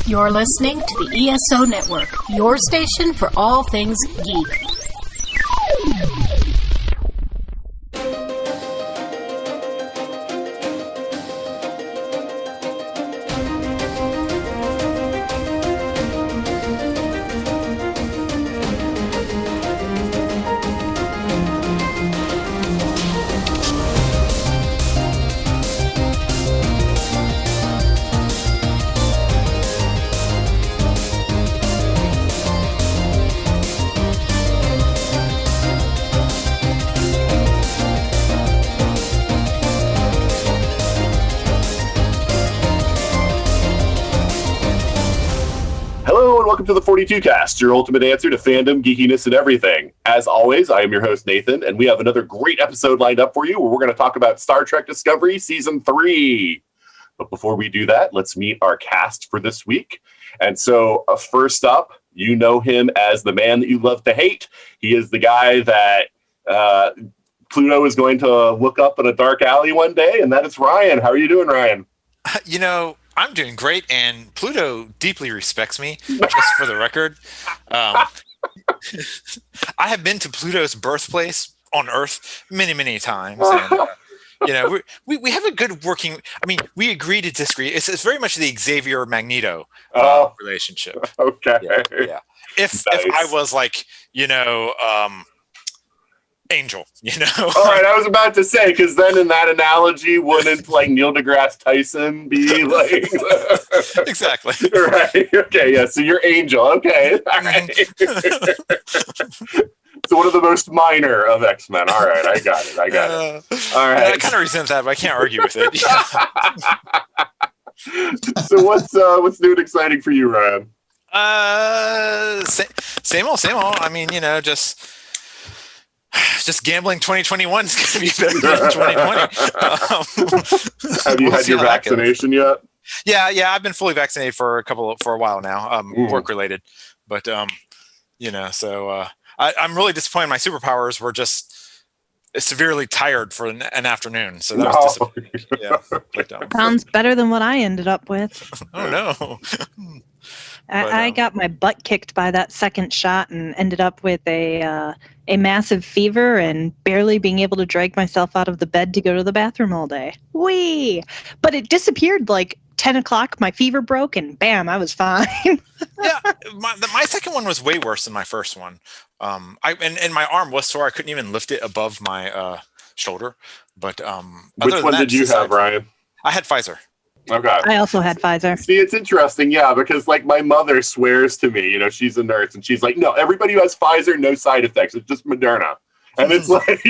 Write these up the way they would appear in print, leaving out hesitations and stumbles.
You're listening to the ESO Network, your station for all things geek. Welcome to the 42 Cast, your ultimate answer to fandom, geekiness, and everything. As always, I am your host, Nathan, and we have another great episode lined up for you where we're going to talk about Star Trek Discovery Season 3. But before we do that, let's meet our cast for this week. And so, first up, you know him as the man that you love to hate. He is the guy that Pluto is going to look up in a dark alley one day, and that is Ryan. How are you doing, Ryan? You know, I'm doing great, and Pluto deeply respects me, just for the record. I have been to Pluto's birthplace on Earth many, many times. And, you know, we have a good working... I mean, we agree to disagree. It's very much the Xavier-Magneto relationship. Okay. Yeah. If I was like, you know... Angel, you know. All right, I was about to say, because then in that analogy, wouldn't like Neil deGrasse Tyson be like exactly right? Okay, yeah. So you're Angel, okay? All right. So one of the most minor of X-Men. All right, I got it. All right. I kind of resent that, but I can't argue with it. So what's new and exciting for you, Ryan? Same old. I mean, you know, just gambling 2021 is going to be better than 2020. Have you had your vaccination yet? Yeah, I've been fully vaccinated for a while now, work related. But you know, so I'm really disappointed. My superpowers were just severely tired for an afternoon, so that was disappointing. Yeah, but, sounds better than what I ended up with. Oh no. I got my butt kicked by that second shot and ended up with a massive fever and barely being able to drag myself out of the bed to go to the bathroom all day. Whee! But it disappeared like 10 o'clock. My fever broke and bam, I was fine. Yeah, my second one was way worse than my first one. And my arm was sore. I couldn't even lift it above my shoulder. But which one did you have, Ryan? I had Pfizer. Okay. I also had Pfizer. See, it's interesting, yeah, because like my mother swears to me, you know, she's a nurse, and she's like, no, everybody who has Pfizer, no side effects. It's just Moderna. And it's like,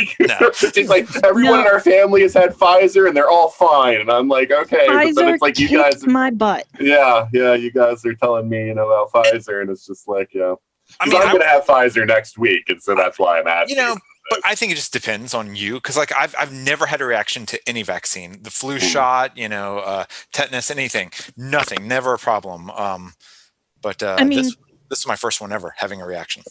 she's like, everyone in our family has had Pfizer, and they're all fine. And I'm like, okay, Pfizer, but then it's like you guys, my butt. Yeah, you guys are telling me, you know, about Pfizer, and it's just like, yeah. I mean, I'm going to have Pfizer next week, and so that's why I'm asking. You know, but I think it just depends on you, because like I've never had a reaction to any vaccine, the flu shot, you know, tetanus, anything, nothing, never a problem. But I mean, this is my first one ever having a reaction.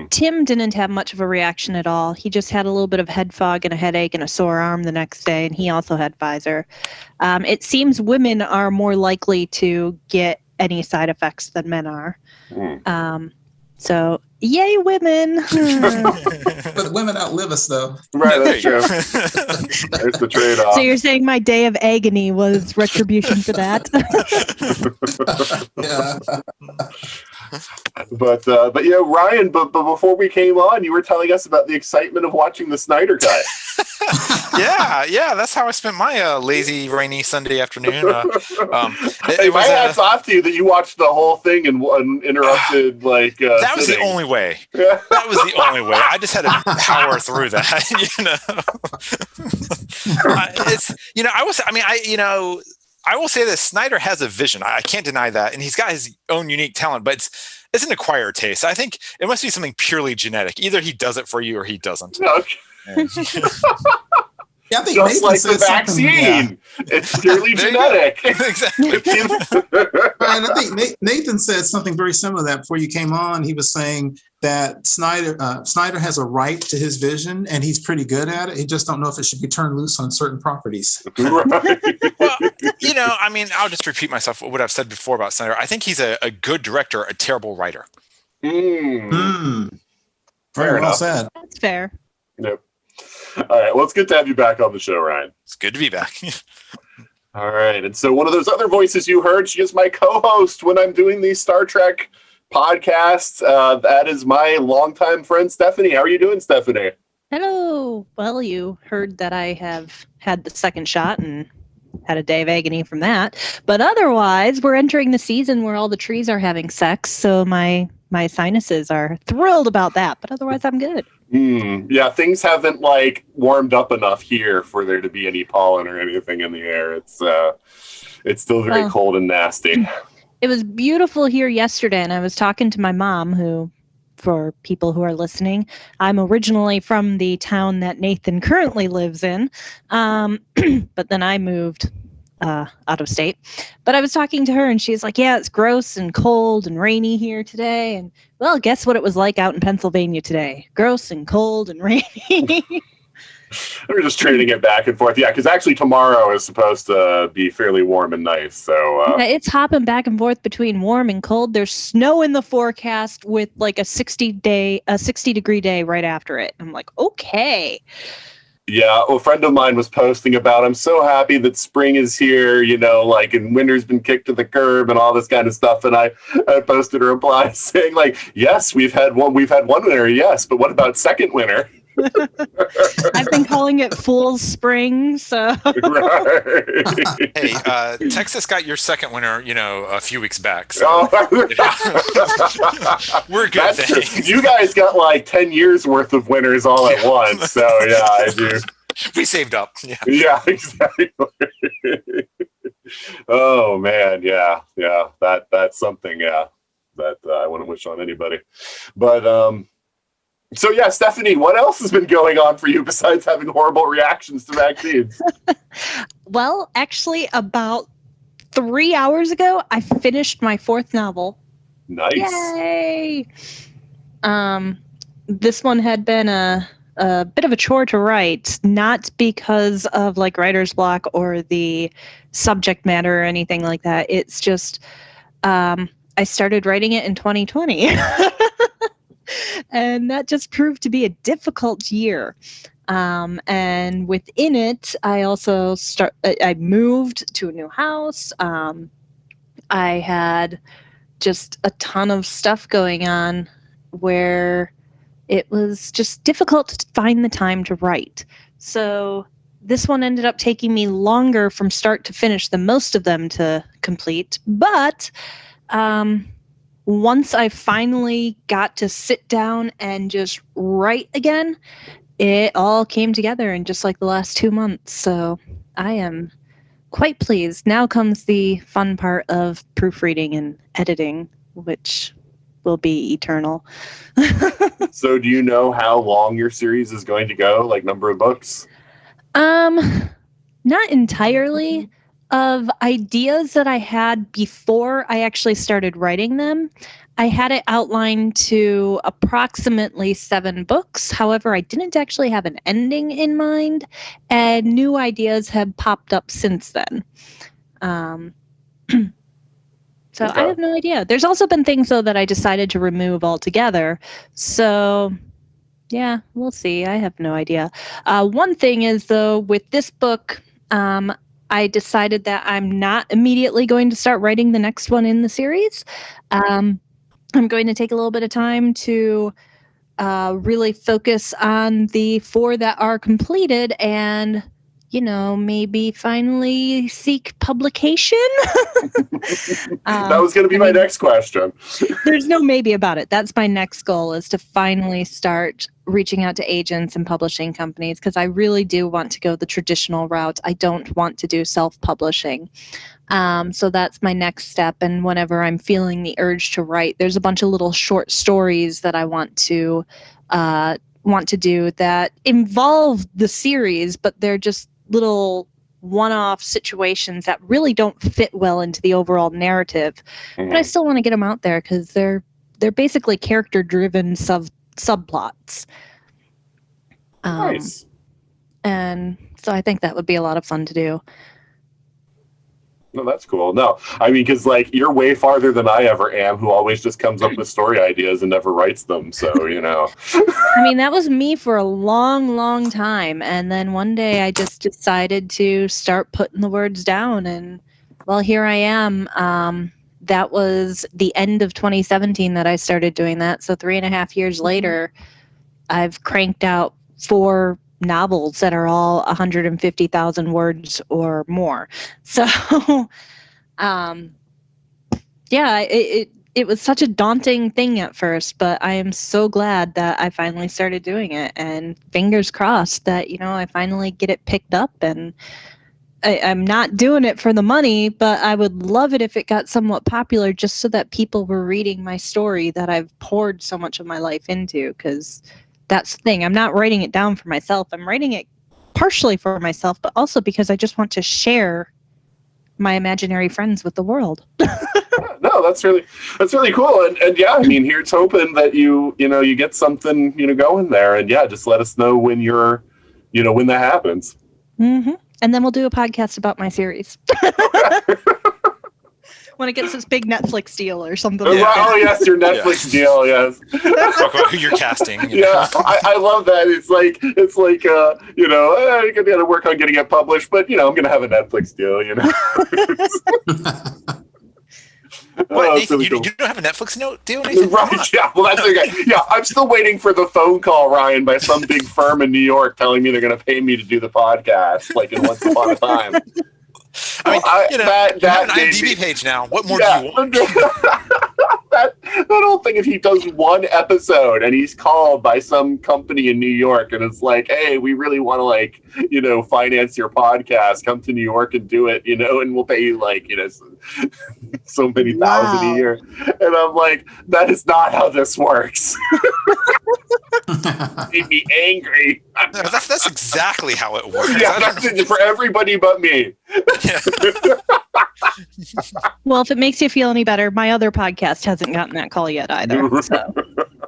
Tim didn't have much of a reaction at all. He just had a little bit of head fog and a headache and a sore arm the next day, and he also had Pfizer. It seems women are more likely to get any side effects than men are. So, yay, women! But women outlive us, though. Right, that's true. There's the trade-off. So you're saying my day of agony was retribution for that? Yeah. But yeah, Ryan. But before we came on, you were telling us about the excitement of watching the Snyder Cut. yeah, that's how I spent my lazy, rainy Sunday afternoon. My hat's off to you that you watched the whole thing and uninterrupted. That was the only way. Yeah. That was the only way. I just had to power through that. You know, I will say that Snyder has a vision. I can't deny that, and he's got his own unique talent. But it's an acquired taste. I think it must be something purely genetic. Either he does it for you or he doesn't. Okay. Yeah, I think Just Nathan like the said something, yeah. vaccine. It's purely There you genetic. Exactly. Right, I think Nathan said something very similar to that before you came on. He was saying that Snyder has a right to his vision, and he's pretty good at it. He just don't know if it should be turned loose on certain properties. Right. Well, I mean, I'll just repeat myself what I've said before about Snyder. I think he's a good director, a terrible writer. Very Fair well enough. said. That's fair. Yep. All right. Well, it's good to have you back on the show, Ryan. It's good to be back. All right. And so one of those other voices you heard, she is my co-host when I'm doing these Star Trek podcasts. That is my longtime friend, Stephanie. How are you doing, Stephanie? Hello. Well, you heard that I have had the second shot and had a day of agony from that. But otherwise, we're entering the season where all the trees are having sex. So my sinuses are thrilled about that. But otherwise, I'm good. Yeah, things haven't warmed up enough here for there to be any pollen or anything in the air. It's still very cold and nasty. It was beautiful here yesterday, and I was talking to my mom, who, for people who are listening, I'm originally from the town that Nathan currently lives in, but then I moved out of state. But I was talking to her, and she's like, yeah, it's gross and cold and rainy here today. And, well, guess what it was like out in Pennsylvania today? Gross and cold and rainy. We're just trading it back and forth. Yeah, because actually tomorrow is supposed to be fairly warm and nice. So yeah, it's hopping back and forth between warm and cold. There's snow in the forecast with a 60-degree day right after it. I'm like, okay. Yeah, a friend of mine was posting about, I'm so happy that spring is here, and winter's been kicked to the curb and all this kind of stuff. And I posted a reply saying, yes, we've had one winter, yes, but what about second winter? I've been calling it Fool's Spring, so. Right. Hey, Texas got your second winter, a few weeks back. So, we're good. Thanks. You guys got 10 years worth of winters all at once. So yeah, I do. We saved up. Yeah, exactly. Oh man, yeah. That's something. Yeah, that I wouldn't wish on anybody. But So yeah, Stephanie, what else has been going on for you besides having horrible reactions to vaccines? Well, actually, about 3 hours ago, I finished my 4th novel. Nice. Yay! This one had been a bit of a chore to write, not because of writer's block or the subject matter or anything like that. It's just I started writing it in 2020. And that just proved to be a difficult year. And within it, I also I moved to a new house. I had just a ton of stuff going on where it was just difficult to find the time to write. So this one ended up taking me longer from start to finish than most of them to complete. But once I finally got to sit down and just write again, it all came together in just the last 2 months. So I am quite pleased. Now comes the fun part of proofreading and editing, which will be eternal. So do you know how long your series is going to go, number of books? Not entirely. Of ideas that I had before I actually started writing them, I had it outlined to approximately 7 books. However, I didn't actually have an ending in mind, and new ideas have popped up since then. So okay. I have no idea. There's also been things, though, that I decided to remove altogether. So, yeah, we'll see. I have no idea. One thing is, though, with this book, I decided that I'm not immediately going to start writing the next one in the series. I'm going to take a little bit of time to really focus on the 4 that are completed and, maybe finally seek publication. That was going to be my next question. There's no maybe about it. That's my next goal, is to finally start reaching out to agents and publishing companies, because I really do want to go the traditional route. I don't want to do self-publishing. So that's my next step. And whenever I'm feeling the urge to write, there's a bunch of little short stories that I want to want to do that involve the series, but they're just little one-off situations that really don't fit well into the overall narrative. Mm-hmm. But I still want to get them out there because they're basically character-driven subplots. Nice. And so I think that would be a lot of fun to do. No, that's cool. No, I mean, because like you're way farther than I ever am, who always just comes up with story ideas and never writes them. So, you know. I mean, that was me for a long, long time. And then one day I just decided to start putting the words down. And well, here I am. That was the end of 2017 that I started doing that. So 3.5 years later, I've cranked out 4 novels that are all 150,000 words or more. So, yeah, it was such a daunting thing at first, but I am so glad that I finally started doing it, and fingers crossed that, you know, I finally get it picked up. And I'm not doing it for the money, but I would love it if it got somewhat popular just so that people were reading my story that I've poured so much of my life into, because that's the thing. I'm not writing it down for myself. I'm writing it partially for myself, but also because I just want to share my imaginary friends with the world. No, that's really cool. And yeah, I mean, here's hoping that you get something, going there. And yeah, just let us know when when that happens. Mm-hmm. And then we'll do a podcast about my series. When it gets this big Netflix deal or something. Yeah. Oh, yes, your Netflix deal, yes. Talk about who you're casting. Yeah, I love that. It's like you got to work on getting it published, but, I'm going to have a Netflix deal, What, Nathan, really you don't have a Netflix deal, Nathan? Right, yeah, well, that's okay. Yeah, I'm still waiting for the phone call, Ryan, by some big firm in New York telling me they're going to pay me to do the podcast, like in Once Upon a Time. I mean, you have an IMDb page now. What more do you want? that whole thing, if he does one episode and he's called by some company in New York and it's like, hey, we really want to finance your podcast, come to New York and do it, and we'll pay you so many thousand a year. And I'm like, that is not how this works. Made me angry. No, that's exactly how it works. Yeah, for everybody but me. Yeah. Well, if it makes you feel any better, my other podcast hasn't gotten that call yet either. So.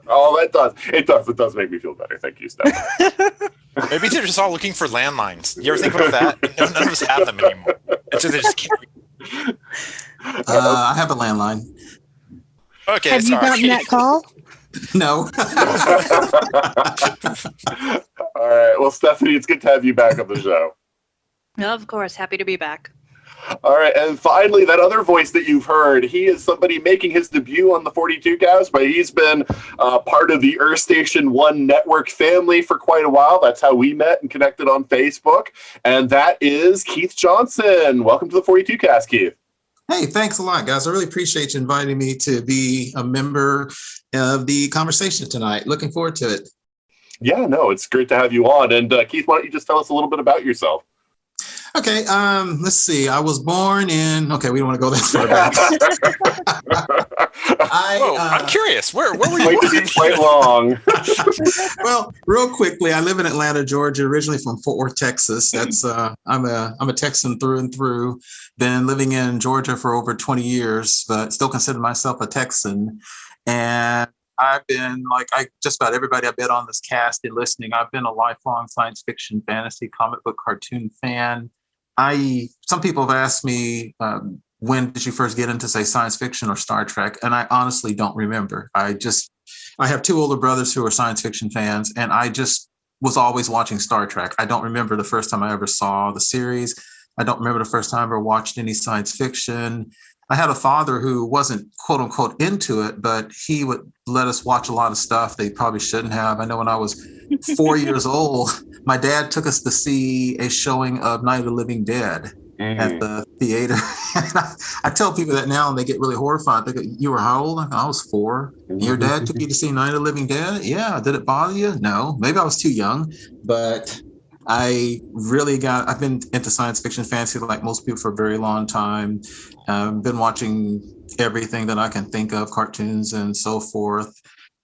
Oh, that does. It does make me feel better. Thank you, Steph. Maybe they're just all looking for landlines. You ever think about that? None of us have them anymore. And so they just can't. I have a landline. Okay, have you gotten that call? No. All right. Well, Stephanie, it's good to have you back on the show. Of course. Happy to be back. All right. And finally, that other voice that you've heard, he is somebody making his debut on the 42 Cast, but he's been part of the Earth Station 1 network family for quite a while. That's how we met and connected on Facebook. And that is Keith Johnson. Welcome to the 42 Cast, Keith. Hey, thanks a lot, guys. I really appreciate you inviting me to be a member of the conversation tonight. Looking forward to it. Yeah, no, it's great to have you on. And Keith, why don't you just tell us a little bit about yourself? Okay, let's see. I was born in. Okay, we don't want to go that far back. I'm curious. Where were you? Might be quite long. Well, real quickly, I live in Atlanta, Georgia. Originally from Fort Worth, Texas. That's I'm a Texan through and through. Been living in Georgia for over 20 years, but still consider myself a Texan. And I've been, like just about everybody I've been on this cast and listening, I've been a lifelong science fiction, fantasy, comic book, cartoon fan. Some people have asked me, when did you first get into, say, science fiction or Star Trek? And I honestly don't remember. I have 2 older brothers who are science fiction fans, and I just was always watching Star Trek. I don't remember the first time I ever saw the series. I don't remember the first time I ever watched any science fiction. I had a father who wasn't, quote unquote, into it, but he would let us watch a lot of stuff they probably shouldn't have. I know when I was 4 years old, my dad took us to see a showing of Night of the Living Dead at the theater. I tell people that now and they get really horrified. They go, you were how old? I was 4. Your dad took you to see Night of the Living Dead? Yeah. Did it bother you? No. Maybe I was too young, but I've been into science fiction fantasy like most people for a very long time. Been watching everything that I can think of, cartoons and so forth,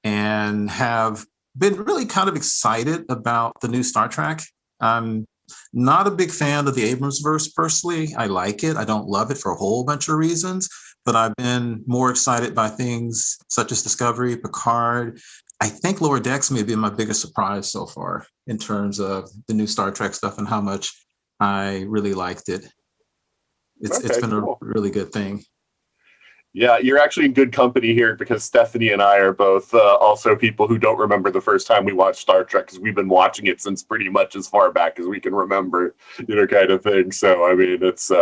and have been really kind of excited about the new Star Trek. I'm not a big fan of the Abrams verse personally. I like it. I don't love it for a whole bunch of reasons, but I've been more excited by things such as Discovery, Picard. I think Lower Decks may be my biggest surprise so far in terms of the new Star Trek stuff and how much I really liked it. It's been cool. A really good thing. Yeah, you're actually in good company here because Stephanie and I are both also people who don't remember the first time we watched Star Trek because we've been watching it since pretty much as far back as we can remember, kind of thing. So, I mean, it's,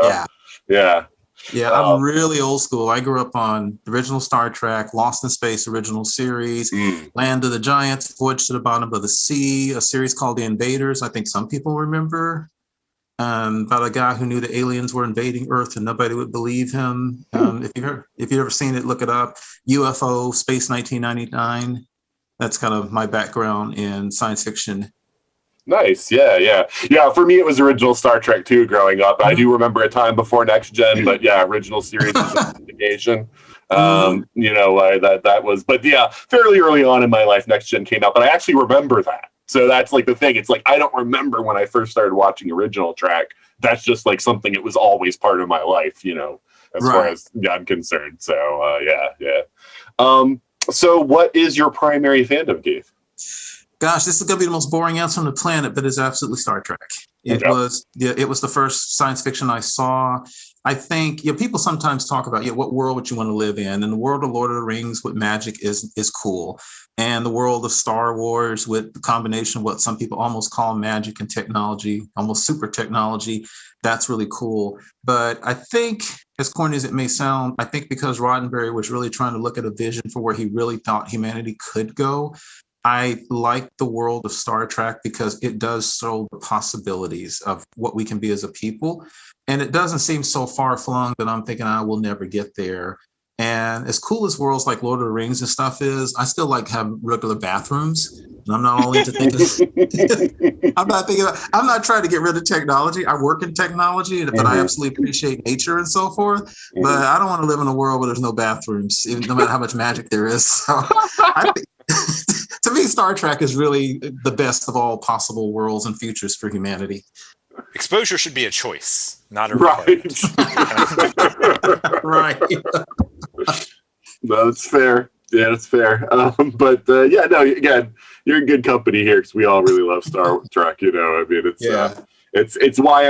yeah. Yeah, I'm really old school. I grew up on the original Star Trek, Lost in Space original series, Land of the Giants, Voyage to the Bottom of the Sea, a series called The Invaders. I think some people remember. About a guy who knew the aliens were invading Earth and nobody would believe him. If you've ever seen it, look it up. UFO, Space 1999. That's kind of my background in science fiction. Nice. Yeah. For me, it was original Star Trek too. Growing up, I do remember a time before Next Gen, but yeah, original series was investigation. That was, but yeah, fairly early on in my life, Next Gen came out, but I actually remember that. So that's like the thing. It's like I don't remember when I first started watching original track. That's just like something that was always part of my life, as far as I'm concerned. So yeah. So what is your primary fandom, Keith? Gosh, this is going to be the most boring answer on the planet, but it's absolutely Star Trek. It was the first science fiction I saw. I think people sometimes talk about what world would you want to live in? And the world of Lord of the Rings with magic is cool. And the world of Star Wars with the combination of what some people almost call magic and technology, almost super technology, that's really cool. But I think, as corny as it may sound, I think because Roddenberry was really trying to look at a vision for where he really thought humanity could go, I like the world of Star Trek because it does show the possibilities of what we can be as a people. And it doesn't seem so far-flung that I'm thinking I will never get there. And as cool as worlds like Lord of the Rings and stuff is, I still like having regular bathrooms. And I'm not all into thinking. I'm not trying to get rid of technology. I work in technology, but I absolutely appreciate nature and so forth. But I don't want to live in a world where there's no bathrooms, no matter how much magic there is. So I think, to me, Star Trek is really the best of all possible worlds and futures for humanity. Exposure should be a choice, not a requirement. Right. No, that's fair. Yeah, that's fair. Again, you're in good company here because we all really love Star Trek. I mean, it's why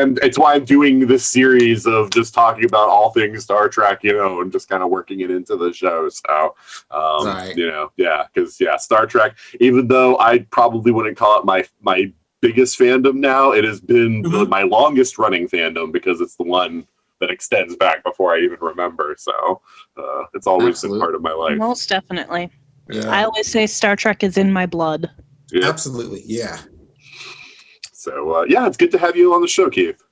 I'm doing this series of just talking about all things Star Trek, and just kind of working it into the show. So, because Star Trek, even though I probably wouldn't call it my biggest fandom now, it has been my longest running fandom because it's the one that extends back before I even remember. So it's always been part of my life. Most definitely. Yeah. I always say Star Trek is in my blood. Yeah. Absolutely. Yeah. So it's good to have you on the show, Keith.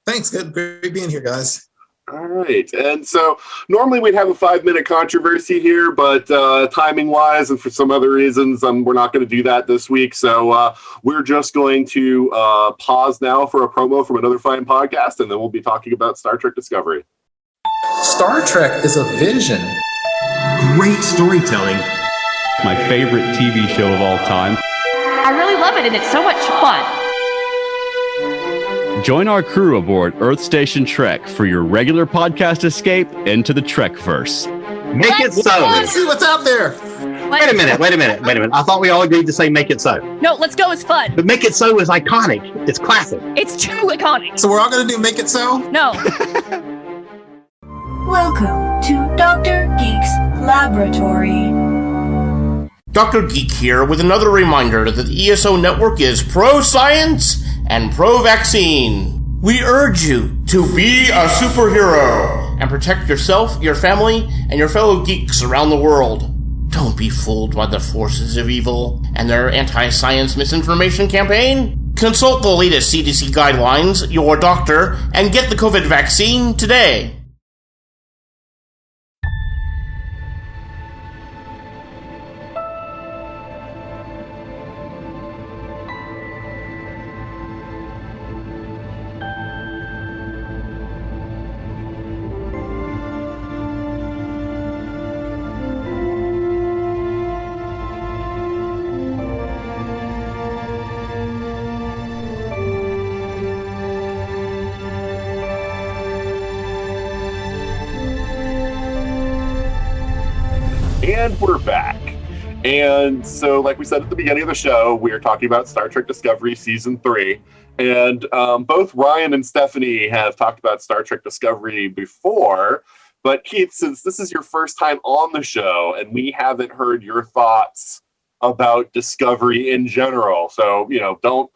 Thanks. Good. Great being here, guys. All right. And so normally we'd have a 5-minute controversy here, but timing wise and for some other reasons, we're not going to do that this week. So we're just going to pause now for a promo from another fine podcast, and then we'll be talking about Star Trek Discovery. Star Trek is a vision. Great storytelling. My favorite TV show of all time. I really love it, and it's so much fun. Join our crew aboard Earth Station Trek for your regular podcast escape into the Trekverse. Make it so. Let's see what's out there. Wait a minute. I thought we all agreed to say make it so. No, let's go. It's fun. But make it so is iconic. It's classic. It's too iconic. So we're all going to do Make It So? No. Welcome to Dr. Geek's Laboratory. Dr. Geek here with another reminder that the ESO Network is pro-science and pro-vaccine. We urge you to be a superhero and protect yourself, your family, and your fellow geeks around the world. Don't be fooled by the forces of evil and their anti-science misinformation campaign. Consult the latest CDC guidelines, your doctor, and get the COVID vaccine today. And we're back. And so, like we said at the beginning of the show, we're talking about Star Trek Discovery Season 3. And both Ryan and Stephanie have talked about Star Trek Discovery before. But Keith, since this is your first time on the show and we haven't heard your thoughts about Discovery in general, so, don't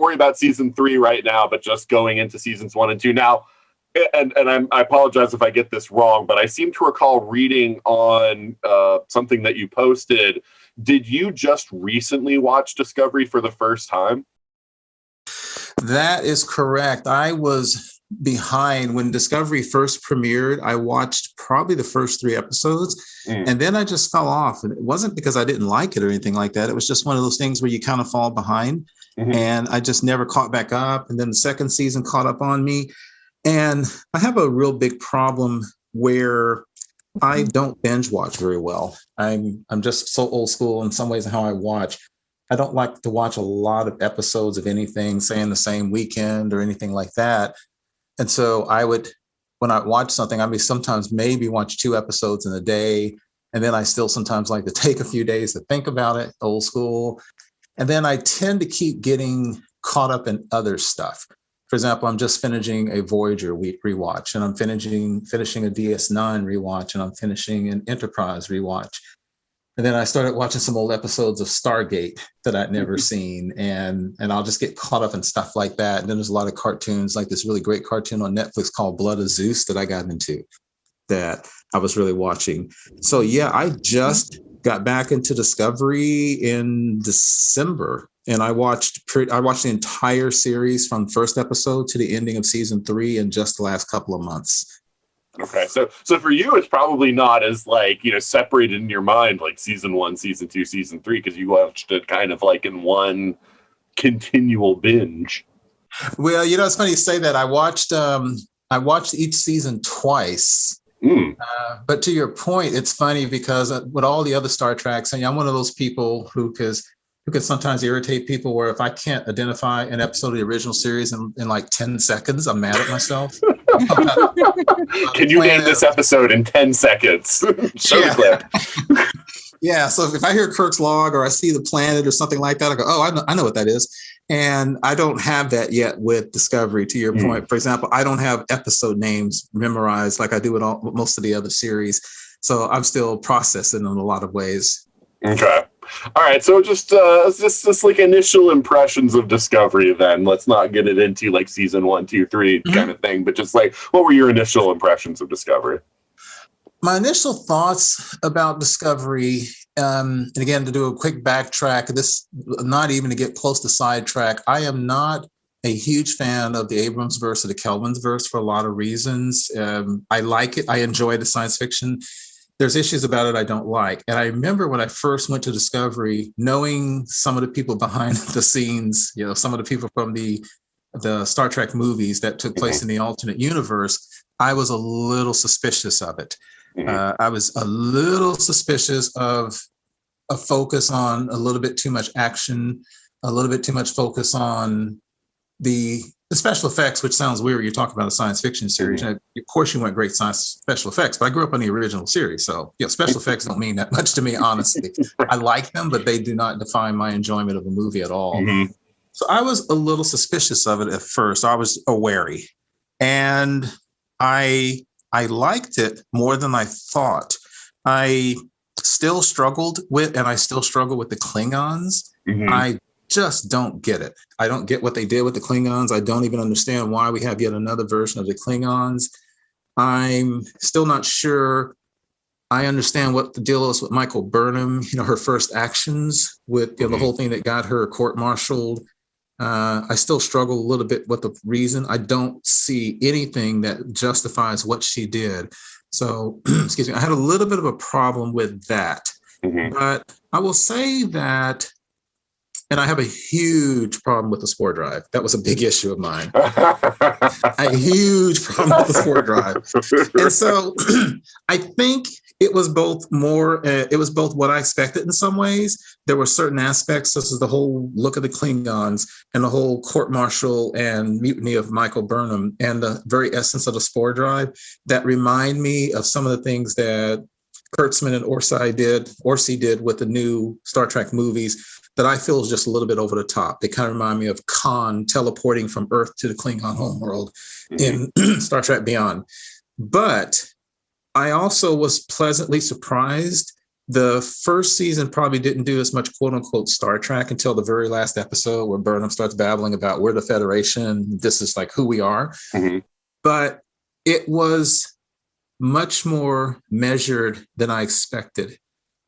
worry about Season 3 right now, but just going into Seasons 1 and 2. Now, and I apologize if I get this wrong, but I seem to recall reading on something that you posted. Did you just recently watch Discovery for the first time? That is correct. I was behind when Discovery first premiered. I watched probably the first 3 episodes, and then I just fell off. And it wasn't because I didn't like it or anything like that. It was just one of those things where you kind of fall behind, and I just never caught back up. And then the second season caught up on me. And I have a real big problem where I don't binge watch very well. I'm just so old school in some ways in how I watch. I don't like to watch a lot of episodes of anything, say in the same weekend or anything like that. And so when I watch something, I may sometimes maybe watch 2 episodes in a day. And then I still sometimes like to take a few days to think about it, old school. And then I tend to keep getting caught up in other stuff. For example, I'm just finishing a Voyager rewatch, and I'm finishing a DS9 rewatch, and I'm finishing an Enterprise rewatch. And then I started watching some old episodes of Stargate that I'd never seen, and I'll just get caught up in stuff like that. And then there's a lot of cartoons, like this really great cartoon on Netflix called Blood of Zeus that I got into, that I was really watching. So yeah, I just got back into Discovery in December. And I watched the entire series from first episode to the ending of season 3 in just the last couple of months. Okay, so for you, it's probably not as separated in your mind like season 1, season 2, season 3, because you watched it kind of like in one continual binge. Well, it's funny you say that. I watched each season twice. But to your point, it's funny because with all the other Star Treks, and I'm one of those people who can sometimes irritate people where if I can't identify an episode of the original series in like 10 seconds, I'm mad at myself. Can you name this episode in 10 seconds? Show the clip. Yeah, so if I hear Kirk's log or I see the planet or something like that, I go, oh, I know what that is. And I don't have that yet with Discovery, to your point. For example, I don't have episode names memorized like I do with most of the other series. So I'm still processing in a lot of ways. Okay. All right, so just like initial impressions of Discovery then. Let's not get it into like season 1, 2, 3 kind of thing, but just like, what were your initial impressions of Discovery? My initial thoughts about Discovery, and again, to do a quick backtrack, this not even to get close to sidetrack, I am not a huge fan of the Abrams verse or the Kelvin's verse for a lot of reasons. I like it. I enjoy the science fiction. There's issues about it I don't like. And I remember when I first went to Discovery, knowing some of the people behind the scenes, some of the people from the Star Trek movies that took place in the alternate universe, I was a little suspicious of it. I was a little suspicious of a focus on a little bit too much action, a little bit too much focus on the special effects, which sounds weird. You're talking about a science fiction series. And of course, you want great science special effects, but I grew up on the original series. So special effects don't mean that much to me, honestly. I like them, but they do not define my enjoyment of a movie at all. So I was a little suspicious of it at first. I was wary. And I liked it more than I thought. I still struggled with the Klingons. I just don't get it. I don't get what they did with the Klingons. I don't even understand why we have yet another version of the Klingons. I'm still not sure I understand what the deal is with Michael Burnham, her first actions with the whole thing that got her court-martialed. I still struggle a little bit with the reason. I don't see anything that justifies what she did. So, excuse me, I had a little bit of a problem with that. But I will say that, and I have a huge problem with the spore drive. That was a big issue of mine. A huge problem with the spore drive. And so I think it was both what I expected in some ways. There were certain aspects, such as the whole look of the Klingons and the whole court-martial and mutiny of Michael Burnham and the very essence of the spore drive that remind me of some of the things that Kurtzman and Orsi did with the new Star Trek movies that I feel is just a little bit over the top. They kind of remind me of Khan teleporting from Earth to the Klingon homeworld in Star Trek Beyond. But I also was pleasantly surprised. The first season probably didn't do as much quote unquote Star Trek until the very last episode where Burnham starts babbling about we're the Federation. This is like who we are. Mm-hmm. But it was much more measured than I expected.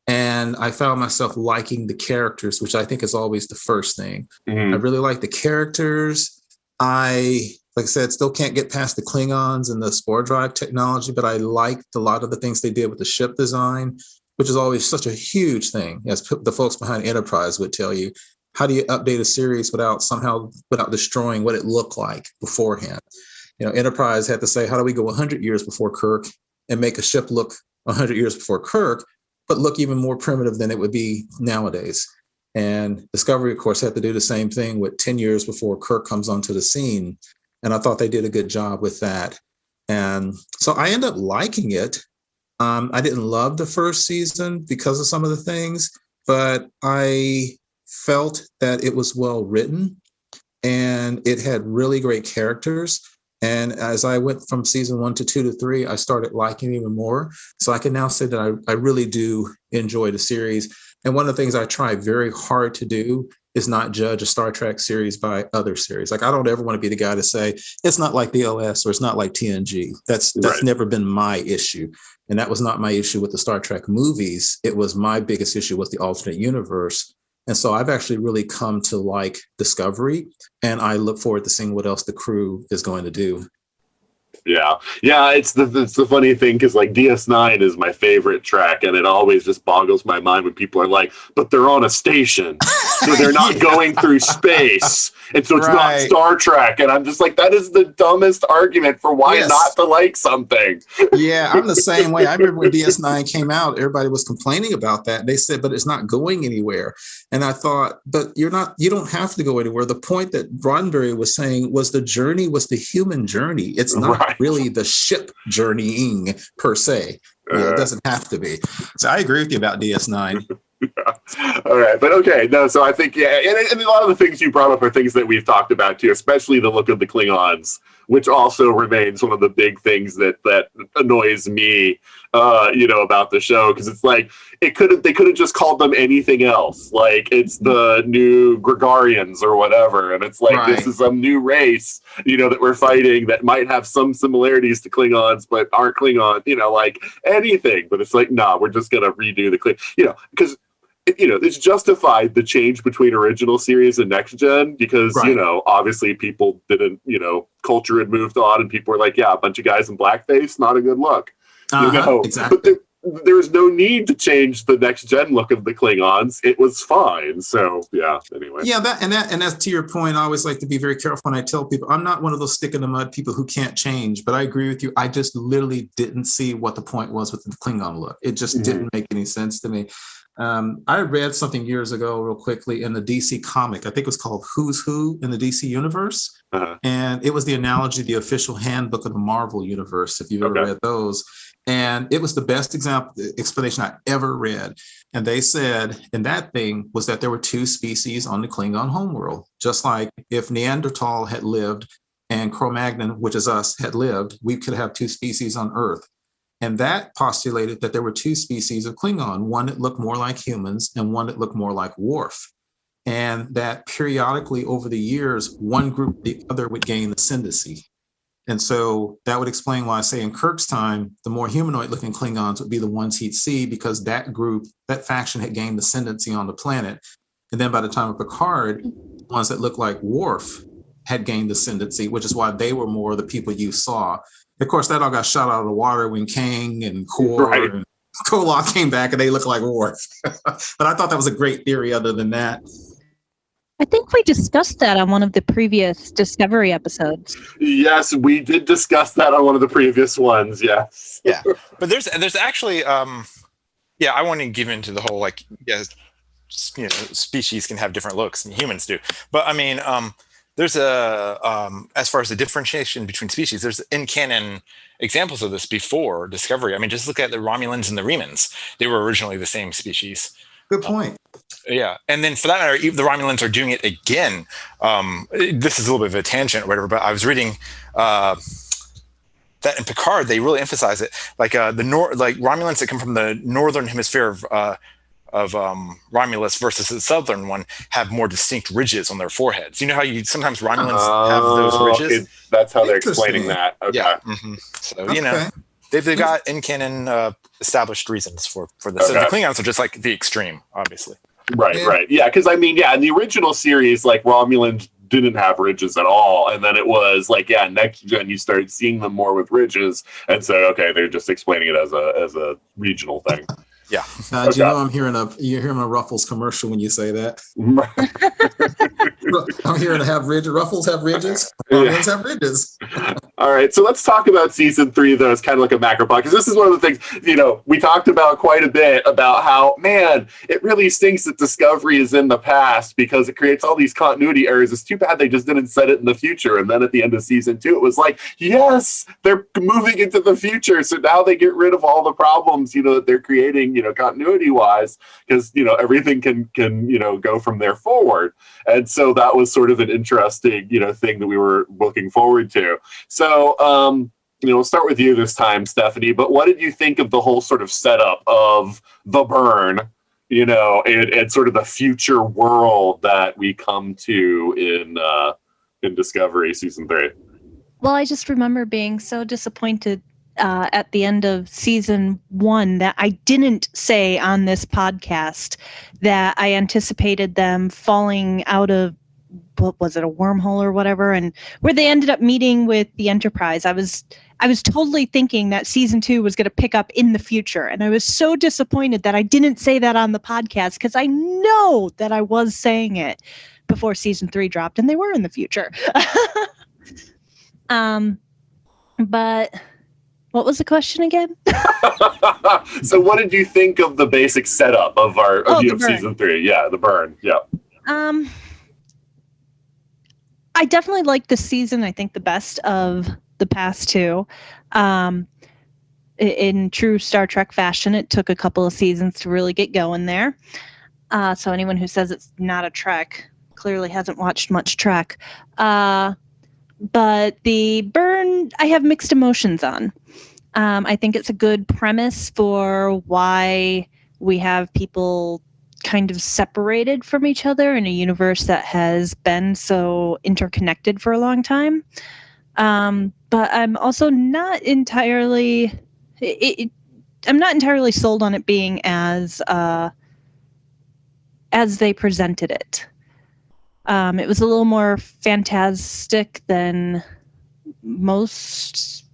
And I found myself liking the characters, which I think is always the first thing. Mm-hmm. I really like the characters. Like I said, still can't get past the Klingons and the spore drive technology, but I liked a lot of the things they did with the ship design, which is always such a huge thing, as the folks behind Enterprise would tell you. How do you update a series without destroying what it looked like beforehand? Enterprise had to say, how do we go 100 years before Kirk and make a ship look 100 years before Kirk, but look even more primitive than it would be nowadays? And Discovery, of course, had to do the same thing with 10 years before Kirk comes onto the scene. And I thought they did a good job with that. And so I ended up liking it. I didn't love the first season because of some of the things, but I felt that it was well written and it had really great characters. And as I went from season 1 to 2 to 3, I started liking it even more. So I can now say that I really do enjoy the series. And one of the things I try very hard to do is not judge a Star Trek series by other series. Like, I don't ever want to be the guy to say, it's not like DLS or it's not like TNG. That's right. Never been my issue. And that was not my issue with the Star Trek movies. It was my biggest issue with the alternate universe. And so I've actually really come to like Discovery, and I look forward to seeing what else the crew is going to do. Yeah. It's the funny thing because like DS9 is my favorite track, and it always just boggles my mind when people are like, "But they're on a station, so they're not going through space, and so it's not Star Trek." And I'm just like, that is the dumbest argument for why not to like something. Yeah, I'm the same way. I remember when DS9 came out, everybody was complaining about that. They said, "But it's not going anywhere." And I thought, but you don't have to go anywhere. The point that Roddenberry was saying was the journey was the human journey. It's not really the ship journeying per se. It doesn't have to be. So I agree with you about DS9. All right, but okay, no. So I think and a lot of the things you brought up are things that we've talked about too, especially the look of the Klingons, which also remains one of the big things that annoys me, about the show, because it's like they could have just called them anything else, like it's the new Gregarians or whatever, and it's like this is some new race, that we're fighting that might have some similarities to Klingons but aren't Klingon, like anything. But it's like, nah, we're just gonna redo the because. It's justified the change between original series and next gen because, obviously people didn't, culture had moved on and people were like, yeah, a bunch of guys in blackface, not a good look. Exactly. But there was no need to change the next gen look of the Klingons. It was fine. So, anyway. Yeah, that's to your point. I always like to be very careful when I tell people I'm not one of those stick in the mud people who can't change, but I agree with you. I just literally didn't see what the point was with the Klingon look. It just didn't make any sense to me. I read something years ago real quickly in the DC comic. I think it was called Who's Who in the DC universe. And it was the analogy, the official handbook of the Marvel universe, if you've ever read those. And it was the best explanation I ever read. And they said, and that thing was that there were two species on the Klingon homeworld. Just like if Neanderthal had lived and Cro-Magnon, which is us, had lived, we could have two species on Earth. And that postulated that there were two species of Klingon, one that looked more like humans and one that looked more like Worf. And that periodically over the years, one group or the other would gain ascendancy. And so that would explain why I say in Kirk's time, the more humanoid looking Klingons would be the ones he'd see because that group, that faction had gained ascendancy on the planet. And then by the time of Picard, the ones that looked like Worf had gained ascendancy, which is why they were more the people you saw. Of course, that all got shot out of the water when Kang and Kor and Koloth came back and they look like Worf. But I thought that was a great theory other than that. I think we discussed that on one of the previous Discovery episodes. Yes, we did discuss that on one of the previous ones, yes. Yeah, but there's actually, I want to give into the whole, species can have different looks and humans do. But, I mean, there's as far as the differentiation between species, there's in canon examples of this before Discovery. I mean, just look at the Romulans and the Remans. They were originally the same species. Good point. Yeah, and then for that matter, even the Romulans are doing it again. This is a little bit of a tangent or whatever, but I was reading that in Picard they really emphasize it, like like Romulans that come from the northern hemisphere of Romulus versus the southern one have more distinct ridges on their foreheads. You know how sometimes Romulans have those ridges? That's how they're explaining that. Okay. Yeah. Mm-hmm. So, you know, they've got in canon established reasons for this. So the Klingons are just like the extreme, obviously. Right. Yeah, because I mean, in the original series, like Romulans didn't have ridges at all, and then it was like, next gen you started seeing them more with ridges, and so they're just explaining it as a regional thing. Yeah. You know, you're hearing a Ruffles commercial when you say that. I'm hearing Ruffles have ridges. Romulans have ridges. All right, so let's talk about season 3, though. It's kind of like a macro pod, because this is one of the things, we talked about quite a bit about how, man, it really stinks that Discovery is in the past because it creates all these continuity errors. It's too bad they just didn't set it in the future. And then at the end of season 2, it was like, yes, they're moving into the future. So now they get rid of all the problems, that they're creating, continuity wise, because, everything can go from there forward. And so that was sort of an interesting, thing that we were looking forward to. So, we'll start with you this time, Stephanie, but what did you think of the whole sort of setup of the burn, and sort of the future world that we come to in Discovery season 3? Well, I just remember being so disappointed at the end of season 1 that I didn't say on this podcast that I anticipated them falling out of, what was it, a wormhole or whatever, and where they ended up meeting with the Enterprise. I was totally thinking that season 2 was going to pick up in the future, and I was so disappointed that I didn't say that on the podcast, because I know that I was saying it before season 3 dropped, and they were in the future. But what was the question again? So what did you think of the basic setup of season 3? Yeah, the burn. Yeah. I definitely liked this season. I think the best of the past 2. In true Star Trek fashion, it took a couple of seasons to really get going there. So anyone who says it's not a Trek clearly hasn't watched much Trek. But the burn, I have mixed emotions on. I think it's a good premise for why we have people kind of separated from each other in a universe that has been so interconnected for a long time. But I'm also not entirely sold on it being as they presented it. It was a little more fantastic than most.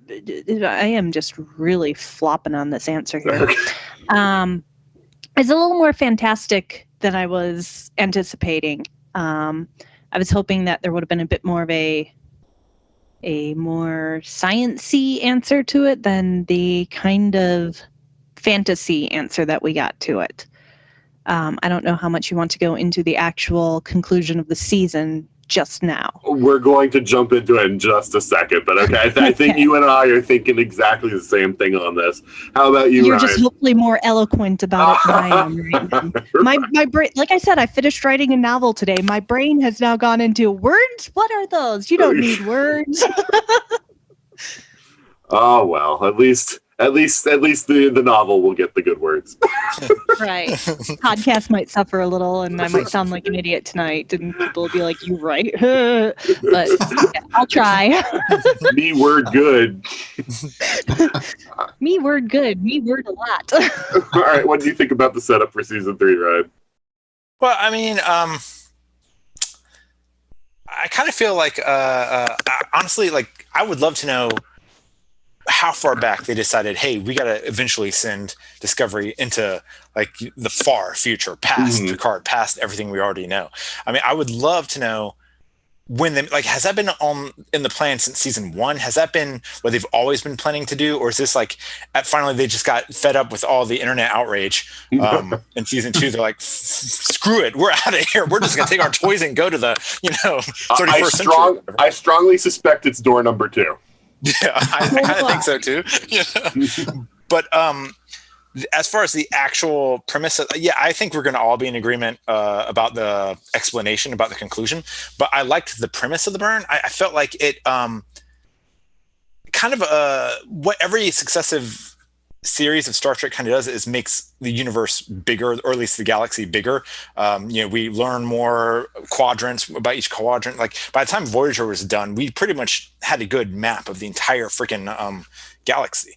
I am just really flopping on this answer here. It's a little more fantastic than I was anticipating. I was hoping that there would have been a bit more of a more science-y answer to it than the kind of fantasy answer that we got to it. I don't know how much you want to go into the actual conclusion of the season just now. We're going to jump into it in just a second, but okay. I think you and I are thinking exactly the same thing on this. How about you, You're Ryan? just hopefully more eloquent about it than I am right now. My brain, like I said, I finished writing a novel today. My brain has now gone into words. What are those? You don't need words. Oh well, at least the novel will get the good words. Right. Podcast might suffer a little, and I might sound like an idiot tonight, and people will be like, "You right?" But yeah, I'll try. Me word good. Me word good. Me word a lot. All right, what do you think about the setup for season 3, Ryan? Well, I mean, I kind of feel like, honestly, like I would love to know how far back they decided, hey, we got to eventually send Discovery into like the far future, past Picard, past everything we already know. I mean, I would love to know when they, like, has that been in the plan since season 1? Has that been what they've always been planning to do? Or is this like, finally they just got fed up with all the internet outrage in season 2? They're like, screw it, we're out of here. We're just going to take our toys and go to the, 31st century. I strongly suspect it's door number 2. Yeah, I kind of think so too. Yeah. But as far as the actual premise, I think we're going to all be in agreement about the explanation, about the conclusion. But I liked the premise of the burn. I felt like it kind of what every successive series of Star Trek kind of does is makes the universe bigger, or at least the galaxy bigger. We learn more quadrants about each quadrant. Like by the time Voyager was done, we pretty much had a good map of the entire freaking galaxy.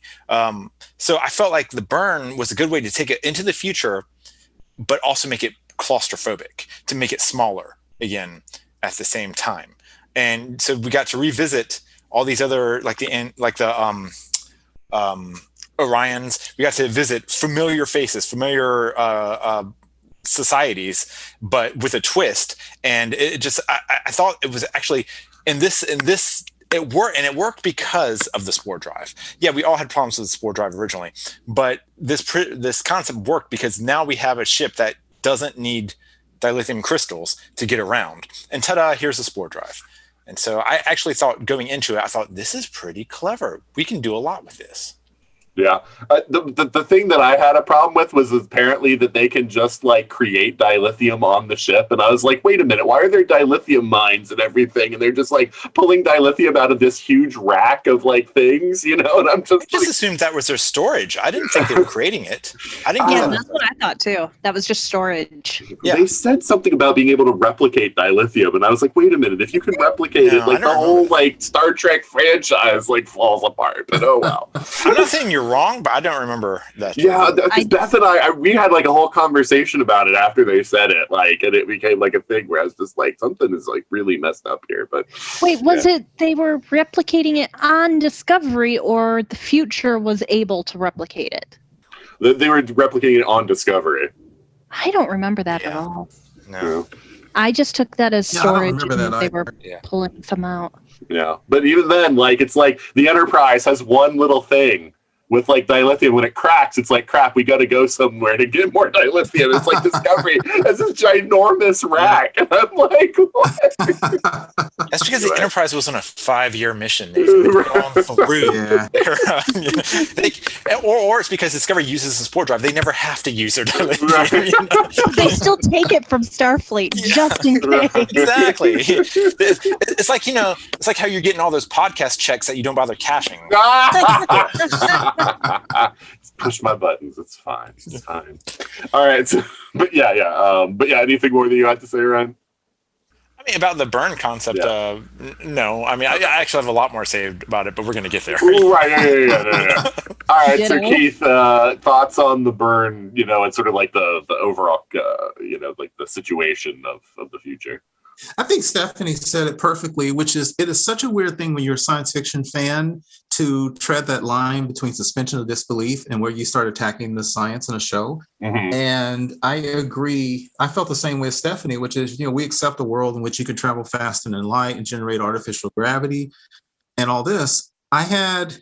So I felt like the burn was a good way to take it into the future, but also make it claustrophobic, to make it smaller again at the same time. And so we got to revisit all these other Orions. We got to visit familiar faces, familiar societies, but with a twist. And it just, I thought it was actually in this it worked, and it worked because of the spore drive. Yeah, we all had problems with the spore drive originally, but this concept worked because now we have a ship that doesn't need dilithium crystals to get around. And ta-da, here's the spore drive. And so I actually thought, going into it, I thought, this is pretty clever. We can do a lot with this. Yeah. The thing that I had a problem with was apparently that they can just like create dilithium on the ship. And I was like, wait a minute, why are there dilithium mines and everything? And they're just like pulling dilithium out of this huge rack of like things, and I'm just assumed that was their storage. I didn't think they were creating it. I didn't get that's what I thought too. That was just storage. Yeah. They said something about being able to replicate dilithium. And I was like, wait a minute, if you can replicate it, like the whole like Star Trek franchise like falls apart. But oh well. I'm not saying you're wrong, but I don't remember that. Yeah, Beth and we had like a whole conversation about it after they said it, like, and it became like a thing where I was just like, something is like really messed up here. But wait, was it they were replicating it on Discovery, or the future was able to replicate it? They were replicating it on Discovery. I don't remember that at all. No. I just took that as storage, and they were Yeah. pulling some out. Yeah, but even then, like, it's like the Enterprise has one little thing with like dilithium. When it cracks, it's like, crap, we got to go somewhere to get more dilithium. It's like Discovery has this ginormous rack. And I'm like, what? That's because the Enterprise was on a 5-year mission. They were on through. Or it's because Discovery uses the spore drive. They never have to use their dilithium. They still take it from Starfleet just in case. Exactly. It's like, it's like how you're getting all those podcast checks that you don't bother cashing. Push my buttons. It's fine. It's fine. All right. So, but yeah. Anything more that you had to say, Ryan? I mean, about the burn concept, no. I mean, I actually have a lot more saved about it, but we're going to get there. Ooh, right. Yeah. All right. So, Keith, thoughts on the burn, and sort of like the overall, like the situation of the future. I think Stephanie said it perfectly, which is, it is such a weird thing when you're a science fiction fan to tread that line between suspension of disbelief and where you start attacking the science in a show. Mm-hmm. And I agree. I felt the same way as Stephanie, which is, we accept a world in which you can travel faster than light and generate artificial gravity and all this. The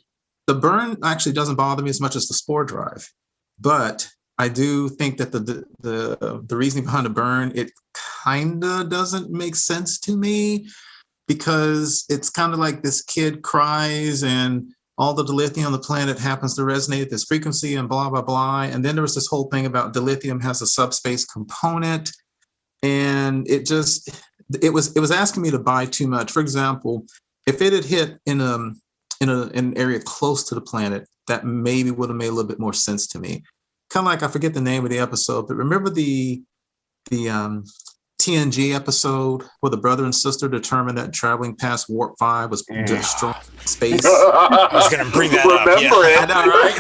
burn actually doesn't bother me as much as the spore drive, but I do think that the reasoning behind the burn, it kind of doesn't make sense to me, because it's kind of like this kid cries and all the dilithium on the planet happens to resonate at this frequency and blah, blah, blah. And then there was this whole thing about dilithium has a subspace component. And it was asking me to buy too much. For example, if it had hit in an area close to the planet, that maybe would have made a little bit more sense to me. Kind of like, I forget the name of the episode, but remember the TNG episode where the brother and sister determined that traveling past warp 5 was destroying space? I was going to bring that up. Remember it. I know, right?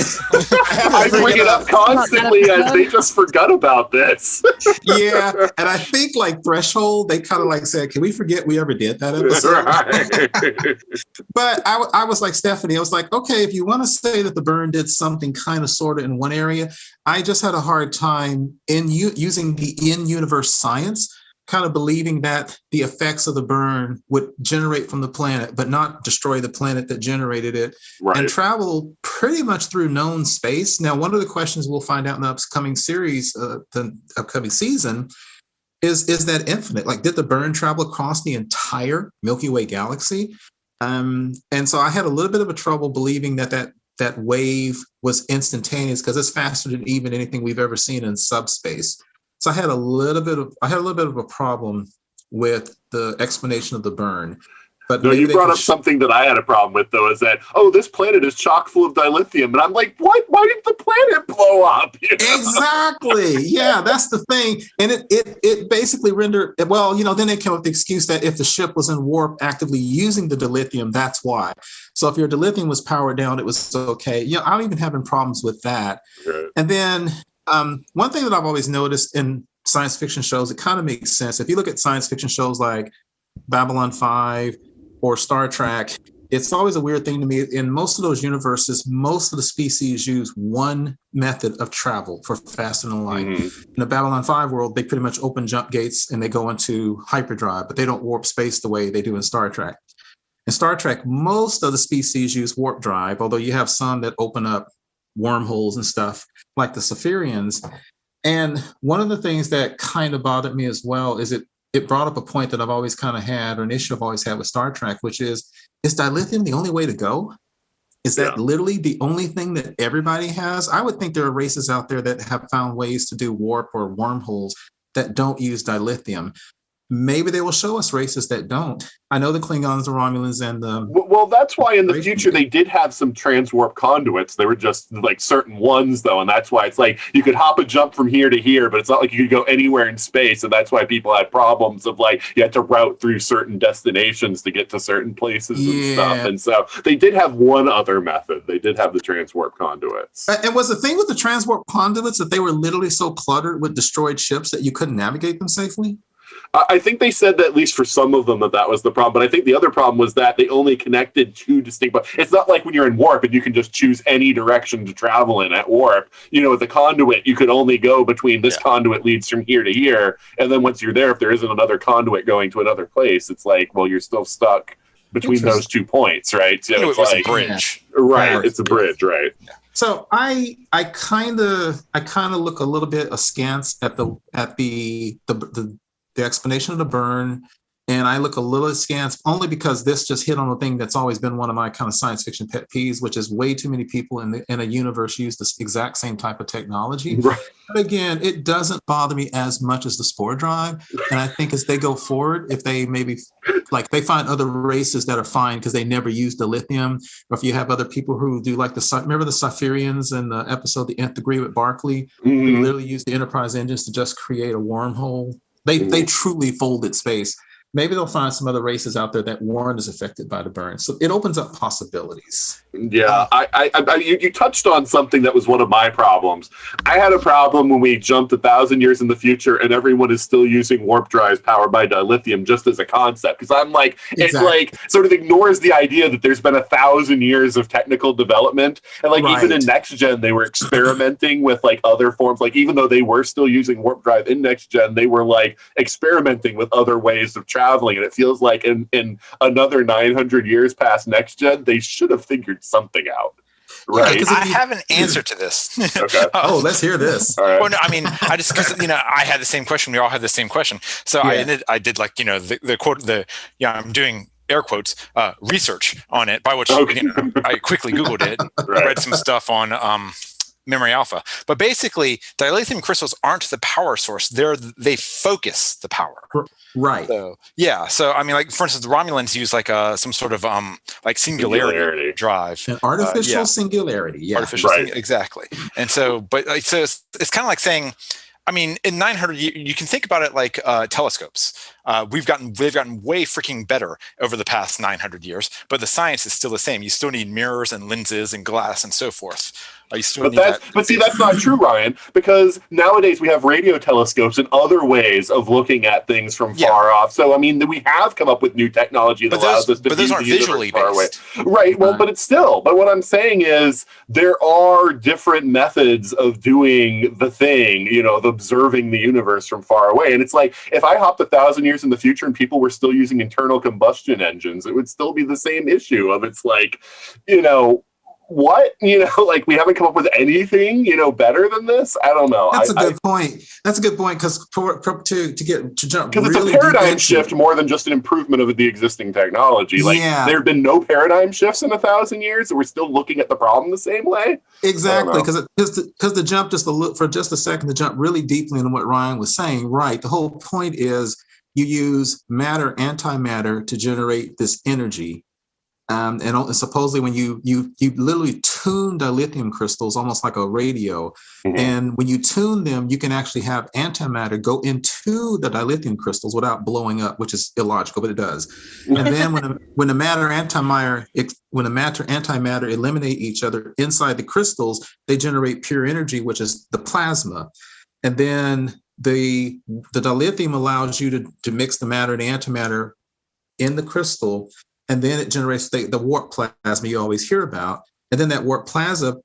I bring it up constantly as they just forgot about this. Yeah, and I think like Threshold, they kind of like said, can we forget we ever did that episode? Right. But I was like Stephanie, I was like, okay, if you want to say that the burn did something kind of sort of in one area, I just had a hard time using the in-universe science, kind of believing that the effects of the burn would generate from the planet, but not destroy the planet that generated it, right, and travel pretty much through known space. Now, one of the questions we'll find out in the upcoming series, the upcoming season, is that infinite? Like, did the burn travel across the entire Milky Way galaxy? And so I had a little bit of a trouble believing that wave was instantaneous because it's faster than even anything we've ever seen in subspace. So I had a little bit of a problem with the explanation of the burn. But no, you brought up something that I had a problem with, though, is that, this planet is chock full of dilithium. And I'm like, what? Why did the planet blow up? You know? Exactly. Yeah, that's the thing. And it basically rendered, then they came up with the excuse that if the ship was in warp actively using the dilithium, that's why. So if your dilithium was powered down, it was okay. I'm even having problems with that. Right. And then one thing that I've always noticed in science fiction shows, it kind of makes sense. If you look at science fiction shows like Babylon 5, or Star Trek, it's always a weird thing to me. In most of those universes, most of the species use one method of travel for faster than light. Mm-hmm. In the Babylon 5 world, they pretty much open jump gates and they go into hyperdrive, but they don't warp space the way they do in Star Trek. In Star Trek, most of the species use warp drive, although you have some that open up wormholes and stuff, like the Saphirians. And one of the things that kind of bothered me as well is it brought up a point that I've always kind of had, or an issue I've always had with Star Trek, which is dilithium the only way to go? Is that literally the only thing that everybody has? I would think there are races out there that have found ways to do warp or wormholes that don't use dilithium. Maybe they will show us races that don't. I know the Klingons, the Romulans, and the... Well, that's why in the future they did have some transwarp conduits. They were just like certain ones, though, and that's why it's like you could hop a jump from here to here, but it's not like you could go anywhere in space, and that's why people had problems of like you had to route through certain destinations to get to certain places and stuff. And so they did have one other method. They did have the transwarp conduits. And was the thing with the transwarp conduits that they were literally so cluttered with destroyed ships that you couldn't navigate them safely? I think they said that at least for some of them that was the problem. But I think the other problem was that they only connected two distinct. But it's not like when you're in warp and you can just choose any direction to travel in at warp. With the conduit, you could only go between this conduit leads from here to here. And then once you're there, if there isn't another conduit going to another place, it's like, well, you're still stuck between those 2 points, right? So it was like a bridge. Right. It's a bridge, right. Yeah. So I kind of look a little bit askance at the explanation of the burn, and I look a little askance only because this just hit on the thing that's always been one of my kind of science fiction pet peeves, which is way too many people in a universe use this exact same type of technology. Right. But again, it doesn't bother me as much as the spore drive. And I think as they go forward, if they maybe they find other races that are fine because they never use the lithium, or if you have other people who do remember the Saphirians in the episode The Nth Degree with Barclay, who literally use the Enterprise engines to just create a wormhole. They truly folded space. Maybe they'll find some other races out there that weren't as affected by the burn. So it opens up possibilities. Yeah, you touched on something that was one of my problems. I had a problem when we jumped 1,000 years in the future and everyone is still using warp drives powered by dilithium just as a concept. Because I'm like, It sort of ignores the idea that there's been 1,000 years of technical development. And even in Next Gen, they were experimenting with other forms. Even though they were still using warp drive in Next Gen, they were experimenting with other ways of traveling. And it feels like in another 900 years past Next Gen, they should have figured something out. Right. I have an answer to this. Okay. Let's hear this. All right. Well, no, I mean, because I had the same question. We all had the same question. So I did the quote, I'm doing air quotes, research on it, by which I quickly Googled it, read some stuff on Memory Alpha. But basically, dilithium crystals aren't the power source. They focus the power. Right. So, So, I mean, for instance, the Romulans use some sort of singularity drive. An artificial singularity. Yeah. Artificial exactly. And so, but so it's kind of like saying, I mean, in 900, you can think about it like telescopes. They've gotten way freaking better over the past 900 years, but the science is still the same. You still need mirrors and lenses and glass and so forth. But see, that's not true, Ryan, because nowadays we have radio telescopes and other ways of looking at things from far off. So, I mean, we have come up with new technology that allows us to view the universe far away. Right. Well, but what I'm saying is there are different methods of doing the thing, of observing the universe from far away. And it's like, if I hopped 1,000 years in the future and people were still using internal combustion engines, it would still be the same issue of it's like, what? Like we haven't come up with anything, better than this. I don't know. That's a good point. That's a good point because to jump because really it's a paradigm deep shift more than just an improvement of the existing technology. Like there have been no paradigm shifts in 1,000 years, and we're still looking at the problem the same way. Exactly, because the jump, just to look for just a second, to jump really deeply into what Ryan was saying. Right, the whole point is you use matter, antimatter to generate this energy. And supposedly when you literally tune dilithium crystals almost like a radio, and when you tune them, you can actually have antimatter go into the dilithium crystals without blowing up, which is illogical, but it does. And then when the matter antimatter eliminate each other inside the crystals, they generate pure energy, which is the plasma. And then the dilithium allows you to mix the matter and the antimatter in the crystal. And then it generates the warp plasma you always hear about. And then that warp plasma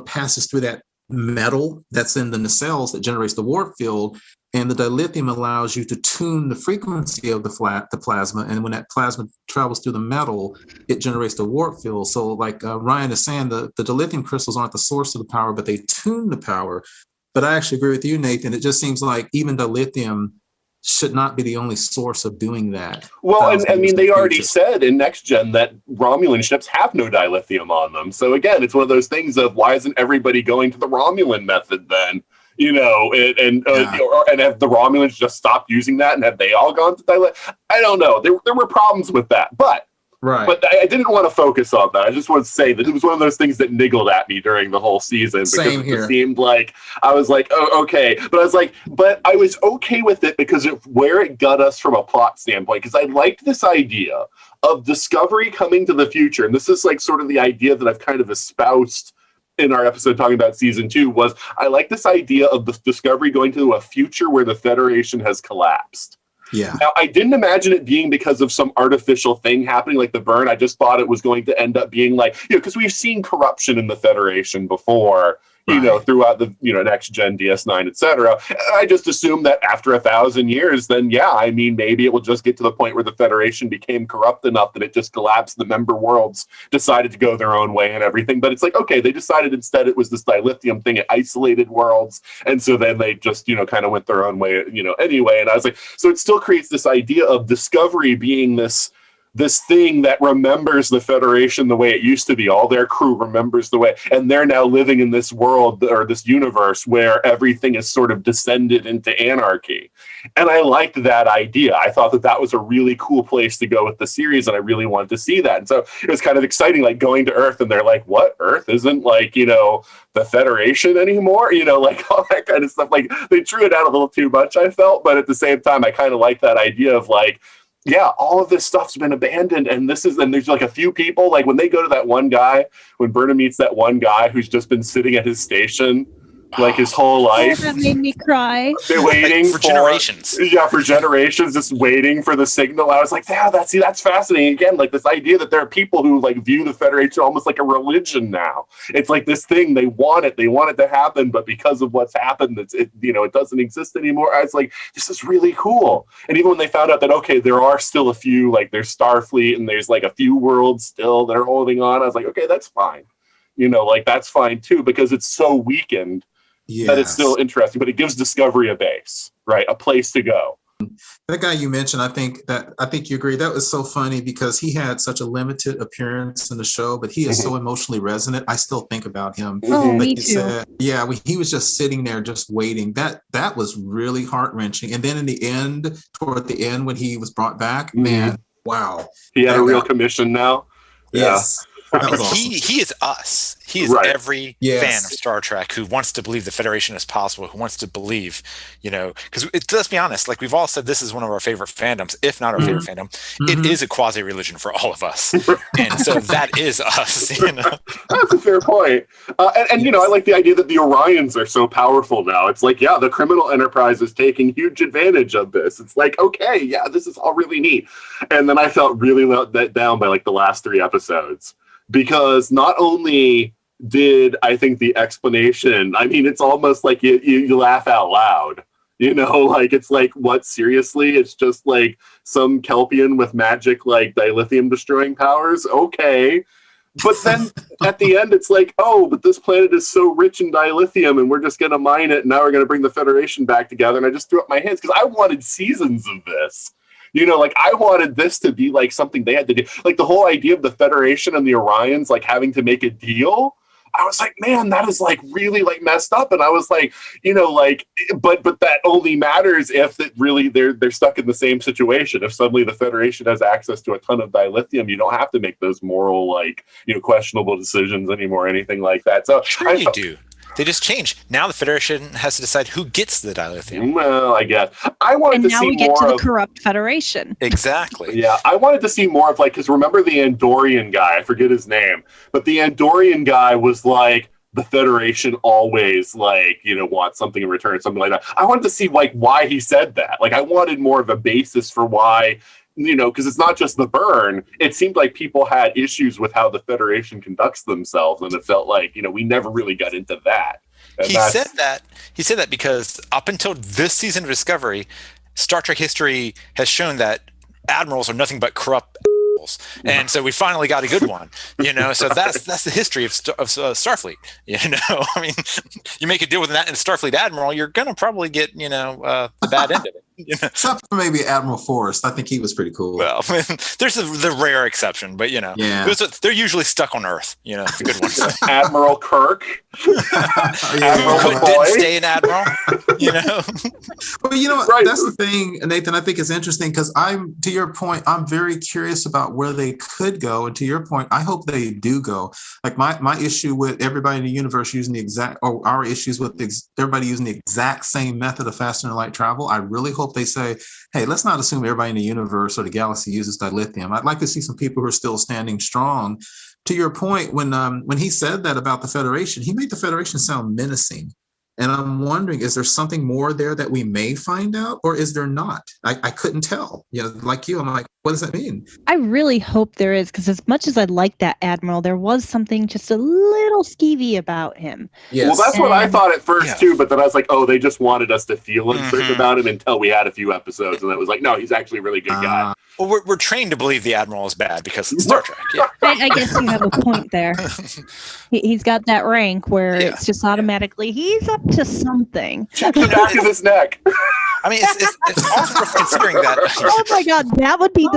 passes through that metal that's in the nacelles that generates the warp field. And the dilithium allows you to tune the frequency of the plasma. And when that plasma travels through the metal, it generates the warp field. So like Ryan is saying, the dilithium crystals aren't the source of the power, but they tune the power. But I actually agree with you, Nathan. It just seems like even dilithium should not be the only source of doing that. Well, and I mean, they already said in Next Gen that Romulan ships have no dilithium on them. So again, it's one of those things of why isn't everybody going to the Romulan method then? And have the Romulans just stopped using that, and have they all gone to dilithium? I don't know. There were problems with that, but I didn't want to focus on that. I just want to say that it was one of those things that niggled at me during the whole season because it seemed like I was like, oh, okay. But I was like, but I was okay with it because of where it got us from a plot standpoint. Because I liked this idea of Discovery coming to the future. And this is like sort of the idea that I've kind of espoused in our episode talking about season 2 was I like this idea of the Discovery going to a future where the Federation has collapsed. Yeah. Now, I didn't imagine it being because of some artificial thing happening like the burn. I just thought it was going to end up being like, because we've seen corruption in the Federation before, throughout the, Next Gen, DS9, etc. I just assumed that after 1,000 years, then, maybe it will just get to the point where the Federation became corrupt enough that it just collapsed. The member worlds decided to go their own way and everything. But it's like, okay, they decided instead it was this dilithium thing. It isolated worlds. And so then they just, kind of went their own way, anyway. And I was like, so it still creates this idea of Discovery being this thing that remembers the Federation the way it used to be. All their crew remembers the way, and they're now living in this world or this universe where everything is sort of descended into anarchy. And I liked that idea. I thought that was a really cool place to go with the series, and I really wanted to see that. And so it was kind of exciting, like going to Earth, and they're like, what? Earth isn't like, the Federation anymore? Like all that kind of stuff. Like they drew it out a little too much, I felt, but at the same time, I kind of like that idea of like, all of this stuff's been abandoned, and there's like a few people, like when they go to that one guy, when Burnham meets that one guy who's just been sitting at his station like his whole life. That made me cry. They're waiting for generations. Yeah, for generations, just waiting for the signal. I was like, that's fascinating. Again, like this idea that there are people who like view the Federation almost like a religion now. It's like this thing, they want it to happen, but because of what's happened, it doesn't exist anymore. I was like, this is really cool. And even when they found out that, okay, there are still a few, like there's Starfleet and there's like a few worlds still that are holding on, I was like, okay, that's fine. That's fine too, because it's so weakened. Yes. That it's still interesting, but it gives Discovery a base, right? A place to go. That guy you mentioned, I think you agree. That was so funny because he had such a limited appearance in the show, but he is so emotionally resonant. I still think about him. Oh, me too. He was just sitting there, just waiting. That was really heart wrenching. And then toward the end, when he was brought back, man, wow, he had a real commission now. Yes. Awesome. He is us. He is every fan of Star Trek who wants to believe the Federation is possible, who wants to believe, because let's be honest, like we've all said, this is one of our favorite fandoms, if not our favorite fandom. It is a quasi-religion for all of us. And so that is us. That's a fair point. And I like the idea that the Orions are so powerful now. It's like, the criminal enterprise is taking huge advantage of this. It's like, okay, this is all really neat. And then I felt really let down by like the last 3 episodes. Because not only did I think the explanation, I mean, it's almost like you laugh out loud, like it's like, what, seriously? It's just like some Kelpian with magic, like dilithium destroying powers. Okay. But then at the end, it's like, oh, but this planet is so rich in dilithium, and we're just going to mine it, and now we're going to bring the Federation back together. And I just threw up my hands because I wanted seasons of this. Like I wanted this to be like something they had to do. Like the whole idea of the Federation and the Orions like having to make a deal. I was like, man, that is like really like messed up. And I was like, but that only matters if it really they're stuck in the same situation. If suddenly the Federation has access to a ton of dilithium, you don't have to make those moral, questionable decisions anymore, or anything like that. So sure you do. They just change. Now the Federation has to decide who gets the dilithium. Well, I guess. I wanted to see more. And now we get to the corrupt Federation. Exactly. Yeah, I wanted to see more of because remember the Andorian guy? I forget his name. But the Andorian guy was like, the Federation always wants something in return, something like that. I wanted to see why he said that. I wanted more of a basis for why, because it's not just the burn. It seemed like people had issues with how the Federation conducts themselves, and it felt like, we never really got into that. And he said that because up until this season of Discovery, Star Trek history has shown that admirals are nothing but corrupt admirals. And so we finally got a good one, so that's the history of Starfleet. I mean, you make a deal with a Starfleet admiral, you're going to probably get, the bad end of it. Except for maybe Admiral Forrest. I think he was pretty cool. Well, there's the rare exception, but they're usually stuck on Earth. The good ones. Admiral Kirk. Admiral didn't stay an admiral. Well, right. That's the thing, Nathan. I think it's interesting because to your point, I'm very curious about where they could go, and to your point, I hope they do go. Like my issue with everybody in the universe using our issues with everybody using the exact same method of faster than light travel. I really hope they say, hey, let's not assume everybody in the universe or the galaxy uses dilithium. I'd like to see some people who are still standing strong. To your point, when he said that about the Federation, he made the Federation sound menacing. And I'm wondering, is there something more there that we may find out, or is there not? I couldn't tell. Like you, I'm like, what does that mean? I really hope there is, because as much as I like that admiral, there was something just a little skeevy about him. Yes. Well, that's what I thought at first too, but then I was like, oh, they just wanted us to feel uncertain about him until we had a few episodes, and it was like, no, he's actually a really good guy. Well, we're trained to believe the admiral is bad because of Star Trek. Yeah. I guess you have a point there. He's got that rank where it's just automatically he's up to something. Check the back of his neck. I mean, it's also worth considering that. Oh my God, that would be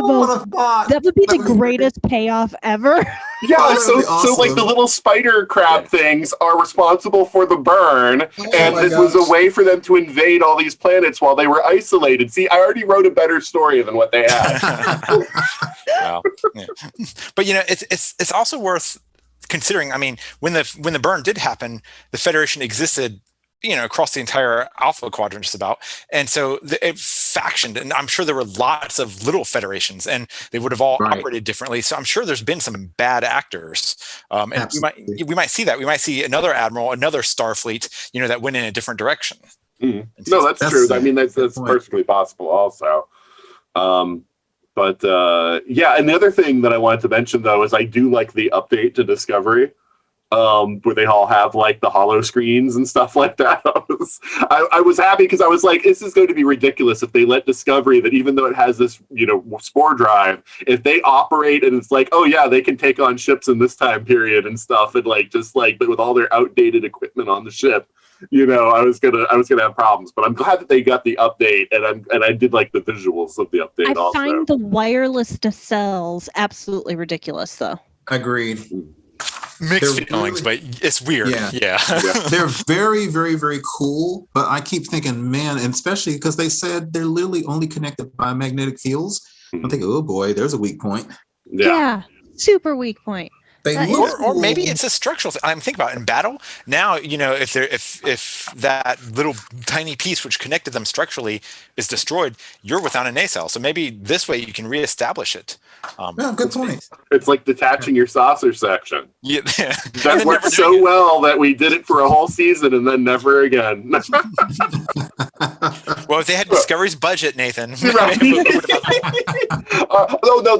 the greatest payoff ever. Yeah, so like the little spider crab things are responsible for the burn, and it was a way for them to invade all these planets while they were isolated. See, I already wrote a better story than what they had. Wow. Yeah. But it's also worth considering. I mean, when the burn did happen, the Federation existed, across the entire Alpha Quadrant just about. And so it factioned, and I'm sure there were lots of little federations, and they would have all operated differently. So I'm sure there's been some bad actors. And we might see that. We might see another admiral, another Starfleet, that went in a different direction. Mm. No, that's true. I mean, that's perfectly possible also. And the other thing that I wanted to mention, though, is I do like the update to Discovery. Where they all have like the hollow screens and stuff like that. I was happy because I was like, this is going to be ridiculous if they let Discovery, that even though it has this, spore drive, if they operate and it's like, oh yeah, they can take on ships in this time period and stuff, and but with all their outdated equipment on the ship, I was gonna have problems. But I'm glad that they got the update, and I did like the visuals of the update. I find the wireless nacelles absolutely ridiculous, though. Agreed. Mixed feelings, but it's weird. Yeah. They're very, very, very cool. But I keep thinking, man, and especially because they said they're literally only connected by magnetic fields. I'm thinking, oh boy, there's a weak point. Yeah. Super weak point. Or maybe it's a structural thing. I'm thinking about it in battle now. If that little tiny piece which connected them structurally is destroyed, you're without a nacelle. So maybe this way you can reestablish it. Good point. It's like detaching your saucer section. Yeah, that worked so well that we did it for a whole season and then never again. Well, if they had Discovery's budget, Nathan. Right.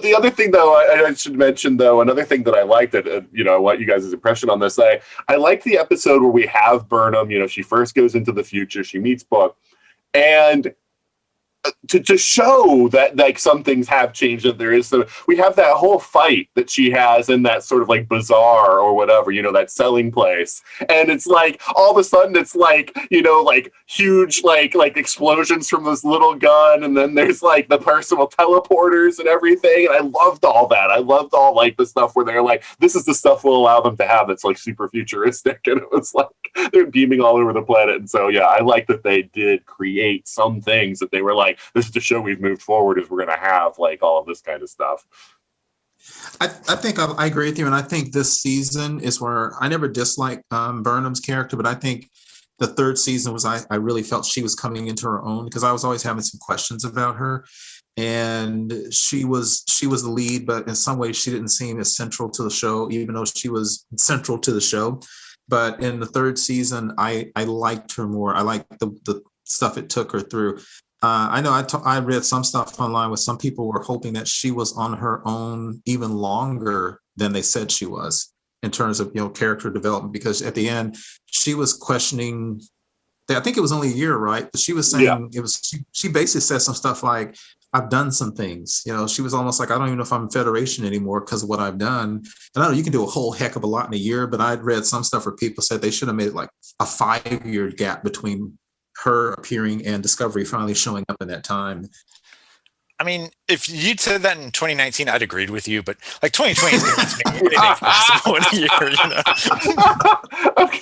The other thing, though, I should mention, though, another thing that I liked, I want you guys' impression on this. I like the episode where we have Burnham. She first goes into the future. She meets Book, and to show that like some things have changed, that there is. So we have that whole fight that she has in that sort of like bazaar or whatever, that selling place, and it's like all of a sudden it's like like huge like explosions from this little gun, and then there's like the personal teleporters and everything, and I loved all that. I loved all like the stuff where they're like, this is the stuff we'll allow them to have that's like super futuristic, and it was like they're beaming all over the planet. And so yeah, I like that they did create some things that they were like, this is to show we've moved forward, is we're going to have like all of this kind of stuff. I think I agree with you, and I think this season is where I never disliked Burnham's character, but I think the third season was I really felt she was coming into her own, because I was always having some questions about her, and she was the lead, but in some ways she didn't seem as central to the show, even though she was central to the show. But in the third season, I liked her more. I liked the stuff it took her through. I know I read some stuff online where some people were hoping that she was on her own even longer than they said she was in terms of character development, because at the end she was questioning. I think it was only a year, right? But she was saying it was. She basically said some stuff like, "I've done some things." She was almost like, "I don't even know if I'm in Federation anymore because of what I've done." And I know you can do a whole heck of a lot in a year, but I'd read some stuff where people said they should have made it like a 5-year gap between her appearing and Discovery finally showing up in that time. I mean, if you'd said that in 2019, I'd agreed with you, but like 2020 is going to make anything possible in a year, Okay.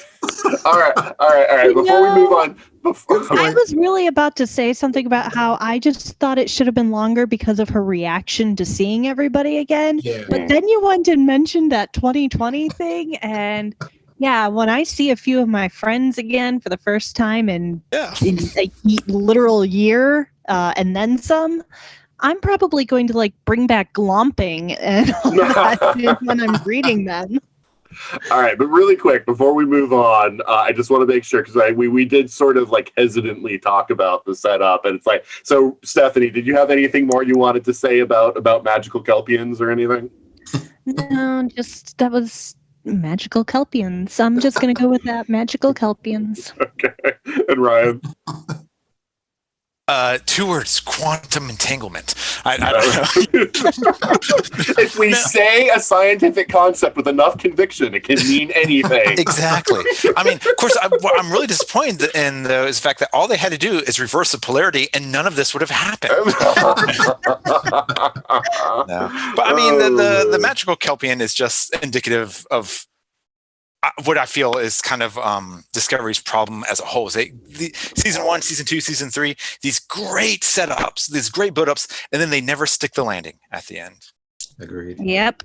All right. Before we move on, I was really about to say something about how I just thought it should have been longer because of her reaction to seeing everybody again. Yeah. But then you went and mentioned that 2020 thing, and yeah, when I see a few of my friends again for the first time in a literal year and then some, I'm probably going to like bring back glomping and all that when I'm reading them. All right, but really quick before we move on, I just want to make sure, because we did sort of like hesitantly talk about the setup, and it's like, so Stephanie, did you have anything more you wanted to say about magical Kelpians or anything? No, just that was magical Kelpians. I'm just going to go with that. Magical Kelpians. Okay. And Ryan? 2 words: quantum entanglement. I don't know. If we say a scientific concept with enough conviction, it can mean anything. Exactly. I mean, of course, what I'm really disappointed in, though, is the fact that all they had to do is reverse the polarity, and none of this would have happened. No. But I mean, the magical Kelpian is just indicative of what I feel is kind of Discovery's problem as a whole. Is season 1, season 2, season 3, these great setups, these great build-ups, and then they never stick the landing at the end. Agreed. Yep.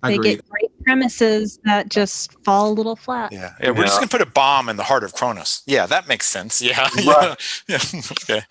They get great premises that just fall a little flat. Yeah. We're just going to put a bomb in the heart of Kronos. Yeah, that makes sense. Yeah. Right. Yeah. Okay.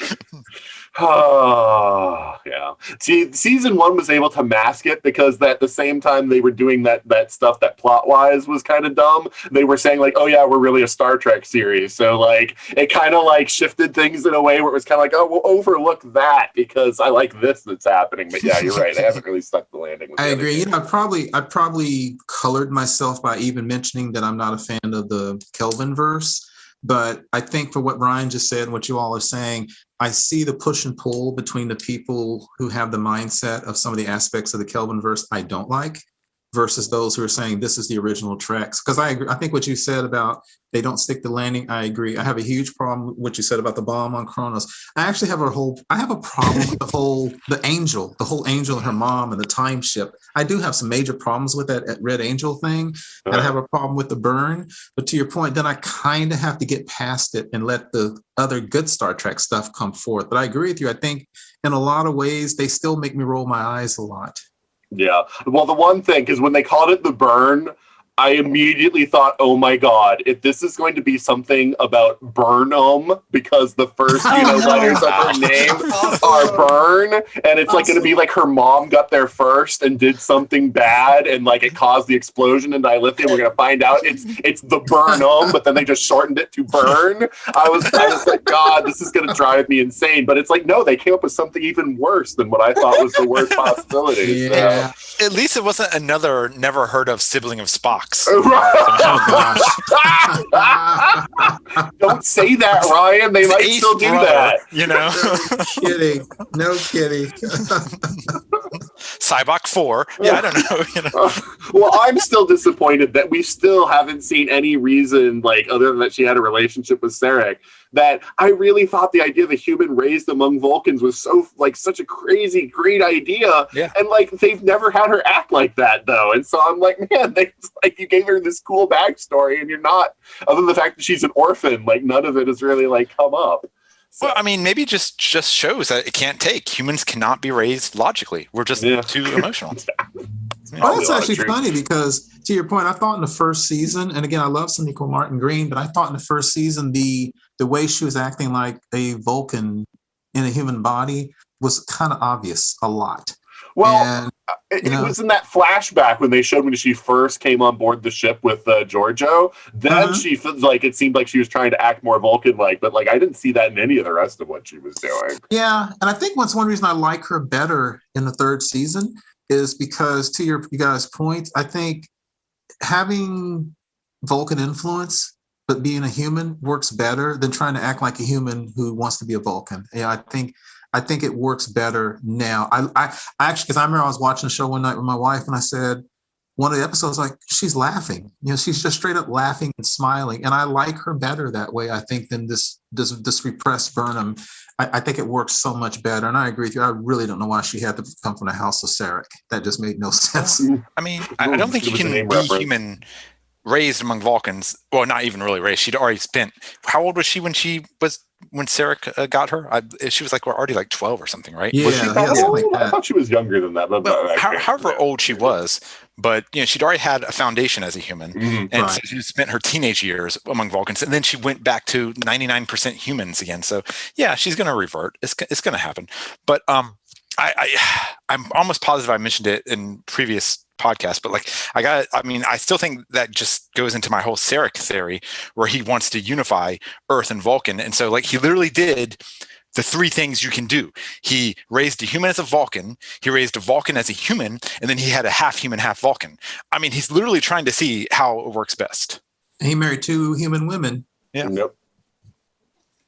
Oh, yeah. See, season 1 was able to mask it because at the same time they were doing that stuff that plot-wise was kind of dumb. They were saying like, oh yeah, we're really a Star Trek series. So like it kind of like shifted things in a way where it was kind of like, oh, we'll overlook that because I like this that's happening. But yeah, you're right. They haven't really stuck the landing. I agree. I probably colored myself by even mentioning that I'm not a fan of the Kelvin verse. But I think for what Ryan just said and what you all are saying, I see the push and pull between the people who have the mindset of some of the aspects of the Kelvin verse I don't like versus those who are saying this is the original tracks. Because I agree. I think what you said about they don't stick the landing, I agree. I have a huge problem with what you said about the bomb on Kronos. I actually have a problem with the whole angel and her mom and the time ship. I do have some major problems with that Red Angel thing. And I have a problem with the burn. But to your point, then I kind of have to get past it and let the other good Star Trek stuff come forth. But I agree with you. I think in a lot of ways, they still make me roll my eyes a lot. Yeah. Well, the one thing, because when they called it the burn, I immediately thought, oh my God, if this is going to be something about Burnham, because the first letters of her name are Burn, and it's like going to be like her mom got there first and did something bad, and like it caused the explosion in dilithium. We're going to find out it's the Burnham, but then they just shortened it to Burn. I was like, God, this is going to drive me insane. But it's like, no, they came up with something even worse than what I thought was the worst possibility. Yeah. So. At least it wasn't another never heard of sibling of Spock's. Don't say say that, Ryan. They might still do that. You know? No kidding. Cybok 4. Yeah, I don't know. You know? Well, I'm still disappointed that we still haven't seen any reason, like, other than that she had a relationship with Sarek, that I really thought the idea of a human raised among Vulcans was so, like, such a crazy, great idea. Yeah. And, like, they've never had her act like that, though. And so I'm like, man, you gave her this cool backstory, and you're not, other than the fact that she's an orphan, like, none of it has really, like, come up. So. Well, I mean, maybe just shows that it can't take. Humans cannot be raised logically. We're just too emotional. Oh, that's actually funny because, to your point, I thought in the first season, and again, I love Sonequa Martin Green, but I thought in the first season the way she was acting like a Vulcan in a human body was kind of obvious a lot. Well, it was in that flashback when they showed when she first came on board the ship with Giorgio. Then she felt like it seemed like she was trying to act more Vulcan-like, but like I didn't see that in any of the rest of what she was doing. Yeah, and I think one reason I like her better in the third season is because, to you guys' point, I think having Vulcan influence but being a human works better than trying to act like a human who wants to be a Vulcan. Yeah, I think it works better now. I actually, because I remember I was watching a show one night with my wife, and I said, one of the episodes, like, she's laughing. You know, she's just straight up laughing and smiling, and I like her better that way, I think, than this repressed Burnham. I think it works so much better, and I agree with you. I really don't know why she had to come from the house of Sarek. That just made no sense. I mean, I don't think you can be human raised among Vulcans. Well, not even really raised. She'd already spent. How old was she when Sarek got her? She was already 12 or something, right? Yeah, I thought she was younger than that. But however old she was, but she'd already had a foundation as a human, and so she spent her teenage years among Vulcans, and then she went back to 99% humans again. So yeah, she's going to revert. It's going to happen. But I'm almost positive I mentioned it in previous podcast, but I still think that just goes into my whole Sarek theory where he wants to unify Earth and Vulcan. And so he literally did the three things you can do. He raised a human as a Vulcan, he raised a Vulcan as a human, and then he had a half human, half Vulcan. I mean, he's literally trying to see how it works best. He married 2 human women. Yeah. Nope.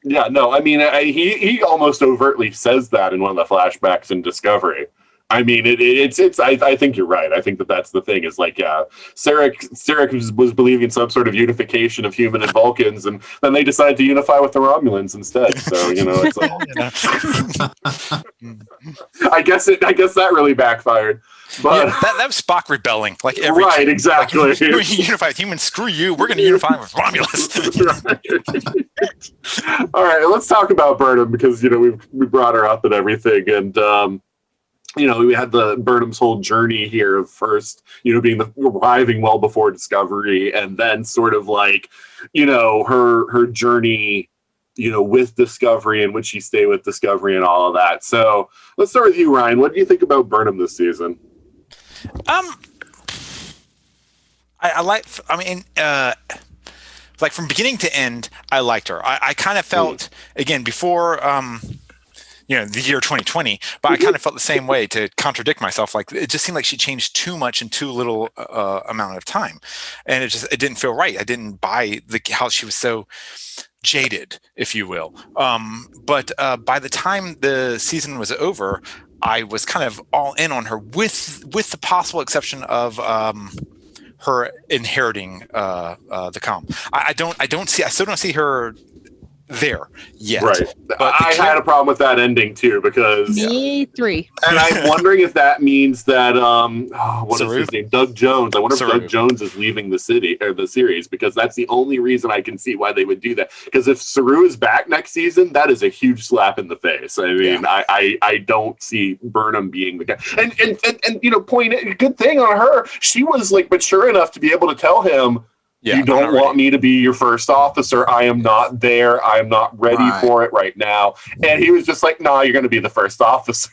Yeah, no, I mean, he almost overtly says that in one of the flashbacks in Discovery. I mean, I think you're right. I think that's the thing is Sarek was believing in some sort of unification of human and Vulcans, and then they decided to unify with the Romulans instead. So, it's I guess that really backfired. But that was Spock rebelling. Right, exactly. You unify with humans, screw you. We're going to unify with Romulus. All right, let's talk about Burnham because we brought her up and everything, and we had the Burnham's whole journey here of first, being arriving well before Discovery, and then sort of her journey, with Discovery and would she stay with Discovery and all of that. So let's start with you, Ryan. What do you think about Burnham this season? From beginning to end, I liked her. I kind of felt, again, before, the year 2020, but I kind of felt the same way, to contradict myself. It just seemed like she changed too much in too little amount of time. And it didn't feel right. I didn't buy how she was so jaded, if you will. But by the time the season was over, I was kind of all in on her with the possible exception of, her inheriting the comm. I still don't see her there yet. Right. But I had a problem with that ending too, because me 3. And I'm wondering if that means that what is his name? Doug Jones. I wonder if Doug Jones is leaving the series, because that's the only reason I can see why they would do that. Because if Saru is back next season, that is a huge slap in the face. I mean, I don't see Burnham being the guy. And good thing on her, she was mature enough to be able to tell him, you don't want me to be your first officer. I am not there. I am not ready for it right now. And he was just like, "No, you're going to be the first officer."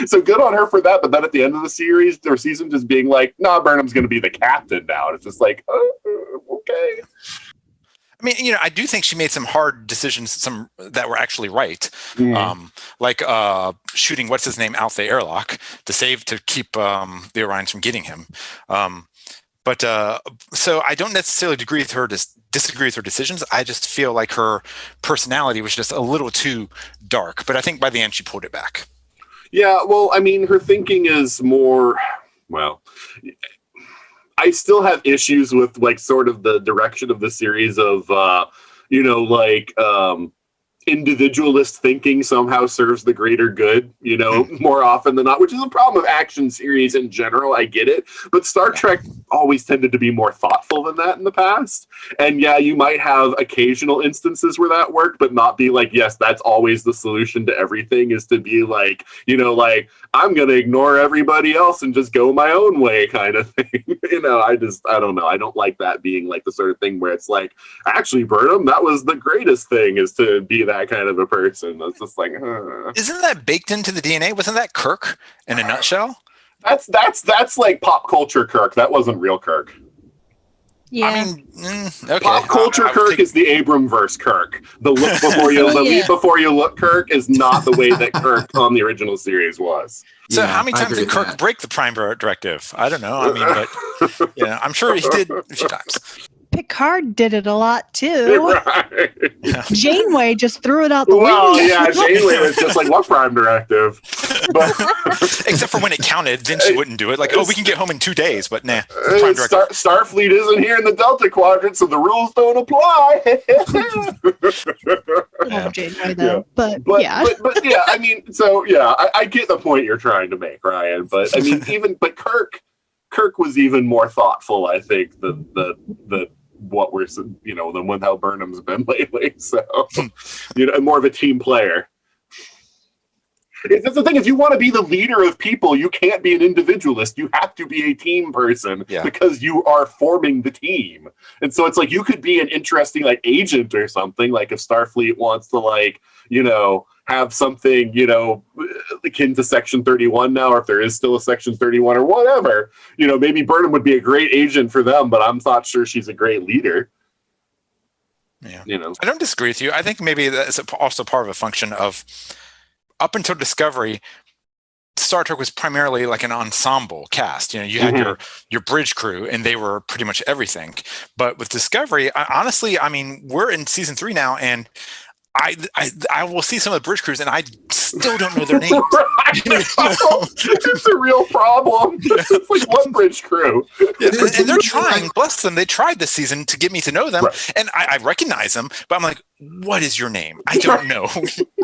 So good on her for that. But then at the end of the series or season, just being like, "Nah, Burnham's going to be the captain now." And it's just like, okay. I mean, I do think she made some hard decisions, some that were actually right. Shooting what's his name out the airlock to keep the Orions from getting him. But so I don't necessarily agree with her disagree with her decisions. I just feel like her personality was just a little too dark. But I think by the end, she pulled it back. Yeah, well, I mean, her thinking is more, well, I still have issues with like sort of the direction of the series of, individualist thinking somehow serves the greater good, more often than not, which is a problem of action series in general. I get it. But Star Trek always tended to be more thoughtful than that in the past. And yeah, you might have occasional instances where that worked, but not be like, yes, that's always the solution to everything, is to be like, I'm going to ignore everybody else and just go my own way kind of thing. I don't know. I don't like that being like the sort of thing where it's like, actually, Burnham, that was the greatest thing, is to be that kind of a person. That's just like, Isn't that baked into the DNA? Wasn't that Kirk in a nutshell? That's like pop culture Kirk. That wasn't real Kirk. Yeah. I mean, okay. Pop culture Kirk is the Abramverse Kirk. The look before you leap before you look Kirk is not the way that Kirk on the original series was. So how many times did Kirk break the Prime Directive? I don't know. I mean, but I'm sure he did a few times. Picard did it a lot too. Right. Janeway just threw it out the window. Well, yeah, Janeway was just like, what Prime Directive? But except for when it counted, then she wouldn't do it. Like, we can get home in 2 days, but nah. Starfleet isn't here in the Delta Quadrant, so the rules don't apply. Janeway though, but yeah. But yeah, I mean, so yeah, I get the point you're trying to make, Ryan. But I mean, Kirk was even more thoughtful, I think, than what we're, than what how Burnham's been lately. So, more of a team player. That's the thing. If you want to be the leader of people, you can't be an individualist. You have to be a team person because you are forming the team. And so it's like you could be an interesting like agent or something. Like if Starfleet wants to have something, akin to Section 31 now, or if there is still a Section 31 or whatever, maybe Burnham would be a great agent for them, but I'm not sure she's a great leader. Yeah. I don't disagree with you. I think maybe that's also part of a function of, up until Discovery, Star Trek was primarily like an ensemble cast. You had your bridge crew, and they were pretty much everything. But with Discovery, honestly, I mean, we're in season 3 now, and I will see some of the bridge crews, and I still don't know their names. It's a real problem. It's like one bridge crew. And they're trying, bless them, they tried this season to get me to know them, and I recognize them, but I'm like, what is your name? I don't know.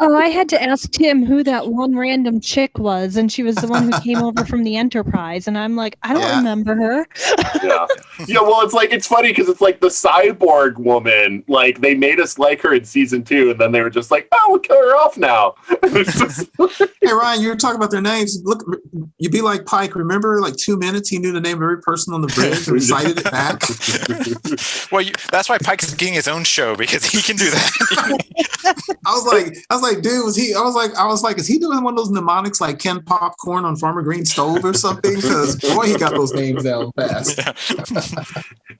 I had to ask Tim who that one random chick was, and she was the one who came over from the Enterprise, and I'm like, I don't remember her. Well, it's funny because it's like the cyborg woman, like they made us like her in season 2, and then they were just like, oh, we'll kill her off now. Hey Ryan, you were talking about their names. Look, you'd be like Pike. Remember, like 2 minutes, he knew the name of every person on the bridge and recited it back. Well, that's why Pike's getting his own show, because he can do that. I was like, dude, was he? I was like, is he doing one of those mnemonics like Ken Popcorn on Farmer Green Stove or something? Because boy, he got those names down fast.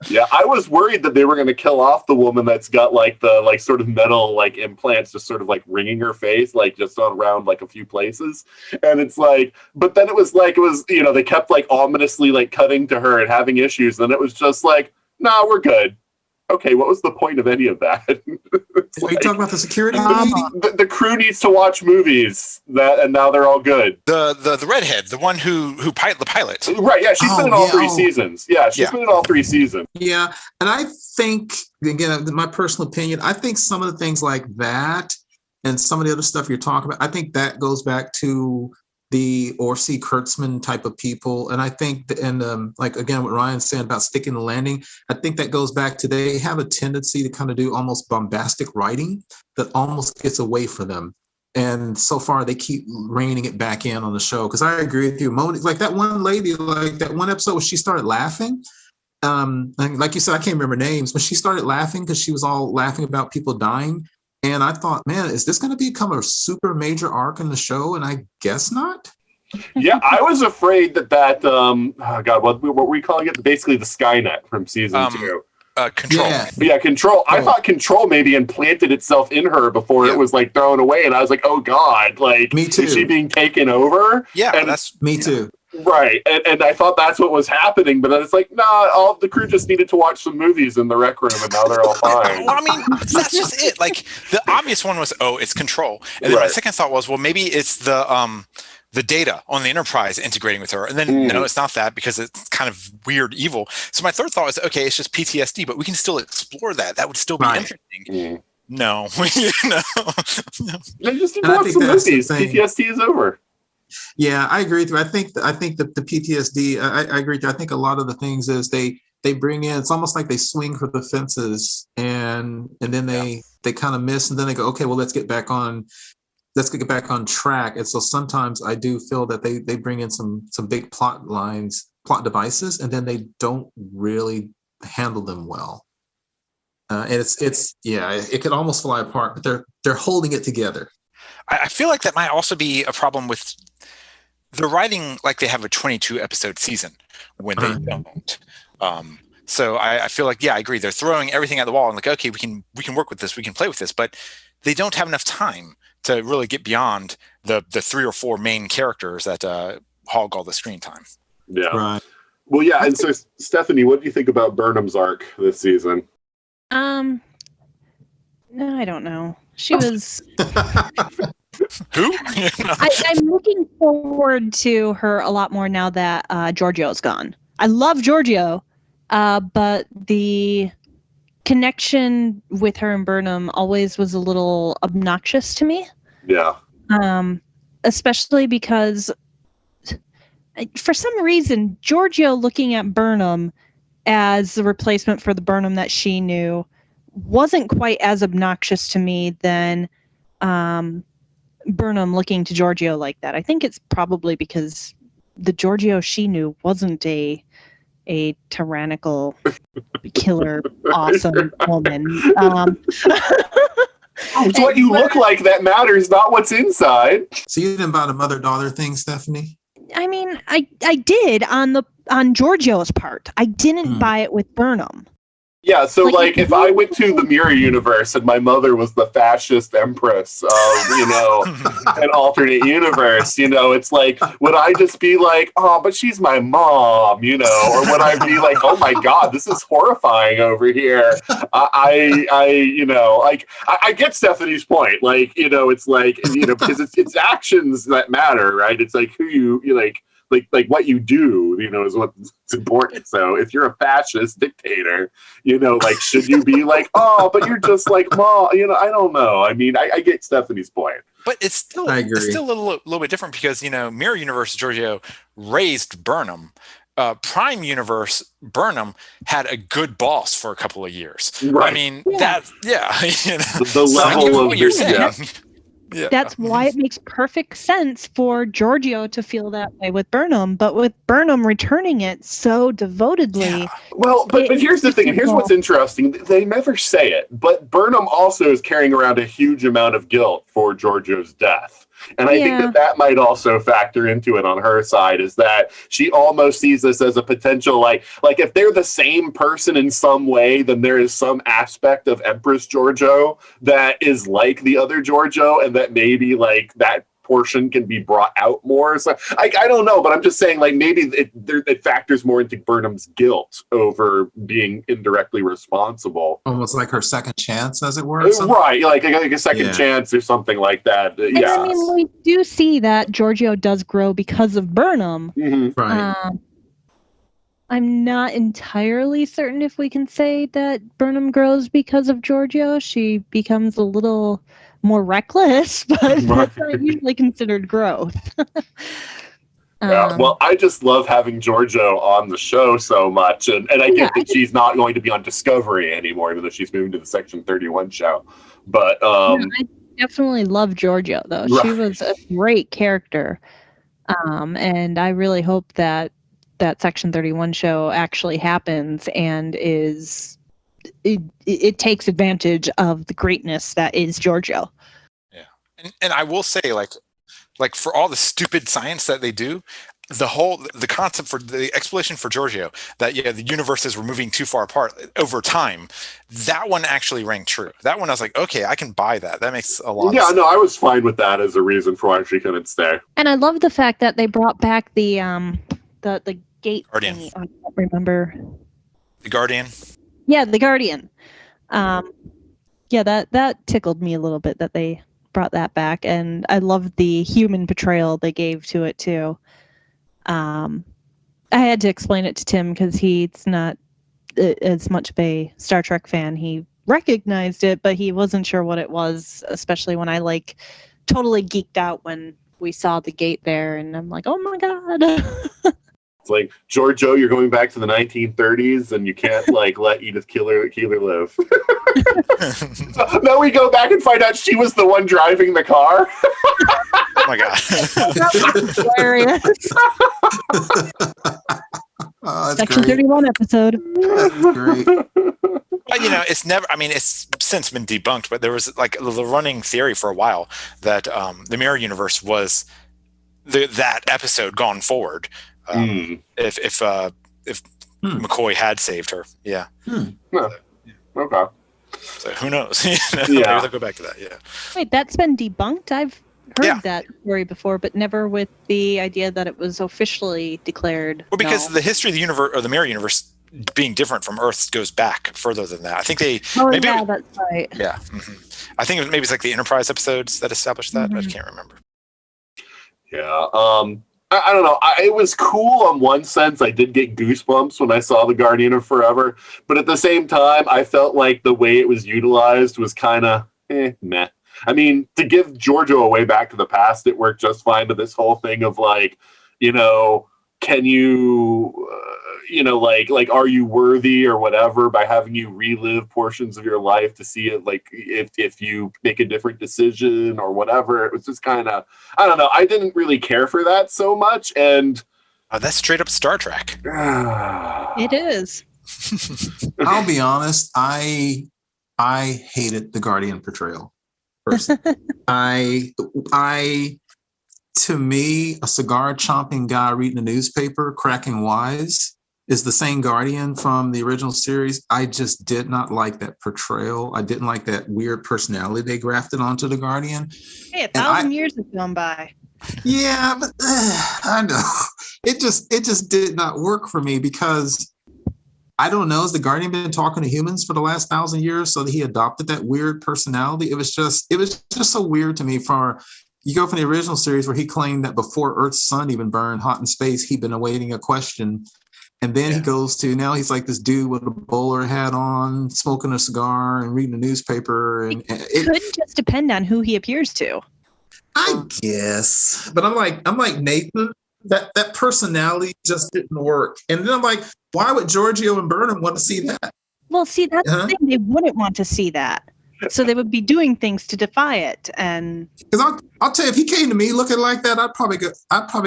Yeah, I was worried that they were going to kill off the woman that's got like the sort of metal like implants just sort of like ringing her face, like just around like a few places. And it's like, but then it was they kept like ominously like cutting to her and having issues. And it was just like, nah, we're good. Okay, what was the point of any of that? Are you talking about the security lady? The crew needs to watch movies, and now they're all good. The redhead, the one who the pilot. Right, yeah, she's been in all 3 seasons. Yeah, she's been in all 3 seasons. Yeah, and I think, again, my personal opinion, I think some of the things like that and some of the other stuff you're talking about, I think that goes back to the Orsi Kurtzman type of people. And I think, like, again, what Ryan's saying about sticking the landing, I think that goes back to, they have a tendency to kind of do almost bombastic writing that almost gets away from them. And so far they keep reining it back in on the show. Cause I agree with you, Moni, like that one lady, like that one episode where she started laughing. Like you said, I can't remember names, but she started laughing because she was all laughing about people dying. And I thought, man, is this going to become a super major arc in the show? And I guess not. Yeah, I was afraid that what were we calling it? Basically the Skynet from season 2. Control. Yeah, Control. I thought Control maybe implanted itself in her before it was like thrown away. And I was like, oh God, like, me too. Is she being taken over? Yeah, and me too. Right, and I thought that's what was happening, but then it's like, nah, all the crew just needed to watch some movies in the rec room, and now they're all fine. Well, I mean, that's just it. Like, the obvious one was, it's control. And then my second thought was, well, maybe it's the data on the Enterprise integrating with her. And then, no, it's not that, because it's kind of weird evil. So my third thought was, okay, it's just PTSD, but we can still explore that. That would still be interesting. No. No. They just need to watch some movies. PTSD is over. Yeah, I agree with you. I think that the PTSD, I agree with you. I think a lot of the things is they bring in, it's almost like they swing for the fences and then they kind of miss, and then they go, okay, well, let's get back on track. And so sometimes I do feel that they bring in some big plot devices, and then they don't really handle them well. And it could almost fly apart, but they're holding it together. I feel like that might also be a problem with the writing, like they have a 22 episode season when they don't. So I feel like, I agree. They're throwing everything at the wall and like, okay, we can work with this, we can play with this, but they don't have enough time to really get beyond the 3 or 4 main characters that hog all the screen time. Yeah. Right. Well, yeah. And so, Stephanie, what do you think about Burnham's arc this season? No, I don't know. She was. Who? I'm looking forward to her a lot more now that Giorgio's gone. I love Giorgio, but the connection with her and Burnham always was a little obnoxious to me. Yeah. Especially because for some reason, Giorgio looking at Burnham as the replacement for the Burnham that she knew wasn't quite as obnoxious to me than Burnham looking to Giorgio like that. I think it's probably because the Giorgio she knew wasn't a tyrannical killer awesome woman. It's what you look like that matters, not what's inside. So you didn't buy the mother-daughter thing, Stephanie? I mean, I did on Giorgio's part. I didn't buy it with Burnham. Yeah, so like if I went to the mirror universe and my mother was the fascist empress of, an alternate universe, it's like, would I just be like, oh, but she's my mom, or would I be like, oh my God, this is horrifying over here. I get Stephanie's point. Like, it's like, because it's actions that matter, right? It's like who you like what you do, is what's important. So if you're a fascist dictator, should you be like, oh, but you're just like mom? I don't know. I mean, I get Stephanie's point. But it's still a little bit different because, Mirror Universe Giorgio raised Burnham. Prime Universe Burnham had a good boss for a couple of years. Right. I mean, the level of what you're saying. Yeah. Yeah. That's why it makes perfect sense for Giorgio to feel that way with Burnham, but with Burnham returning it so devotedly. Yeah. Well, but here's the thing. Here's what's interesting. They never say it, but Burnham also is carrying around a huge amount of guilt for Giorgio's death. And I think that might also factor into it on her side, is that she almost sees this as a potential, like if they're the same person in some way, then there is some aspect of Empress Giorgio that is like the other Giorgio, and that maybe like that portion can be brought out more. So I don't know, but I'm just saying, like, maybe it factors more into Burnham's guilt over being indirectly responsible. Almost like her second chance, as it were. Right, like a second chance or something like that. And I mean, we do see that Giorgio does grow because of Burnham. Mm-hmm. Right. I'm not entirely certain if we can say that Burnham grows because of Giorgio. She becomes a little more reckless, but that's not usually considered growth. Well, I just love having Giorgio on the show so much, and I get that she's not going to be on Discovery anymore, even though she's moving to the Section 31 show. But I definitely love Giorgio, though. Right. She was a great character, and I really hope that Section 31 show actually happens and it takes advantage of the greatness that is Giorgio. Yeah, and I will say, like for all the stupid science that they do, the concept for the explanation for Giorgio that the universes were moving too far apart over time, that one actually rang true. That one I was like, okay, I can buy that. That makes a lot of sense. Yeah, no, I was fine with that as a reason for why she couldn't stay. And I love the fact that they brought back the gate Guardian. thingy. I can't remember. The Guardian. Yeah, the Guardian. Yeah, that tickled me a little bit that they brought that back, and I loved the human portrayal they gave to it too. I had to explain it to Tim because he's not as much of a Star Trek fan. He recognized it, but he wasn't sure what it was, especially when I totally geeked out when we saw the gate there, and I'm like, oh my god. It's like, Giorgio, you're going back to the 1930s, and you can't let Edith Keeler live. Now we go back and find out she was the one driving the car. Oh my god. That was hilarious. Section great. 31 episode. That's great. But, it's never. I mean, it's since been debunked. But there was the running theory for a while that the mirror universe was that episode gone forward. If McCoy had saved her, yeah. Yeah. Okay. So who knows? Yeah. Maybe they'll go back to that. Yeah. Wait, that's been debunked? I've heard Yeah. that story before, but never with the idea that it was officially declared. Well, because no. the history of the universe or the mirror universe being different from Earth goes back further than that. I think they. Oh, maybe yeah, that's right. Yeah. I think maybe it's the Enterprise episodes that established that. I can't remember. Yeah. I don't know. It was cool on one sense. I did get goosebumps when I saw the Guardian of Forever, but at the same time, I felt like the way it was utilized was kind of meh. I mean, to give Giorgio a way back to the past, it worked just fine. But this whole thing of can you, are you worthy or whatever by having you relive portions of your life to see it, if you make a different decision or whatever. It was just kind of, I don't know. I didn't really care for that so much. And that's straight up Star Trek. It is. I'll be honest. I hated the Guardian portrayal. To me, a cigar chomping guy reading a newspaper, cracking wise, is the same Guardian from the original series. I just did not like that portrayal. I didn't like that weird personality they grafted onto the Guardian. Hey, 1,000 years have gone by. Yeah, but I know it just did not work for me because I don't know. Has the Guardian been talking to humans for the last 1,000 years so that he adopted that weird personality? It was just so weird to me. You go from the original series where he claimed that before Earth's sun even burned hot in space, he'd been awaiting a question. And then he goes to, now he's like this dude with a bowler hat on, smoking a cigar and reading a newspaper. And it could just depend on who he appears to. I guess. But I'm like Nathan, that personality just didn't work. And then I'm like, why would Giorgio and Burnham want to see that? Well, see, that's the thing. They wouldn't want to see that. So they would be doing things to defy it, and because I'll tell you, if he came to me looking like that, I'd probably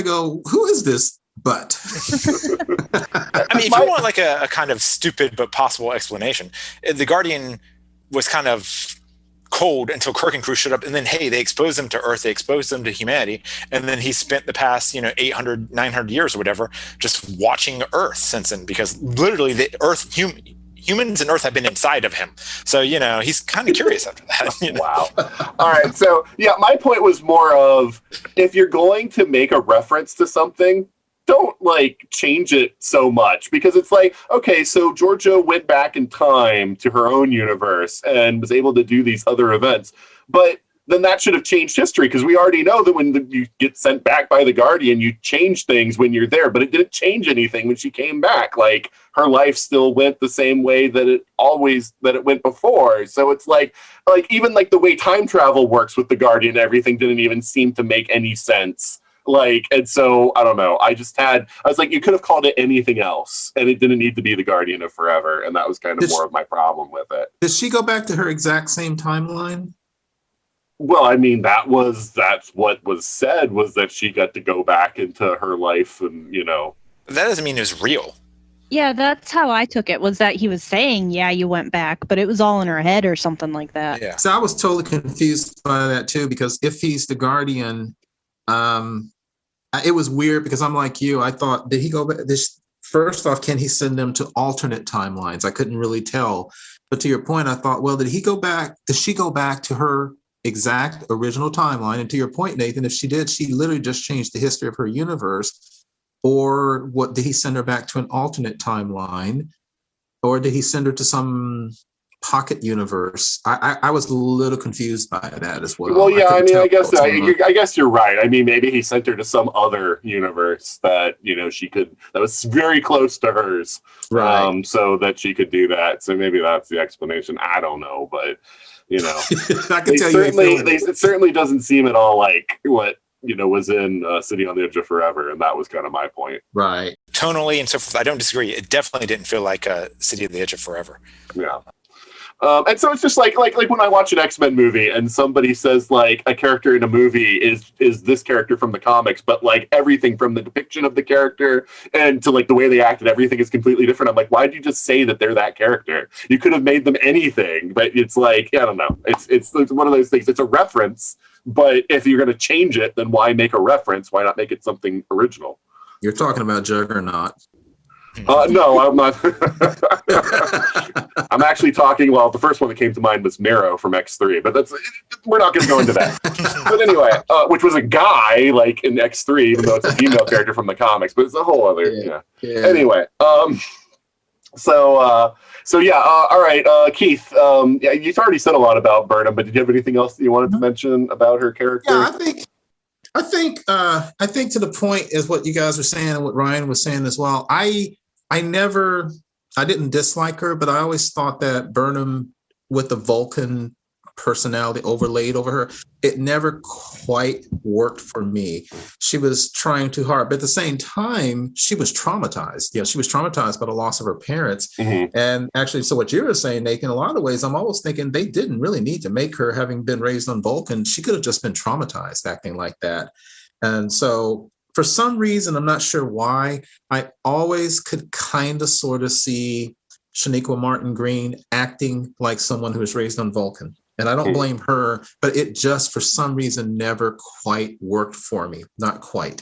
go, who is this? But I mean, if you want a kind of stupid but possible explanation, the Guardian was kind of cold until Kirk and crew showed up, and then they exposed them to Earth, they exposed them to humanity, and then he spent the past 800, 900 years or whatever just watching Earth since then, because literally the Earth humans and Earth have been inside of him. So, he's kind of curious after that. Wow. All right. So, yeah, my point was more of, if you're going to make a reference to something, don't change it so much, because it's okay, so Giorgio went back in time to her own universe and was able to do these other events. But then that should have changed history, because we already know that when you get sent back by the Guardian, you change things when you're there, but it didn't change anything when she came back. Her life still went the same way that it went before. So it's even the way time travel works with the Guardian, everything didn't even seem to make any sense. And so I don't know. I was like, you could have called it anything else, and it didn't need to be the Guardian of Forever. And that was kind of more of my problem with it. Did she go back to her exact same timeline? Well, I mean, that's what was said, was that she got to go back into her life, and that doesn't mean it was real. Yeah, that's how I took it, was that he was saying, yeah, you went back, but it was all in her head or something like that. Yeah. So I was totally confused by that too, because if he's the Guardian, it was weird because I'm like you. I thought, did he go back? First off, can he send them to alternate timelines? I couldn't really tell. But to your point, I thought, well, did he go back? Does she go back to her exact original timeline? And to your point, Nathan, if she did, she literally just changed the history of her universe. Or what, did he send her back to an alternate timeline? Or did he send her to some pocket universe? I was a little confused by that as well. Well, yeah, I mean, I guess you're right. I mean, maybe he sent her to some other universe that, you know, that was very close to hers, right? So that she could do that. So maybe that's the explanation. I don't know, but you know, I can tell you, it certainly doesn't seem at all like what, you know, was in City on the Edge of Forever, and that was kind of my point. Right. Tonally and so forth, I don't disagree. It definitely didn't feel like City on the Edge of Forever. Yeah. And so it's just like when I watch an X-Men movie and somebody says like a character in a movie is this character from the comics, but like everything from the depiction of the character and to like the way they acted, everything is completely different. I'm like, why did you just say that they're that character? You could have made them anything, but it's like, I don't know. It's one of those things. It's a reference, but if you're going to change it, then why make a reference? Why not make it something original? You're talking about Juggernaut. No, I'm not. I'm actually talking. Well, the first one that came to mind was Marrow from X3, but we're not going to go into that. But anyway, which was a guy like in X3, even though it's a female character from the comics, but it's a whole other. Yeah. Anyway, So yeah. All right, Keith. Yeah, you've already said a lot about Burnham, but did you have anything else that you wanted to mention about her character? Yeah, I think to the point is what you guys were saying and what Ryan was saying as well. I didn't dislike her, but I always thought that Burnham with the Vulcan personality overlaid over her, it never quite worked for me. She was trying too hard, but at the same time, she was traumatized. Yeah, she was traumatized by the loss of her parents. Mm-hmm. And actually, so what you were saying, Nathan, in a lot of ways, I'm almost thinking they didn't really need to make her, having been raised on Vulcan. She could have just been traumatized acting like that. And so for some reason, I'm not sure why, I always could kind of sort of see Shaniqua Martin Green acting like someone who was raised on Vulcan. And I don't blame her, but it just for some reason never quite worked for me. Not quite.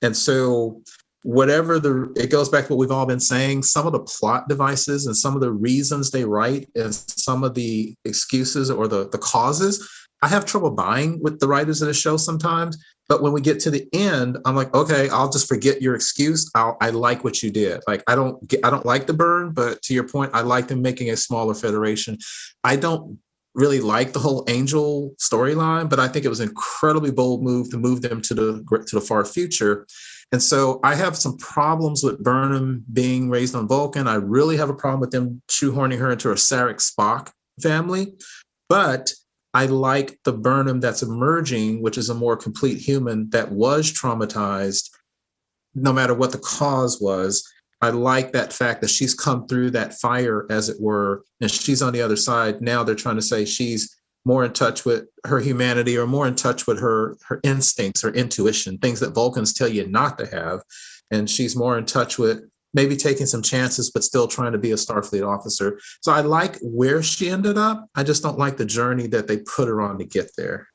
And so it goes back to what we've all been saying, some of the plot devices and some of the reasons they write and some of the excuses or the causes, I have trouble buying with the writers of the show sometimes. But when we get to the end, I'm like, okay, I'll just forget your excuse. I like what you did. Like, I don't like the burn, but to your point, I like them making a smaller federation. I don't really like the whole Angel storyline, but I think it was an incredibly bold move to move them to the far future. And so I have some problems with Burnham being raised on Vulcan. I really have a problem with them shoehorning her into a Sarek Spock family, but I like the Burnham that's emerging, which is a more complete human that was traumatized, no matter what the cause was. I like that fact that she's come through that fire, as it were, and she's on the other side. Now they're trying to say she's more in touch with her humanity or more in touch with her instincts, her intuition, things that Vulcans tell you not to have. And she's more in touch with maybe taking some chances, but still trying to be a Starfleet officer. So I like where she ended up. I just don't like the journey that they put her on to get there.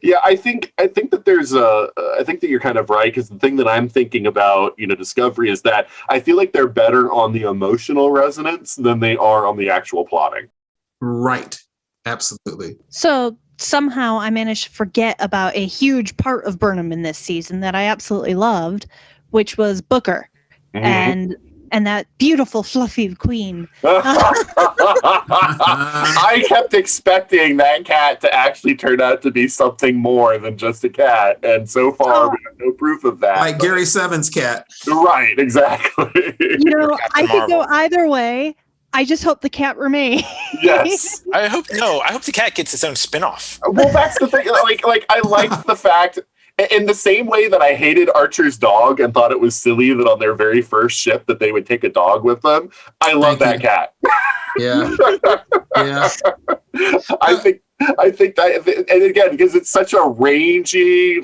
Yeah, I think that I think that you're kind of right, because the thing that I'm thinking about, Discovery, is that I feel like they're better on the emotional resonance than they are on the actual plotting. Right. Absolutely. So somehow I managed to forget about a huge part of Burnham in this season that I absolutely loved, which was Booker. Mm-hmm. And that beautiful, fluffy queen. I kept expecting that cat to actually turn out to be something more than just a cat. And so far, we have no proof of that. Like Gary Seven's cat. Right, exactly. I could go either way. I just hope the cat remains. Yes. I hope the cat gets its own spinoff. Well, that's the thing. Like I liked the fact, in the same way that I hated Archer's dog and thought it was silly that on their very first ship that they would take a dog with them, I love that cat. Yeah. Yeah. I think that, and again, because it's such a rangy,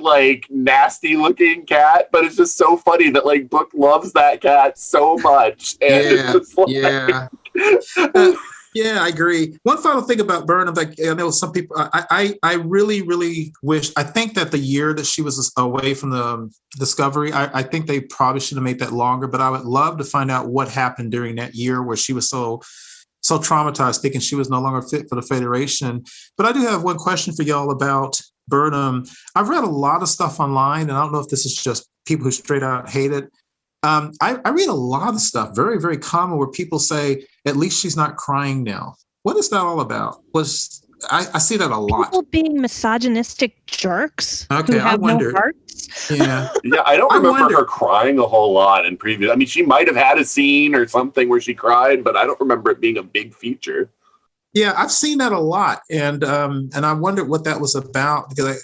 nasty looking cat, but it's just so funny that Book loves that cat so much. And it's just Yeah, I agree. One final thing about Burnham, like I know some people, I really, really wish. I think that the year that she was away from the Discovery, I think they probably should have made that longer. But I would love to find out what happened during that year where she was so traumatized, thinking she was no longer fit for the Federation. But I do have one question for y'all about Burnham. I've read a lot of stuff online, and I don't know if this is just people who straight out hate it. I read a lot of stuff, very, very common, where people say, at least she's not crying now. What is that all about? I see that a lot. People being misogynistic jerks who have no hearts. Yeah. Yeah, I don't remember her crying a whole lot in previous. I mean, she might have had a scene or something where she cried, but I don't remember it being a big feature. Yeah, I've seen that a lot, and I wondered what that was about, because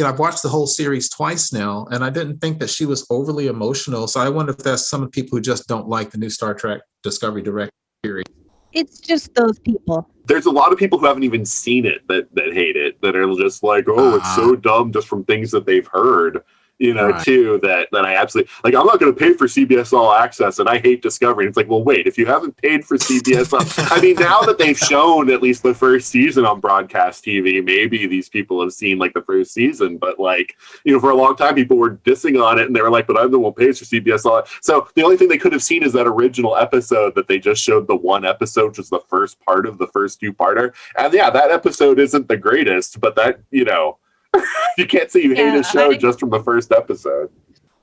I've watched the whole series twice now, and I didn't think that she was overly emotional. So I wonder if that's some of the people who just don't like the new Star Trek Discovery Direct series. It's just those people. There's a lot of people who haven't even seen it that hate it, that are just like, oh, it's so dumb, just from things that they've heard. Too, that I absolutely, like, I'm not going to pay for CBS All Access, and I hate Discovery. And it's like, well, wait, if you haven't paid for CBS I mean, now that they've shown at least the first season on broadcast TV, maybe these people have seen, like, the first season, but, like, for a long time, people were dissing on it, and they were like, but I'm the one who pays for CBS All Access. So the only thing they could have seen is that original episode that they just showed, the one episode, which was the first part of the first two-parter. And yeah, that episode isn't the greatest, but that, you can't say you hate a show just from the first episode.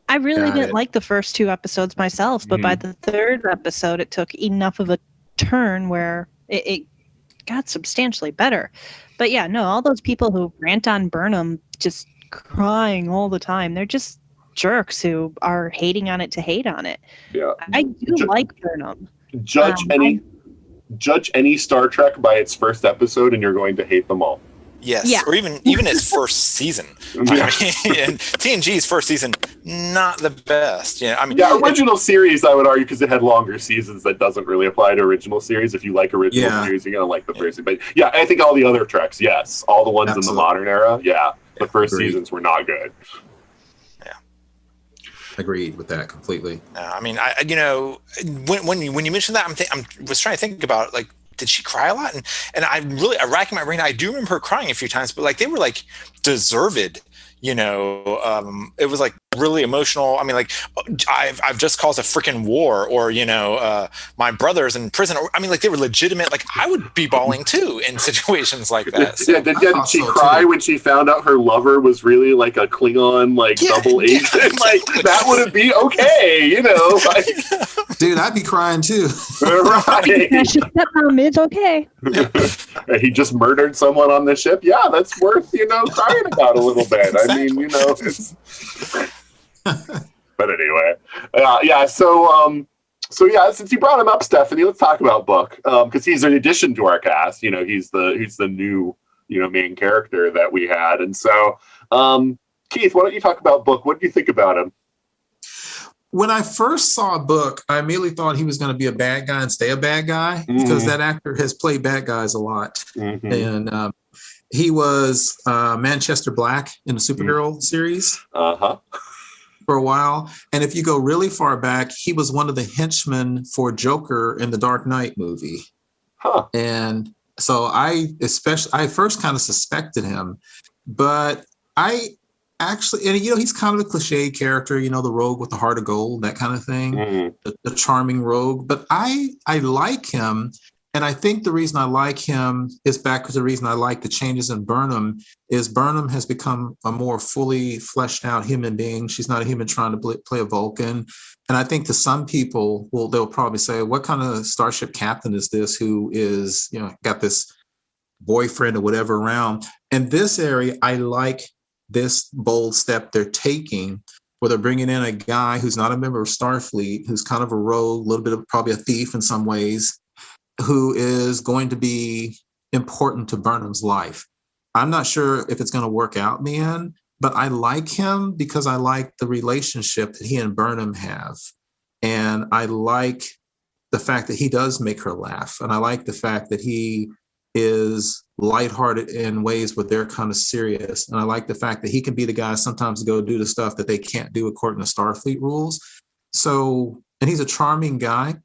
I really didn't like the first two episodes myself, but by the third episode, it took enough of a turn where it got substantially better. But yeah, no, all those people who rant on Burnham just crying all the time, they're just jerks who are hating on it to hate on it. Yeah, I do like Burnham. Judge any Star Trek by its first episode, and you're going to hate them all. Yes, yeah. Or even its first season. Yeah. I mean, and TNG's first season, not the best. Original series, I would argue, because it had longer seasons. That doesn't really apply to original series. If you like original series, you're gonna like the first season. But yeah, I think all the other Treks, yes, all the ones in the modern era, the first seasons were not good. Yeah, agreed with that completely. I mean, when you mentioned that, I was trying to think about, like, did she cry a lot? And I racking my brain. I do remember her crying a few times, but, like, they were, like, deserved. It was, like, really emotional. I mean, like, I've just caused a freaking war, or my brother's in prison. Or, I mean, like, they were legitimate. Like, I would be bawling too in situations like that. So. Did she cry when she found out her lover was really, like, a Klingon, like, double agent? Like, that would be okay, Like, dude, I'd be crying too. Right. Stepmom is okay. He just murdered someone on the ship. Yeah, that's worth crying about a little bit. Exactly. I mean, it's. But anyway, So yeah, since you brought him up, Stephanie, let's talk about Book, because he's an addition to our cast. He's the new main character that we had, and so Keith, why don't you talk about Book? What do you think about him? When I first saw Book, I immediately thought he was going to be a bad guy and stay a bad guy, because that actor has played bad guys a lot, and he was Manchester Black in the Supergirl series. For a while. And if you go really far back, he was one of the henchmen for Joker in the Dark Knight movie. And so I first kind of suspected him, but I actually, and he's kind of a cliche character, the rogue with the heart of gold, that kind of thing, the charming rogue. But I like him. And I think the reason I like him is back to the reason I like the changes in Burnham is Burnham has become a more fully fleshed out human being. She's not a human trying to play a Vulcan. And I think to some people, they'll probably say, what kind of starship captain is this who is, got this boyfriend or whatever around? In this area, I like this bold step they're taking, where they're bringing in a guy who's not a member of Starfleet, who's kind of a rogue, a little bit of probably a thief in some ways, who is going to be important to Burnham's life. I'm not sure if it's going to work out in the end, but I like him because I like the relationship that he and Burnham have. And I like the fact that he does make her laugh. And I like the fact that he is lighthearted in ways where they're kind of serious. And I like the fact that he can be the guy sometimes to go do the stuff that they can't do according to Starfleet rules. So, and he's a charming guy.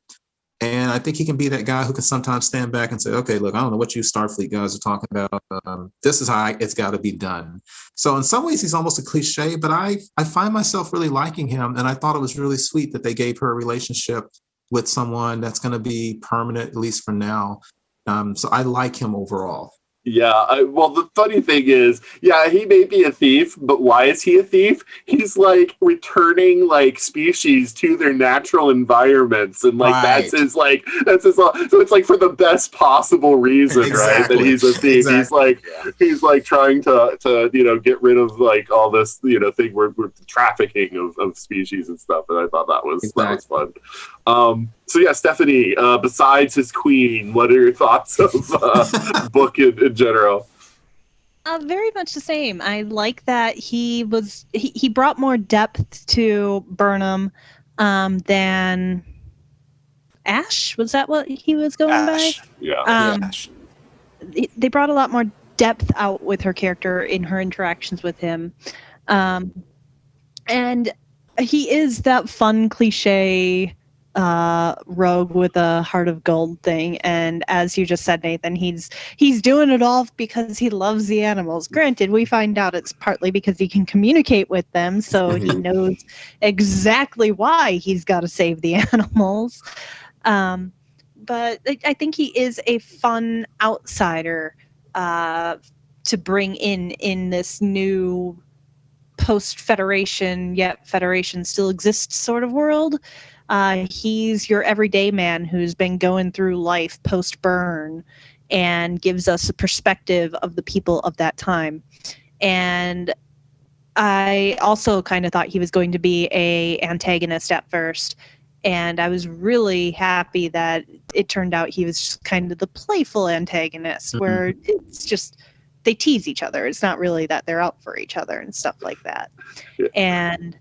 And I think he can be that guy who can sometimes stand back and say, okay, look, I don't know what you Starfleet guys are talking about. This is how it's got to be done. So in some ways, he's almost a cliche, but I find myself really liking him. And I thought it was really sweet that they gave her a relationship with someone that's going to be permanent, at least for now. So I like him overall. Yeah, well, the funny thing is, yeah, he may be a thief, but why is he a thief? He's like returning like species to their natural environments, and like that's his so it's like for the best possible reason, right? That he's a thief. He's like trying to get rid of like all this thing where trafficking of species and stuff, and I thought that was fun. So yeah, Stephanie, besides his queen, what are your thoughts of book in general? Very much the same. I like that he brought more depth to Burnham than Ash. Was that what he was going by? Yeah. Ash. They brought a lot more depth out with her character in her interactions with him. And he is that fun cliche rogue with a heart of gold thing, and as you just said, Nathan, he's doing it all because he loves the animals. Granted, we find out it's partly because he can communicate with them, so he knows exactly why he's got to save the animals. But I think he is a fun outsider to bring in this new post-Federation, yet Federation still exists sort of world. He's your everyday man who's been going through life post-burn and gives us a perspective of the people of that time. And I also kind of thought he was going to be a antagonist at first. And I was really happy that it turned out he was just kind of the playful antagonist, where it's just they tease each other. It's not really that they're out for each other and stuff like that. Yeah. And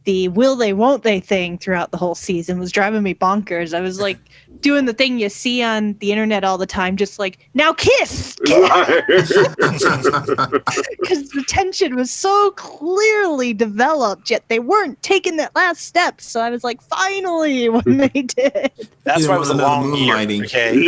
the will they, won't they thing throughout the whole season was driving me bonkers. I was like doing the thing you see on the internet all the time, just like, now kiss! Because the tension was so clearly developed, yet they weren't taking that last step. So I was like, finally, when they did. That's why it was a long year. Okay?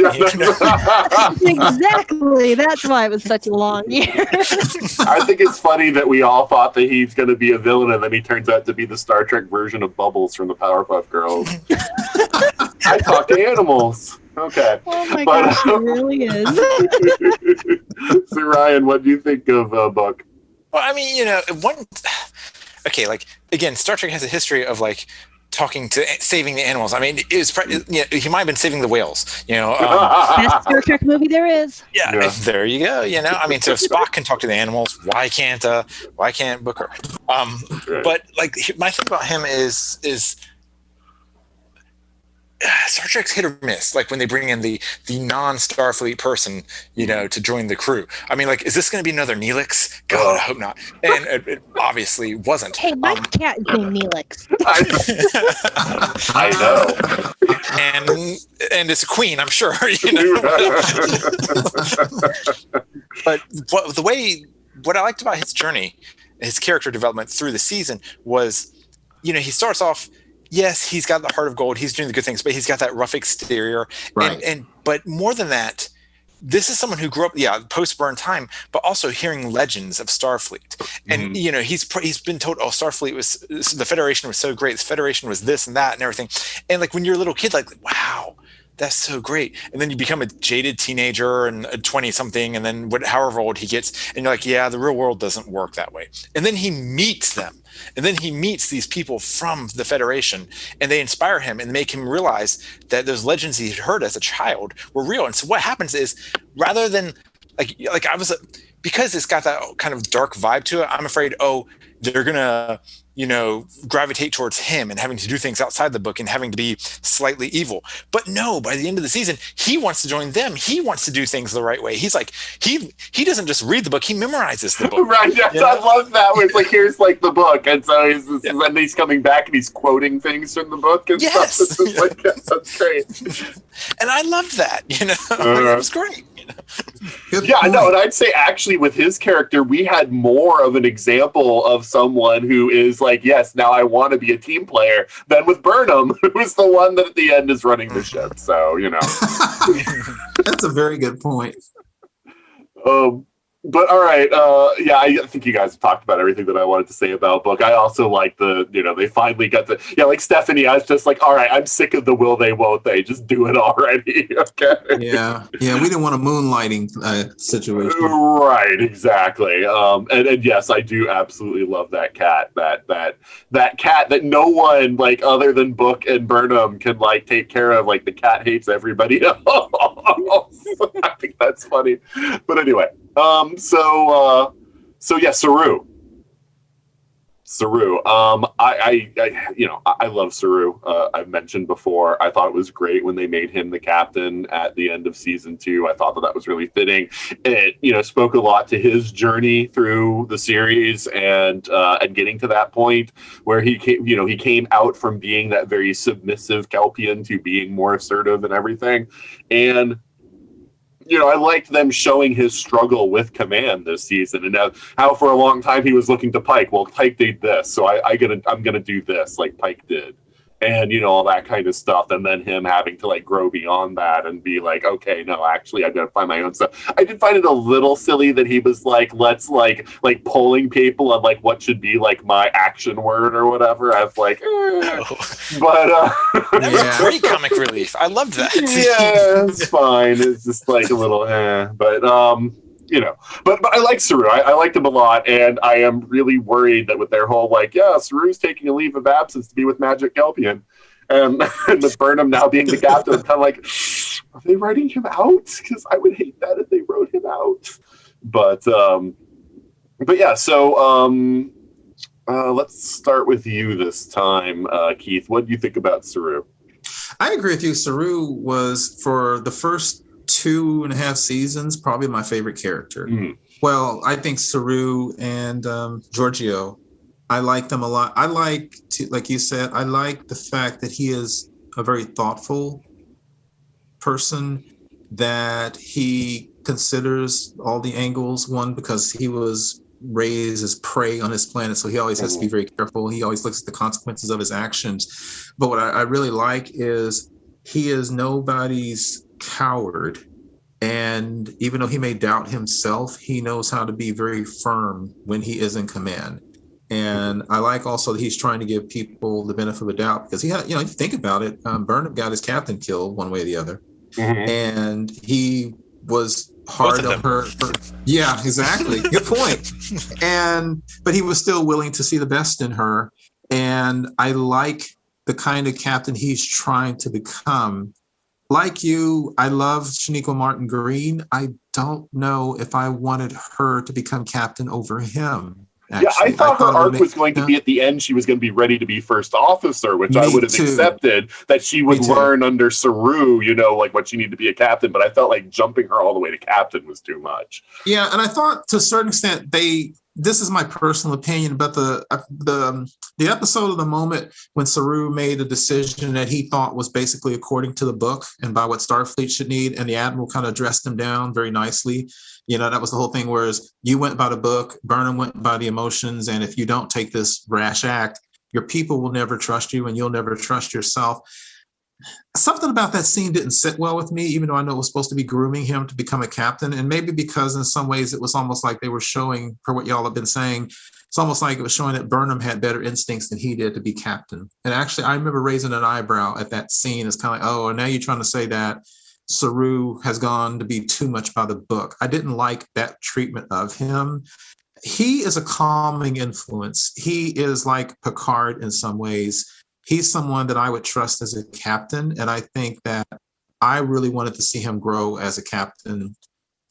Exactly. That's why it was such a long year. I think it's funny that we all thought that he's going to be a villain, and then he turns out to be the Star Trek version of Bubbles from the Powerpuff Girls. I talk to animals. Okay. Oh my gosh, he really is. So Ryan, what do you think of Buck? Well, I mean, like again, Star Trek has a history of like talking to saving the animals. I mean, it was he might have been saving the whales. Best Star Trek movie there is. Yeah, there you go. I mean, so if Spock can talk to the animals, why can't Booker? But like my thing about him is Star Trek's hit or miss. Like when they bring in the non-Starfleet person, to join the crew. I mean, like, is this going to be another Neelix? God, I hope not. And it obviously wasn't. Hey, my cat is named Neelix. I know. And it's a queen, I'm sure. But what I liked about his journey, his character development through the season was, he starts off. Yes, he's got the heart of gold. He's doing the good things, but he's got that rough exterior. Right. But more than that, this is someone who grew up, post-burn time, but also hearing legends of Starfleet. And, he's been told, Starfleet the Federation was so great. The Federation was this and that and everything. And like when you're a little kid, like, wow, that's so great. And then you become a jaded teenager and a 20-something, and then however old he gets, and you're like, yeah, the real world doesn't work that way. And then he meets them. And then he meets these people from the Federation, and they inspire him and make him realize that those legends he had heard as a child were real. And so what happens is, rather than like I was, because it's got that kind of dark vibe to it, I'm afraid, they're gonna, gravitate towards him and having to do things outside the book and having to be slightly evil. But no, by the end of the season, he wants to join them. He wants to do things the right way. He's like, he doesn't just read the book, he memorizes the book. Right, yes, I love that. Where it's like, here's like the book, and so and he's coming back and he's quoting things from the book and stuff. It's just like, that's great. And I loved that, it was great. Yeah, no, and I'd say actually with his character, we had more of an example of someone who is like, yes, now I want to be a team player, than with Burnham, who's the one that at the end is running the ship. So, That's a very good point. But all right, yeah, I think you guys have talked about everything that I wanted to say about book. I also like they finally got like Stephanie, I was just like, all right, I'm sick of the will they, won't they, just do it already. Okay. Yeah, we didn't want a moonlighting situation. Right, exactly. And yes, I do absolutely love that cat, that cat that no one like other than Book and Burnham can like take care of. Like the cat hates everybody else. I think that's funny. But anyway. So yeah, Saru. I love Saru. I've mentioned before, I thought it was great when they made him the captain at the end of season 2. I thought that was really fitting. It, spoke a lot to his journey through the series and getting to that point where he came out from being that very submissive Kelpian to being more assertive and everything. And I liked them showing his struggle with command this season, and how for a long time he was looking to Pike. Well, Pike did this, so I'm gonna do this like Pike did, and all that kind of stuff. And then him having to like grow beyond that and be like, okay, no, actually, I've got to find my own stuff. I did find it a little silly that he was like, let's like polling people on like what should be like my action word or whatever. I was like, but that was great comic relief. I loved that. Yeah, it's fine. It's just like a little, but but I like Saru. I liked him a lot, and I am really worried that with their whole Saru's taking a leave of absence to be with Magic Kelpian, and with Burnham now being the captain, I'm kind of like, are they writing him out? Because I would hate that if they wrote him out. But yeah. So let's start with you this time, Keith. What do you think about Saru? I agree with you. Saru was, for the first 2.5 seasons, probably my favorite character. Well, I think Saru and Giorgio, I like them a lot. I like you said, I like the fact that he is a very thoughtful person, that he considers all the angles, one, because he was raised as prey on his planet, so he always has to be very careful. He always looks at the consequences of his actions. But what I really like is he is nobody's coward, and even though he may doubt himself, he knows how to be very firm when he is in command. And I like also that he's trying to give people the benefit of a doubt, because he had, if you think about it, Burnham got his captain killed one way or the other, and he was hard on her. Yeah, exactly. Good point. But he was still willing to see the best in her, and I like the kind of captain he's trying to become. Like you, I love Shaniqua Martin Green. I don't know if I wanted her to become captain over him. Actually. Yeah, I thought her arc was going to be at the end. She was going to be ready to be first officer, which I would have accepted, that she would learn under Saru, like what she needed to be a captain. But I felt like jumping her all the way to captain was too much. Yeah, and I thought to a certain extent this is my personal opinion, but the episode of the moment when Saru made a decision that he thought was basically according to the book and by what Starfleet should need, and the Admiral kind of dressed him down very nicely. That was the whole thing, whereas you went by the book, Burnham went by the emotions, and if you don't take this rash act, your people will never trust you and you'll never trust yourself. Something about that scene didn't sit well with me, even though I know it was supposed to be grooming him to become a captain. And maybe because in some ways it was almost like they were showing, for what y'all have been saying, it's almost like it was showing that Burnham had better instincts than he did to be captain. And actually, I remember raising an eyebrow at that scene. It's kind of like, oh, now you're trying to say that Saru has gone to be too much by the book. I didn't like that treatment of him. He is a calming influence. He is like Picard in some ways. He's someone that I would trust as a captain, and I think that I really wanted to see him grow as a captain.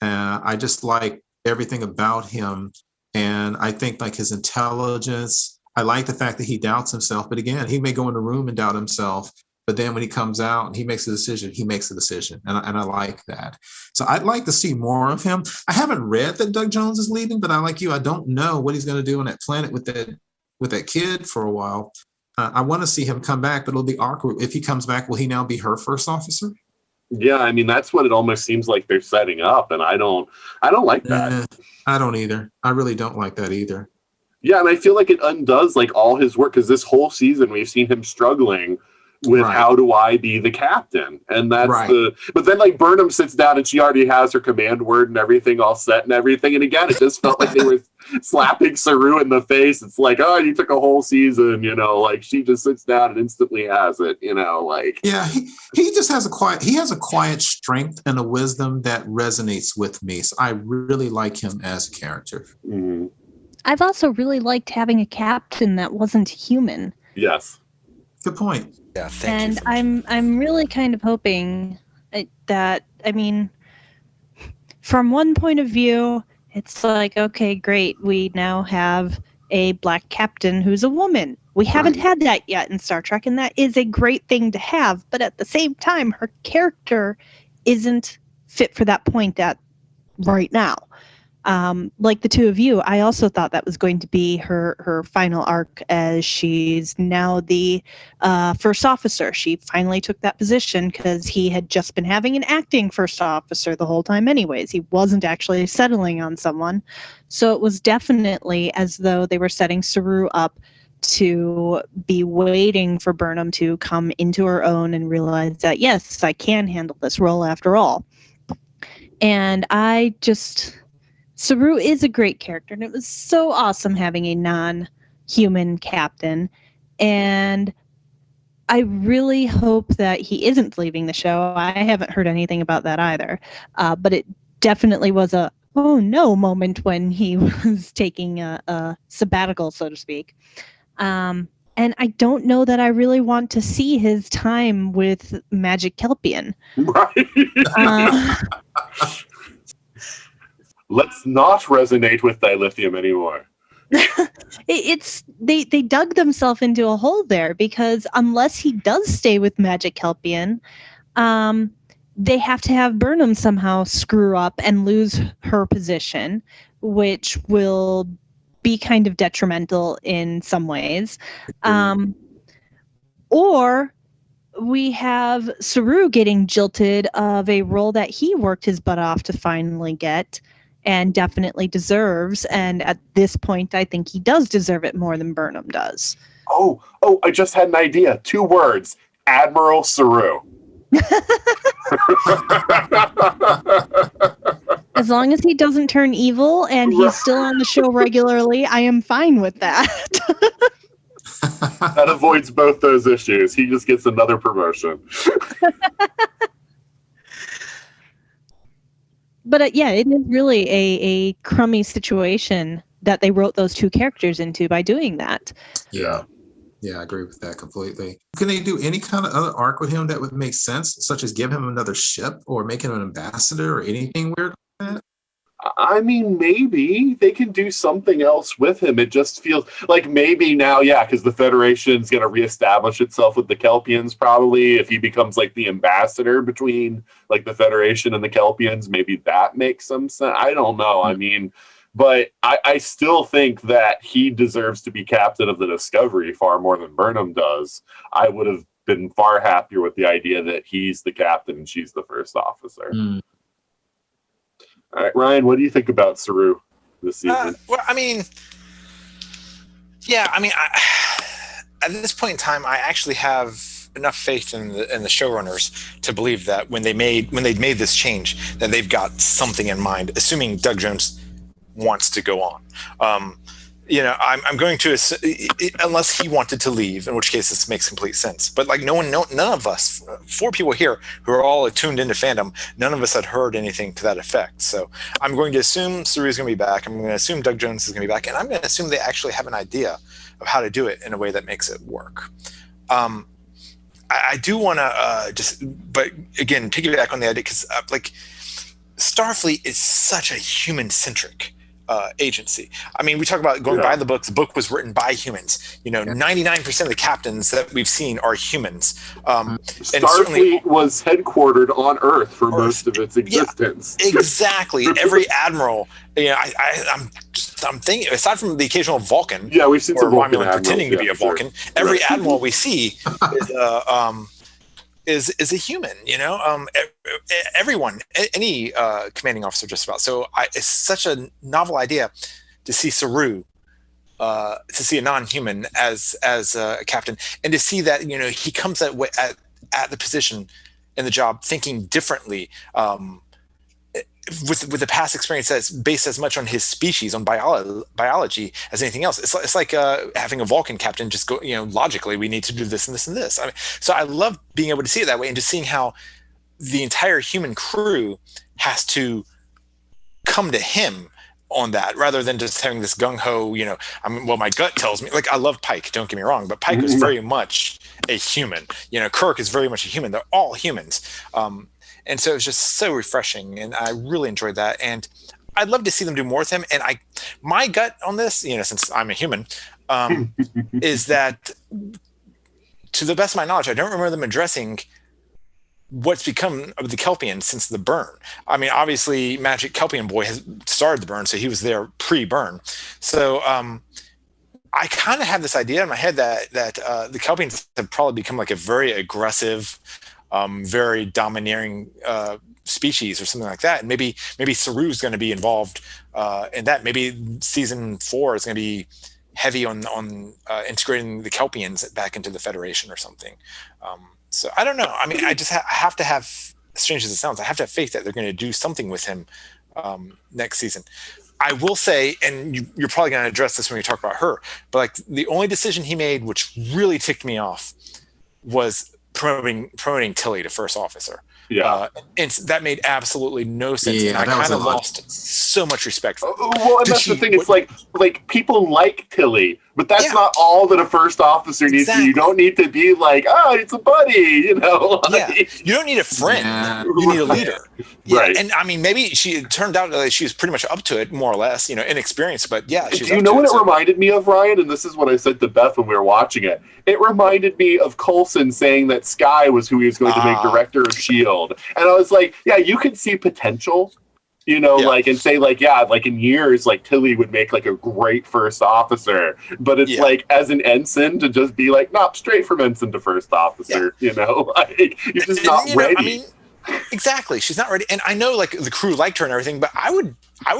I just like everything about him, and I think like his intelligence. I like the fact that he doubts himself, but again, he may go in the room and doubt himself, but then when he comes out and he makes a decision, and I like that. So I'd like to see more of him. I haven't read that Doug Jones is leaving, but I like you. I don't know what he's going to do on that planet with that kid for a while. I want to see him come back, but it'll be awkward. If he comes back, will he now be her first officer? Yeah, I mean that's what it almost seems like they're setting up, and I don't like that. I don't either. I really don't like that either. Yeah, and I feel like it undoes like all his work because this whole season we've seen him struggling with how do I be the captain, and that's but then like Burnham sits down and she already has her command word and everything all set and everything, and again it just felt like they were slapping Saru in the face. It's like, oh, you took a whole season, like she just sits down and instantly has it, like. Yeah, he just has a quiet strength and a wisdom that resonates with me. So I really like him as a character. Mm-hmm. I've also really liked having a captain that wasn't human. Yes. Good point. Yeah, thank you. And I'm really kind of hoping that, I mean, from one point of view, it's like, okay, great. We now have a black captain who's a woman. We haven't had that yet in Star Trek, and that is a great thing to have. But at the same time, her character isn't fit for that point right now. Like the two of you, I also thought that was going to be her final arc, as she's now the first officer. She finally took that position because he had just been having an acting first officer the whole time anyways. He wasn't actually settling on someone. So it was definitely as though they were setting Saru up to be waiting for Burnham to come into her own and realize that, yes, I can handle this role after all. And Saru is a great character, and it was so awesome having a non-human captain. And I really hope that he isn't leaving the show. I haven't heard anything about that either. But it definitely was a oh no moment when he was taking a sabbatical, so to speak. And I don't know that I really want to see his time with Magic Kelpian. Right. Let's not resonate with dilithium anymore. They dug themselves into a hole there, because unless he does stay with Magic Kelpian, they have to have Burnham somehow screw up and lose her position, which will be kind of detrimental in some ways. Or we have Saru getting jilted of a role that he worked his butt off to finally get, and definitely deserves. And at this point, I think he does deserve it more than Burnham does. Oh, I just had an idea. 2 words. Admiral Saru. As long as he doesn't turn evil and he's still on the show regularly, I am fine with that. That avoids both those issues. He just gets another promotion. But yeah, it is really a crummy situation that they wrote those 2 characters into by doing that. Yeah, I agree with that completely. Can they do any kind of other arc with him that would make sense, such as give him another ship or make him an ambassador or anything weird like that? I mean, maybe they can do something else with him. It just feels like maybe now, because the Federation's going to reestablish itself with the Kelpians probably. If he becomes like the ambassador between like the Federation and the Kelpians, maybe that makes some sense. I don't know. I mean, but I still think that he deserves to be captain of the Discovery far more than Burnham does. I would have been far happier with the idea that he's the captain and she's the first officer. All right, Ryan, what do you think about Saru this season? At this point in time, I actually have enough faith in the showrunners to believe that when they made this change, that they've got something in mind, assuming Doug Jones wants to go on. I'm going to unless he wanted to leave, in which case this makes complete sense. But like none of us, 4 people here who are all tuned into fandom, none of us had heard anything to that effect. So I'm going to assume Saru is going to be back. I'm going to assume Doug Jones is going to be back, and I'm going to assume they actually have an idea of how to do it in a way that makes it work. I do want to but again, piggyback on the idea, because Starfleet is such a human-centric agency. I mean, we talk about going by the book. The book was written by humans. 99% of the captains that we've seen are humans. Starfleet was headquartered on Earth for most of its existence. Yeah, exactly. Every admiral. I'm thinking, aside from the occasional Vulcan, we've seen some Vulcan Romulan pretending to be a Vulcan. Every admiral we see is a human, everyone, any commanding officer just about. So it's such a novel idea to see Saru, to see a non-human as a captain, and to see that, he comes at the position and the job thinking differently, with a past experience that's based as much on his species, on biology, as anything else. It's like having a Vulcan captain just go, logically, we need to do this and this and this. I mean, so I love being able to see it that way, and just seeing how the entire human crew has to come to him on that, rather than just having this gung-ho, my gut tells me, like, I love Pike, don't get me wrong, but Pike was very much a human. Kirk is very much a human. They're all humans. And so it was just so refreshing, and I really enjoyed that. And I'd love to see them do more with him. And my gut on this, since I'm a human, is that, to the best of my knowledge, I don't remember them addressing what's become of the Kelpian since the burn. I mean, obviously, Magic Kelpian Boy has started the burn, so he was there pre-burn. So I kind of have this idea in my head that the Kelpians have probably become like a very aggressive, very domineering species or something like that. And maybe Saru's going to be involved in that. Maybe season 4 is going to be heavy on integrating the Kelpians back into the Federation or something. So I don't know. I mean, I just have to have, strange as it sounds, I have to have faith that they're going to do something with him next season. I will say, and you're probably going to address this when we talk about her, but like the only decision he made, which really ticked me off, was promoting Tilly to first officer. Yeah, and that made absolutely no sense. Yeah, and I kind of lost so much respect for her. Well, and that's the thing. It's like people like Tilly, but that's not all that a first officer needs to do. You don't need to be like, it's a buddy, you don't need a friend. Yeah. You need a leader. Right. And I mean, maybe it turned out that she was pretty much up to it, more or less, inexperienced, but she's Do you know what it reminded me of, Ryan? And this is what I said to Beth when we were watching it. It reminded me of Coulson saying that Skye was who he was going to make director of S.H.I.E.L.D. And I was like, yeah, you can see potential, and say in years, like Tilly would make like a great first officer, but it's like as an ensign to just be like, nope, straight from ensign to first officer, you're just not ready. I mean, exactly. She's not ready. And I know like the crew liked her and everything, but I would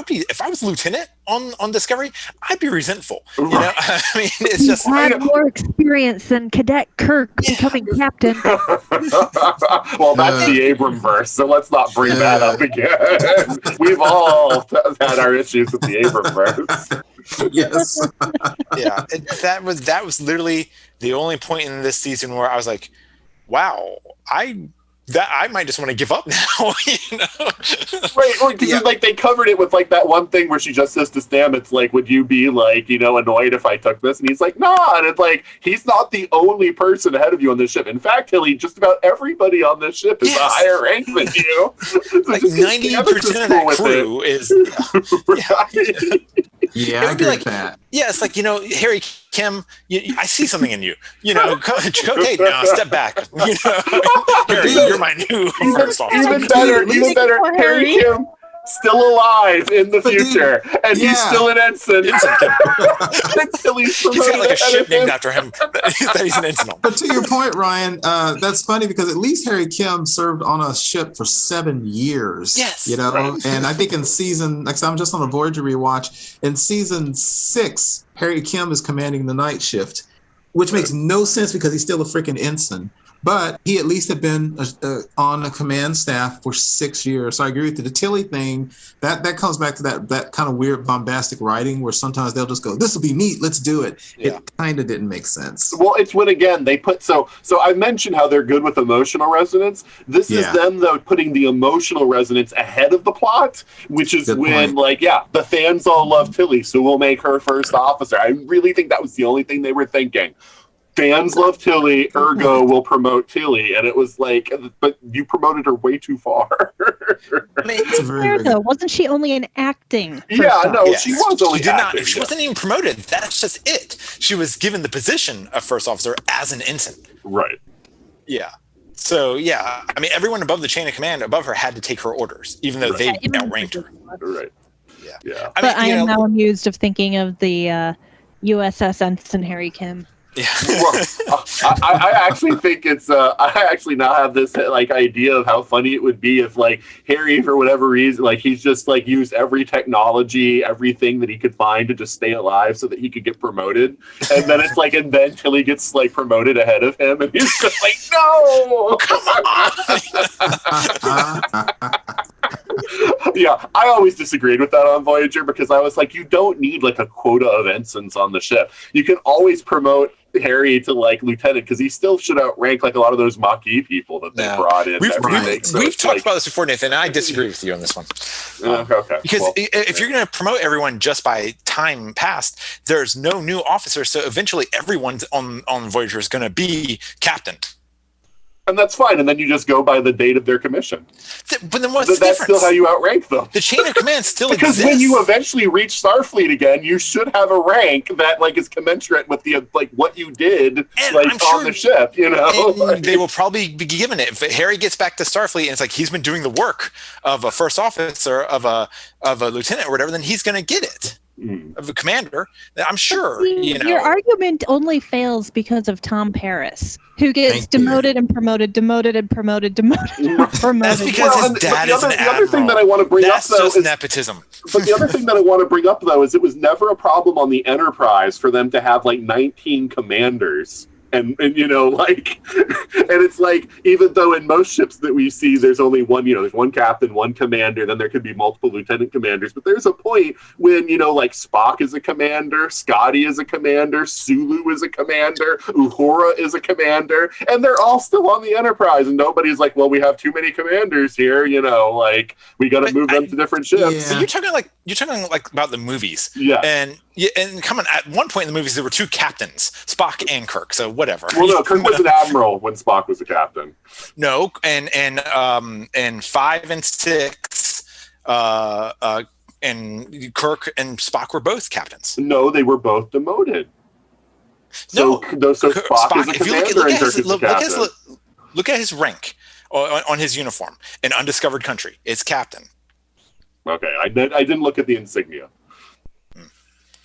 be, if I was lieutenant on Discovery, I'd be resentful. I mean, it's just had more experience than Cadet Kirk becoming captain. Well, that's the Abram verse, so let's not bring that up again. We've all had our issues with the Abram verse. Yes. Yeah, that was literally the only point in this season where I was like, wow, I might just want to give up now, Right, or like they covered it with like that one thing where she just says to Stamets, like, would you be like, annoyed if I took this? And he's like, nah, and it's like, he's not the only person ahead of you on this ship. In fact, Tilly, just about everybody on this ship is a higher rank than you. So like 90% of that crew is... Yeah, I agree with that. Yeah, it's like, Harry Kim, I see something in you. Chakotay, now step back. Harry, you're my new first officer. Even better, Harry Kim, still alive in the future, and he's still an ensign. He's got like a ship named after him that he's an ensign on. But to your point, Ryan, that's funny because at least Harry Kim served on a ship for 7 years. Yes, right. And I think in season, like I'm just on a Voyager rewatch. In season 6, Harry Kim is commanding the night shift, which makes no sense because he's still a freaking ensign. But he at least had been on a command staff for 6 years. So I agree with you. The Tilly thing, that comes back to that kind of weird bombastic writing where sometimes they'll just go, this will be neat, let's do it. Yeah. It kind of didn't make sense. Well, it's when, again, they put... So I mentioned how they're good with emotional resonance. This is them, though, putting the emotional resonance ahead of the plot, which is the fans all love Tilly, so we'll make her first officer. I really think that was the only thing they were thinking. Fans love Tilly, ergo will promote Tilly. And it was like, but you promoted her way too far. I mean, it's fair, though. Wasn't she only in acting? She was only acting. She wasn't even promoted. That's just it. She was given the position of first officer as an ensign. Right. Yeah. So, I mean, everyone above the chain of command above her had to take her orders, even though they outranked her. Right. Yeah. I am now amused of thinking of the USS Ensign Harry Kim. Yeah. Well, I actually think it's I actually now have this like idea of how funny it would be if like Harry, for whatever reason, like he's just like used every technology, everything that he could find to just stay alive so that he could get promoted, and then it's like, and then Tilly gets like promoted ahead of him, and he's just like, no, come on. Yeah, I always disagreed with that on Voyager because I was like, you don't need like a quota of ensigns on the ship. You can always promote Harry to like lieutenant because he still should outrank like a lot of those Maquis people that they brought in. We've talked about this before, Nathan, and I disagree with you on this one. Okay. Because if you're going to promote everyone just by time passed, there's no new officer, so eventually everyone on Voyager is going to be captain. And that's fine, and then you just go by the date of their commission. But then what's the difference? That's still how you outrank them. The chain of command still because exists. When you eventually reach Starfleet again, you should have a rank that like is commensurate with the like what you did on the ship. You know, they will probably be given it. If Harry gets back to Starfleet and it's like he's been doing the work of a first officer, of a lieutenant or whatever, then he's going to get it. Of a commander, I'm sure. Your argument only fails because of Tom Paris, who gets demoted and promoted. That's because his dad is an admiral. The other thing that I want to bring up, though, is nepotism. But the other thing that I want to bring up, though, is it was never a problem on the Enterprise for them to have like 19 commanders. And you know, like, and it's like, even though in most ships that we see, there's only one, you know, there's one captain, one commander, then there could be multiple lieutenant commanders. But there's a point when, you know, like Spock is a commander, Scotty is a commander, Sulu is a commander, Uhura is a commander, and they're all still on the Enterprise. And nobody's like, well, we have too many commanders here, you know, like we got to move them to different ships. Yeah. So you're talking like about the movies. Yeah. And come on, at one point in the movies, there were two captains, Spock and Kirk. So whatever. Well, no, Kirk was an admiral when Spock was a captain. No, and 5 and 6, and Kirk and Spock were both captains. No, they were both demoted. So Spock is a commander and Kirk is a captain. Look at his rank on his uniform. An undiscovered country. It's captain. Okay, I didn't look at the insignia.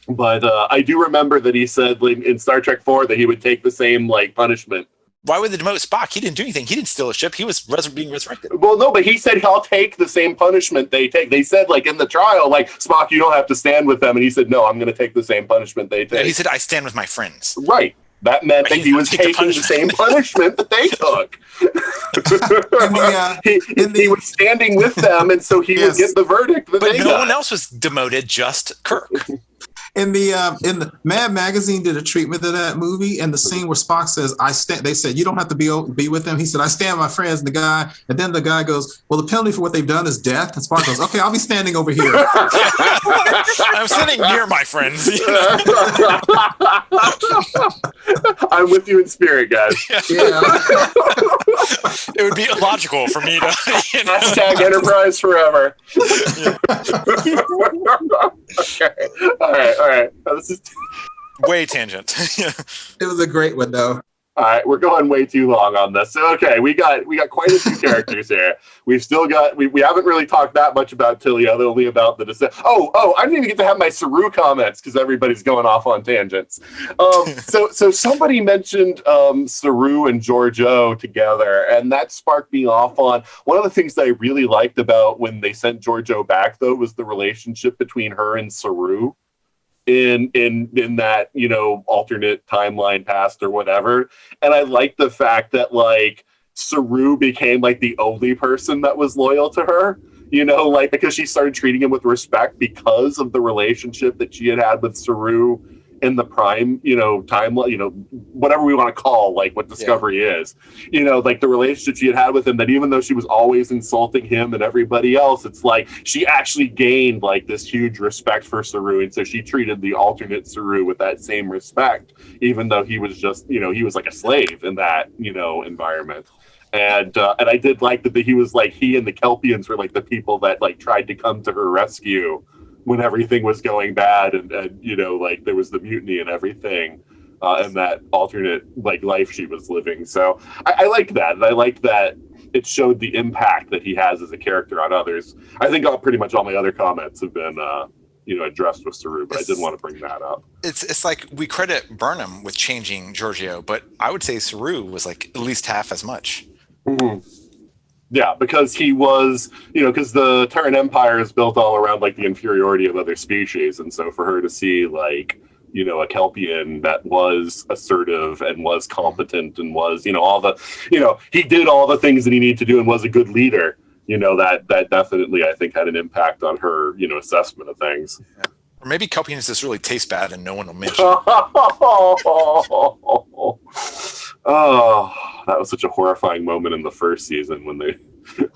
But I do remember that he said in Star Trek 4 that he would take the same like punishment. Why would they demote Spock? He didn't do anything. He didn't steal a ship. He was being resurrected. Well, no, but he said he'll take the same punishment they take. They said like in the trial, like Spock, you don't have to stand with them, and he said, no, I'm going to take the same punishment they take. He said, I stand with my friends. Right. That meant that he was taking the same punishment that they took. He was standing with them, and so he would get the verdict that they got. But no one else was demoted, just Kirk. In the Mad Magazine did a treatment of that movie, and the scene where Spock says, they said, you don't have to be with them. He said, I stand with my friends, and then the guy goes, well, the penalty for what they've done is death. And Spock goes, okay, I'll be standing over here. I'm sitting near my friends. I'm with you in spirit, guys. Yeah. It would be illogical for me to hashtag Enterprise forever. Okay. All right. This is way tangent. It was a great one, though. All right, we're going way too long on this. So, okay, we got quite a few characters here. We've still got we haven't really talked that much about Tilly, only about the descent. Oh, I didn't even get to have my Saru comments because everybody's going off on tangents. So somebody mentioned Saru and Georgiou together, and that sparked me off on one of the things that I really liked about when they sent Georgiou back, though, was the relationship between her and Saru. In that, you know, alternate timeline past or whatever. And I like the fact that like Saru became like the only person that was loyal to her, you know, like because she started treating him with respect because of the relationship that she had with Saru in the prime, you know, timeline, you know, whatever we want to call like what Discovery is, you know, like the relationship she had with him, that even though she was always insulting him and everybody else, it's like she actually gained like this huge respect for Saru, and so she treated the alternate Saru with that same respect, even though he was just, you know, he was like a slave in that, you know, environment. And I did like that he was like, he and the Kelpians were like the people that like tried to come to her rescue when everything was going bad, and you know, like there was the mutiny and everything, and that alternate like life she was living. So I liked that, and I liked that it showed the impact that he has as a character on others. I think pretty much all my other comments have been addressed with Saru, but I did want to bring that up. It's like we credit Burnham with changing Giorgio, but I would say Saru was like at least half as much. Mm-hmm. Yeah, because he was, because the Terran Empire is built all around like the inferiority of other species, and so for her to see like, a Kelpian that was assertive and was competent and was, all the, he did all the things that he needed to do and was a good leader. That definitely, I think, had an impact on her, assessment of things. Yeah. Or maybe Kelpians just really taste bad and no one will mention. Oh, that was such a horrifying moment in the first season when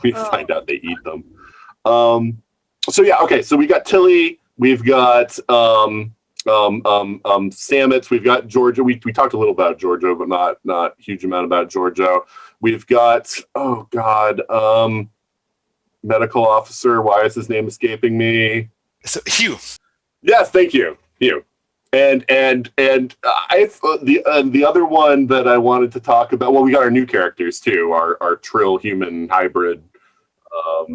we find out they eat them. So we got Tilly, we've got Stamets, we've got Giorgio. We talked a little about Giorgio, but not a huge amount about Giorgio. We've got medical officer. Why is his name escaping me? So, Hugh. Yes, thank you, Hugh. And the other one that I wanted to talk about. Well, we got our new characters too. Our Trill human hybrid.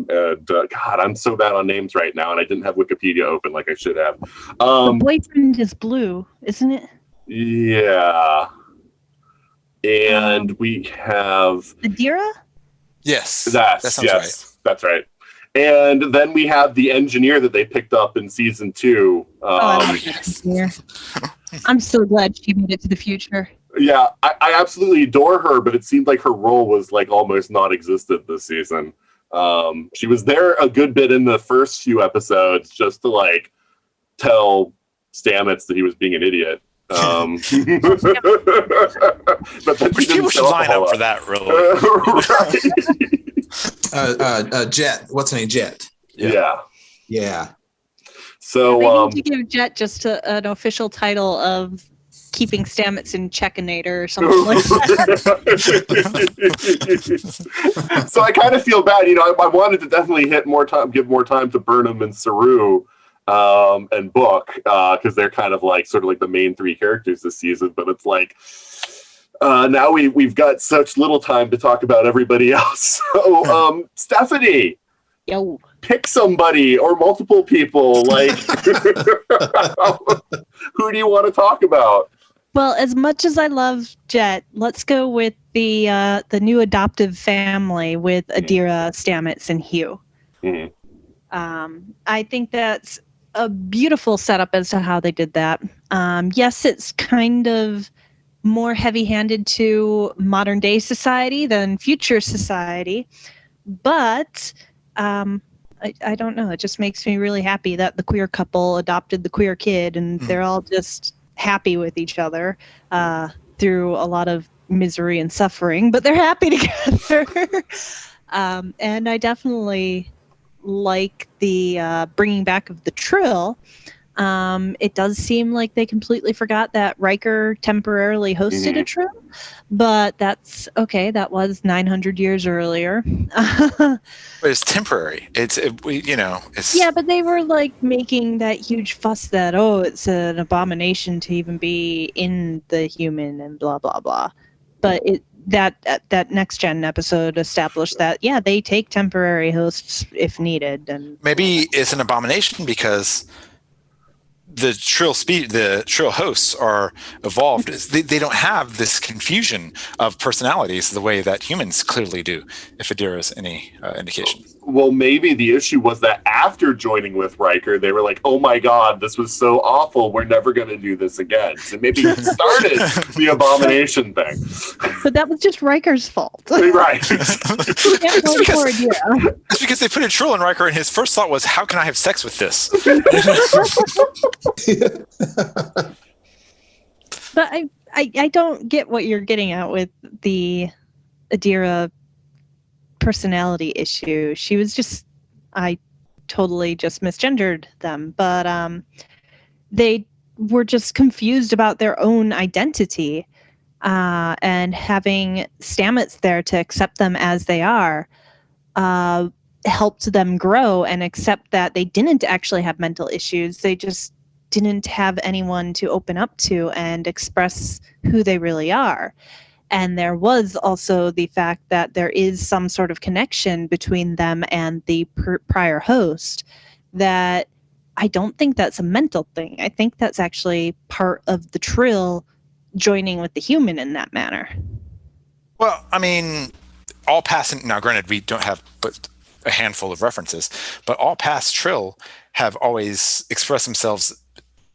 God, I'm so bad on names right now, and I didn't have Wikipedia open like I should have. The boyfriend is blue, isn't it? Yeah. And we have Adira? Yes. That sounds right. That's right. And then we have the engineer that they picked up in season 2. I love that engineer. I'm so glad she made it to the future. Yeah, I absolutely adore her, but it seemed like her role was like almost non-existent this season. She was there a good bit in the first few episodes just to like tell Stamets that he was being an idiot. But then which people should line up for that, really. Jet. What's her name? Jet. Yeah. So they need to give Jet just an official title of keeping Stamets in Checkinator or something like that. So I kind of feel bad. I wanted to definitely give more time to Burnham and Saru and Book because they're kind of like sort of like the main 3 characters this season. But it's like now we've got such little time to talk about everybody else. So Stephanie, yo, pick somebody or multiple people. Like, who do you want to talk about? Well, as much as I love Jet, let's go with the new adoptive family with Adira, Stamets, and Hugh. Mm-hmm. I think that's a beautiful setup as to how they did that. Yes, it's kind of more heavy-handed to modern day society than future society, but I don't know. It just makes me really happy that the queer couple adopted the queer kid, and they're all just happy with each other through a lot of misery and suffering, but they're happy together. And I definitely like the bringing back of the Trill. It does seem like they completely forgot that Riker temporarily hosted a Trill, but that's okay. That was 900 years earlier. But it's temporary. It's yeah, but they were like making that huge fuss that it's an abomination to even be in the human and blah blah blah. But that next gen episode established that they take temporary hosts if needed, and maybe it's an abomination because the Trill hosts are evolved. They don't have this confusion of personalities the way that humans clearly do, if Adira is any indication. Well, maybe the issue was that after joining with Riker, they were like, oh my God, this was so awful. We're never going to do this again. So maybe it started the abomination thing. But that was just Riker's fault. Right. It's because they put a Trill in Riker, and his first thought was, how can I have sex with this? But I don't get what you're getting at with the Adira personality issue. She was I totally just misgendered them, but they were just confused about their own identity, and having Stamets there to accept them as they are helped them grow and accept that they didn't actually have mental issues. They just didn't have anyone to open up to and express who they really are. And there was also the fact that there is some sort of connection between them and the prior host that I don't think that's a mental thing. I think that's actually part of the Trill joining with the human in that manner. Well, I mean, all past, now granted, we don't have but a handful of references, but all past Trill have always expressed themselves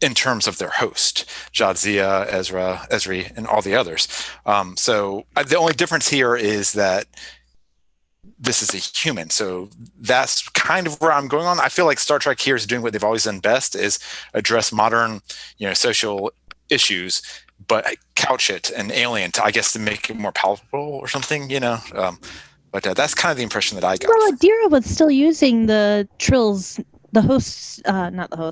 in terms of their host, Jadzia, Ezra, Ezri, and all the others. So the only difference here is that this is a human. So that's kind of where I'm going on. I feel like Star Trek here is doing what they've always done best, is address modern, social issues, but couch it and alien to, I guess, to make it more palatable or something, but that's kind of the impression that I got. Well, Adira was still using the Trill's, the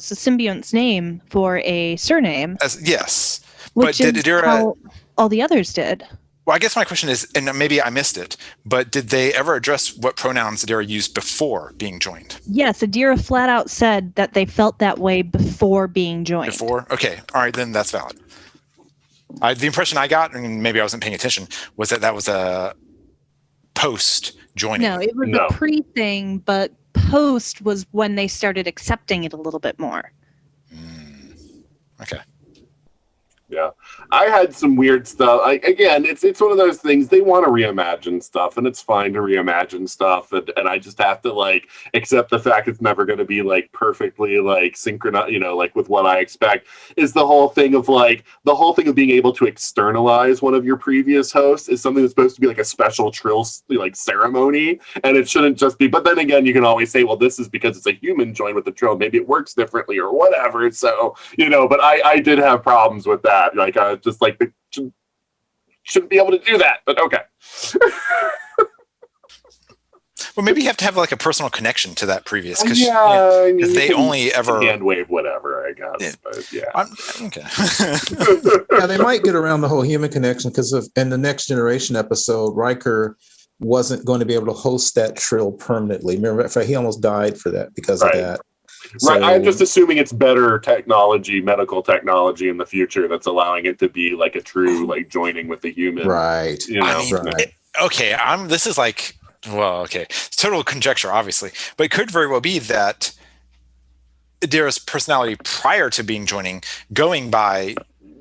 symbiote's name for a surname. Yes. But did Adira... how all the others did. Well, I guess my question is, and maybe I missed it, but did they ever address what pronouns Adira used before being joined? Yes, Adira flat out said that they felt that way before being joined. Before? Okay. All right, then that's valid. The impression I got, and maybe I wasn't paying attention, was that was a post-joining. No, it was a pre-thing, but post was when they started accepting it a little bit more. Okay. Yeah, I had some weird stuff. Again, it's one of those things. They want to reimagine stuff, and it's fine to reimagine stuff. And I just have to accept the fact it's never going to be perfectly synchronized. With what I expect is the whole thing of being able to externalize one of your previous hosts is something that's supposed to be a special Trill ceremony, and it shouldn't just be. But then again, you can always say, well, this is because it's a human joined with the Trill. Maybe it works differently or whatever. So but I did have problems with that. Shouldn't be able to do that, but okay. Well, maybe you have to have a personal connection to that previous, because they only ever hand wave whatever, I guess. Yeah. But Okay. Yeah, they might get around the whole human connection because in the Next Generation episode, Riker wasn't going to be able to host that Trill permanently. Remember, in fact, he almost died for that because of that. Right, I'm just assuming it's better technology, medical technology in the future that's allowing it to be a true joining with the human. Right. Okay, this is it's total conjecture, obviously, but it could very well be that Adira's personality prior to being joining, going by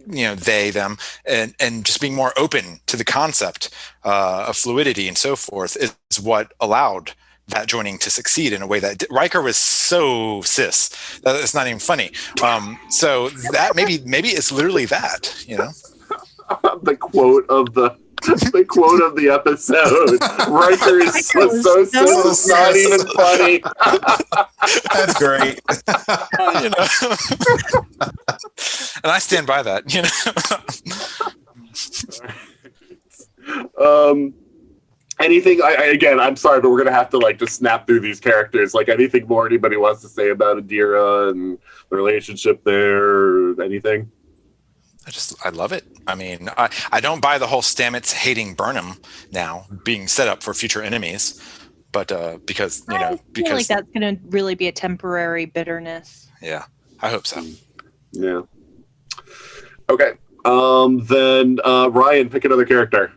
they, them, and just being more open to the concept of fluidity and so forth is what allowed that joining to succeed in a way that Riker was so cis that it's not even funny. So that maybe it's literally that, The quote of the episode. Riker is so cis, it's not even funny. That's great. And I stand by that, Anything? Again, I'm sorry, but we're gonna have to just snap through these characters. Anything more anybody wants to say about Adira and the relationship there, or anything? I love it. I mean, I don't buy the whole Stamets hating Burnham now being set up for future enemies, but because I feel like that's gonna really be a temporary bitterness. Yeah, I hope so. Yeah. Okay. Then Ryan, pick another character.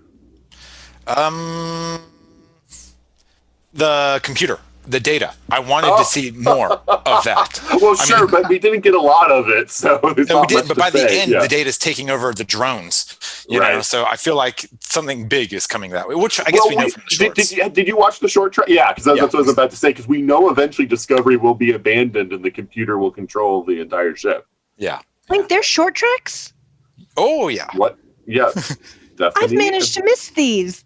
The computer, the data. I wanted to see more of that. Well, but we didn't get a lot of it, so we did. But by the end, the data is taking over the drones. You know, so I feel like something big is coming that way. Which I guess we know from the shorts. Did you watch the short track? Yeah, because that's what I was about to say. Because we know eventually Discovery will be abandoned and the computer will control the entire ship. Yeah. Wait, there's short tracks? Oh yeah. What? Yeah. Definitely. I've managed to miss these.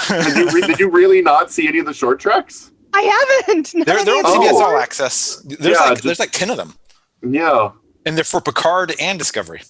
Did you really not see any of the short treks? I haven't. They're on CBS All Access. There's 10 of them. Yeah. And they're for Picard and Discovery.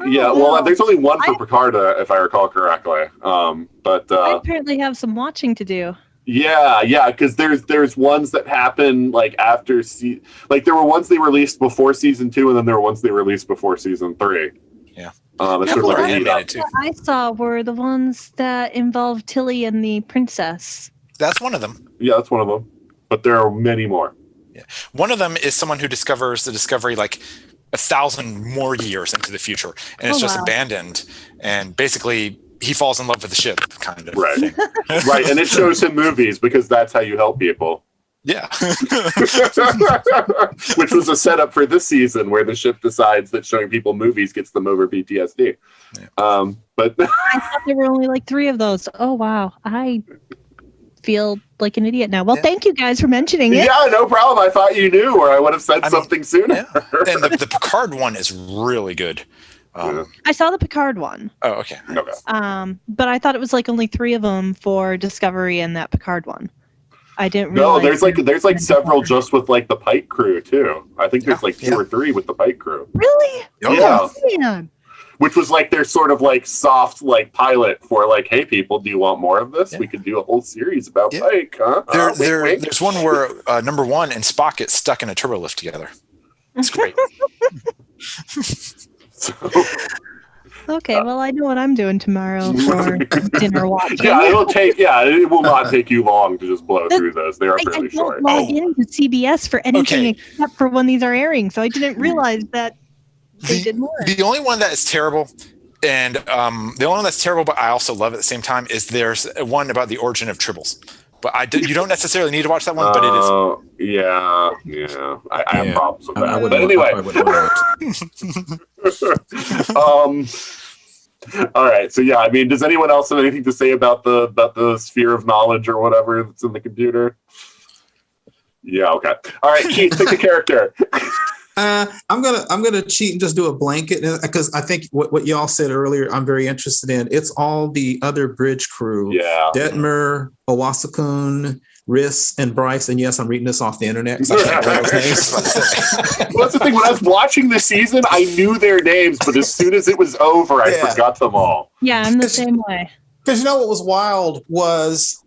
Yeah, well, there's only one for Picard, if I recall correctly. But I apparently have some watching to do. Yeah, because there's ones that happen after there were ones they released before season 2, and then there were ones they released before season 3. Yeah. I saw were the ones that involved Tilly and the princess. That's one of them. Yeah, that's one of them. But there are many more. Yeah. One of them is someone who discovers the Discovery 1,000 more years into the future, and it's just abandoned. And basically, he falls in love with the ship, kind of. Right. Thing. Right, and it shows him movies because that's how you help people. Yeah. Which was a setup for this season where the ship decides that showing people movies gets them over PTSD. Yeah. But I thought there were only like 3 of those. Oh, wow. I feel like an idiot now. Well, thank you guys for mentioning it. Yeah, no problem. I thought you knew, or I would have said something sooner. Yeah. And the Picard one is really good. I saw the Picard one. Oh, okay. But I thought it was like only 3 of them for Discovery and that Picard one. I didn't No, realize. there's like several just with like the Pike crew too. I think there's like 2 or 3 with the Pike crew. Really? Yeah. Man. Which was like their sort of like soft like pilot for like, hey people, do you want more of this? We could do a whole series about Pike, huh? There's one where number 1 and Spock get stuck in a turbo lift together. It's great. Okay, well, I know what I'm doing tomorrow for dinner watching. It will not take you long to just blow through those. They are fairly short. I don't log into CBS for anything except for when these are airing, so I didn't realize that they did more. The only one that is terrible, and the only one that's terrible, but I also love at the same time, is there's one about the origin of tribbles. But you don't necessarily need to watch that one, but it is. Yeah. I have problems with that. But anyway. All right. So yeah, I mean, does anyone else have anything to say about the sphere of knowledge or whatever that's in the computer? Yeah. Okay. All right, Keith, pick a character. I'm gonna cheat and just do a blanket because I think what y'all said earlier I'm very interested in. It's all the other bridge crew. Yeah. Detmer, Owasakun, Riss, and Bryce. And yes, I'm reading this off the internet. I can't remember those names. Well, that's the thing. When I was watching this season, I knew their names, but as soon as it was over, I forgot them all. Yeah, I'm the same way. Because you know what was wild was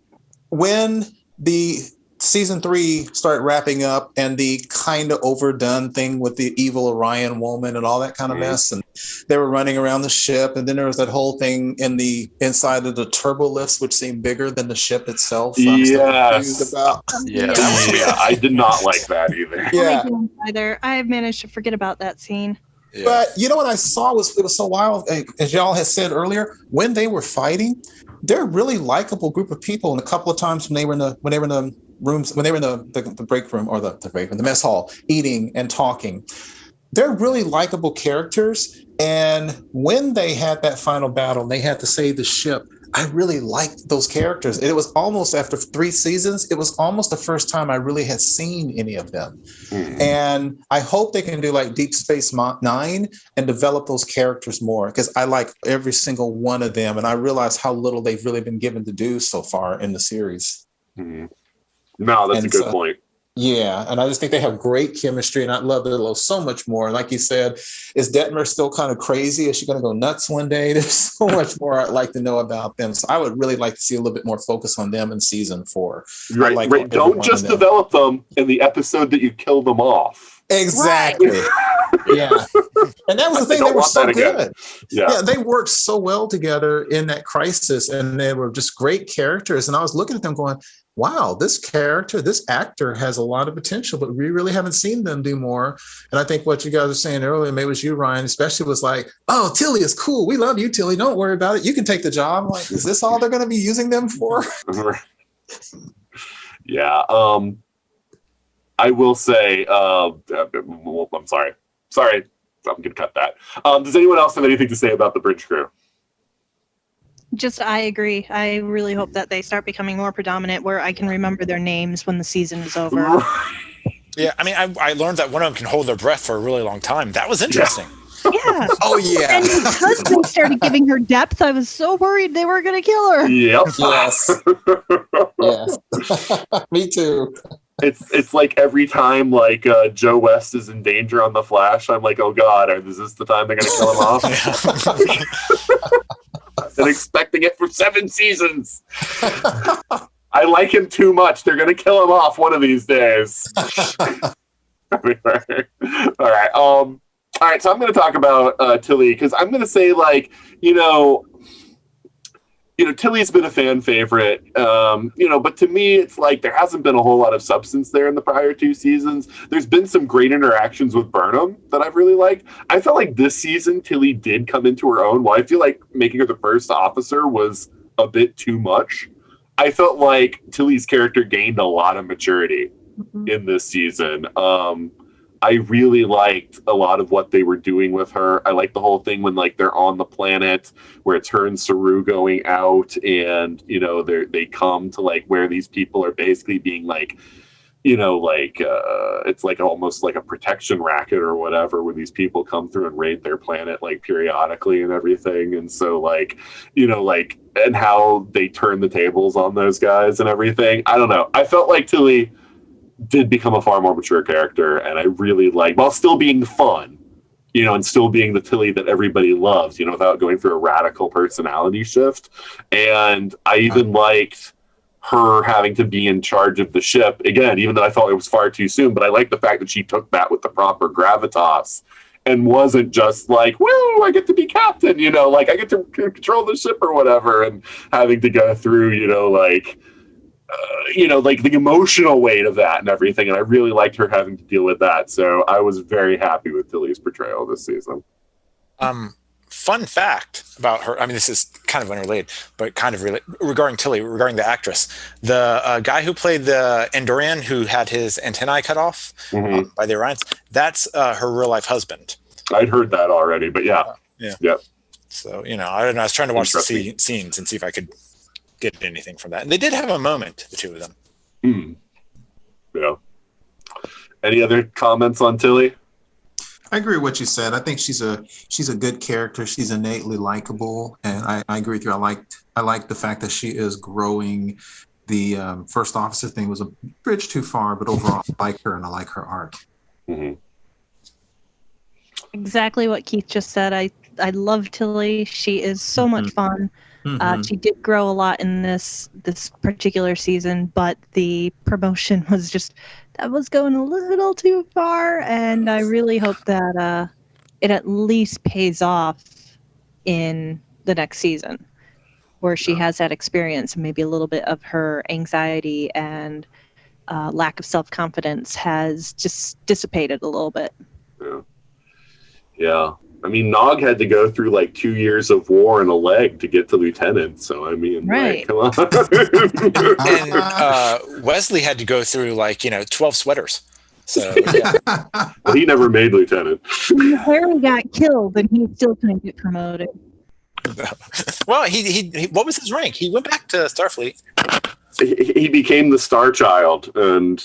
when the season 3 started wrapping up and the kind of overdone thing with the evil Orion woman and all that kind of mess, and they were running around the ship, and then there was that whole thing in the inside of the turbo lifts, which seemed bigger than the ship itself. So Yes. Yeah, I did not like that either. Yeah. Either I managed to forget about that scene. Yeah. But you know what I saw it was so wild, as y'all had said earlier, when they were fighting, they're a really likable group of people. And a couple of times when they were in the rooms, when they were in the break room or the mess hall, eating and talking, they're really likable characters. And when they had that final battle and they had to save the ship, I really liked those characters. It was almost after 3 seasons, it was almost the first time I really had seen any of them. And I hope they can do like Deep Space Nine and develop those characters more, because I like every single one of them. And I realize how little they've really been given to do so far in the series. No, that's a good point. Yeah, and I just think they have great chemistry, and I love it so much more. Like you said, is Detmer still kind of crazy? Is she going to go nuts one day? There's so much more I'd like to know about them. So I would really like to see a little bit more focus on them in season 4. Right. Don't just develop them in the episode that you kill them off. Exactly. Yeah. And that was the thing. They were so good. Yeah, they worked so well together in that crisis, and they were just great characters. And I was looking at them going, wow, this actor has a lot of potential, but we really haven't seen them do more. And I think what you guys were saying earlier, maybe it was you, Ryan, especially, was like, oh, Tilly is cool. We love you, Tilly. Don't worry about it. You can take the job. I'm like, is this all they're going to be using them for? Yeah. I will say, I'm sorry. I'm going to cut that. Does anyone else have anything to say about the bridge crew? Just, I agree. I really hope that they start becoming more predominant, where I can remember their names when the season is over. Yeah, I mean, I learned that one of them can hold their breath for a really long time. That was interesting. Yeah. Oh, yeah. And because they started giving her depth, I was so worried they were going to kill her. Yep. Yes. Yes. Me too. It's like every time like Joe West is in danger on The Flash, I'm like, oh God, is this the time they're going to kill him off? And expecting it for 7 seasons. I like him too much. They're going to kill him off one of these days. All right. All right. So I'm going to talk about Tilly, because I'm going to say, like, Tilly's been a fan favorite, but to me, it's like there hasn't been a whole lot of substance there in the prior 2 seasons. There's been some great interactions with Burnham that I've really liked. I felt like this season, Tilly did come into her own. While I feel like making her the first officer was a bit too much, I felt like Tilly's character gained a lot of maturity in this season. I really liked a lot of what they were doing with her. I like the whole thing when like they're on the planet where it's her and Saru going out, and you know they come to like where these people are basically being like, you know, like it's like almost like a protection racket or whatever, where these people come through and raid their planet like periodically and everything. And so like, you know, like, and how they turn the tables on those guys and everything. I don't know. I felt like Tilly did become a far more mature character, and I really like, while still being fun, you know, and still being the Tilly that everybody loves, you know, without going through a radical personality shift. And I even liked her having to be in charge of the ship again, even though I felt it was far too soon. But I like the fact that she took that with the proper gravitas and wasn't just like, woo, I get to be captain, you know, like I get to control the ship or whatever, and having to go through, you know, like, like the emotional weight of that and everything. And I really liked her having to deal with that. So I was very happy with Tilly's portrayal this season. Fun fact about her. I mean, this is kind of unrelated, but kind of related regarding Tilly, regarding the actress. The guy who played the Andorian who had his antennae cut off by the Orions, that's her real life husband. I'd heard that already, but yeah. So, you know, I don't know. I was trying to watch the scenes and see if I could get anything from that. And they did have a moment, the two of them. Yeah. Any other comments on Tilly? I agree with what you said. I think she's a good character. She's innately likable, and I agree with you. I like the fact that she is growing. The first officer thing was a bridge too far, but overall, I like her and I like her arc. Exactly what Keith just said. I love Tilly. She is so much fun. She did grow a lot in this particular season, but the promotion was just, that was going a little too far, and I really hope that it at least pays off in the next season, where she has that experience and maybe a little bit of her anxiety and lack of self-confidence has just dissipated a little bit. Yeah. I mean, Nog had to go through like 2 years of war and a leg to get to lieutenant. So, I mean, right. Come on. And Wesley had to go through 12 sweaters. So, yeah. Well, he never made lieutenant. Harry got killed and he still couldn't get promoted. Well, he what was his rank? He went back to Starfleet. He became the Star Child and,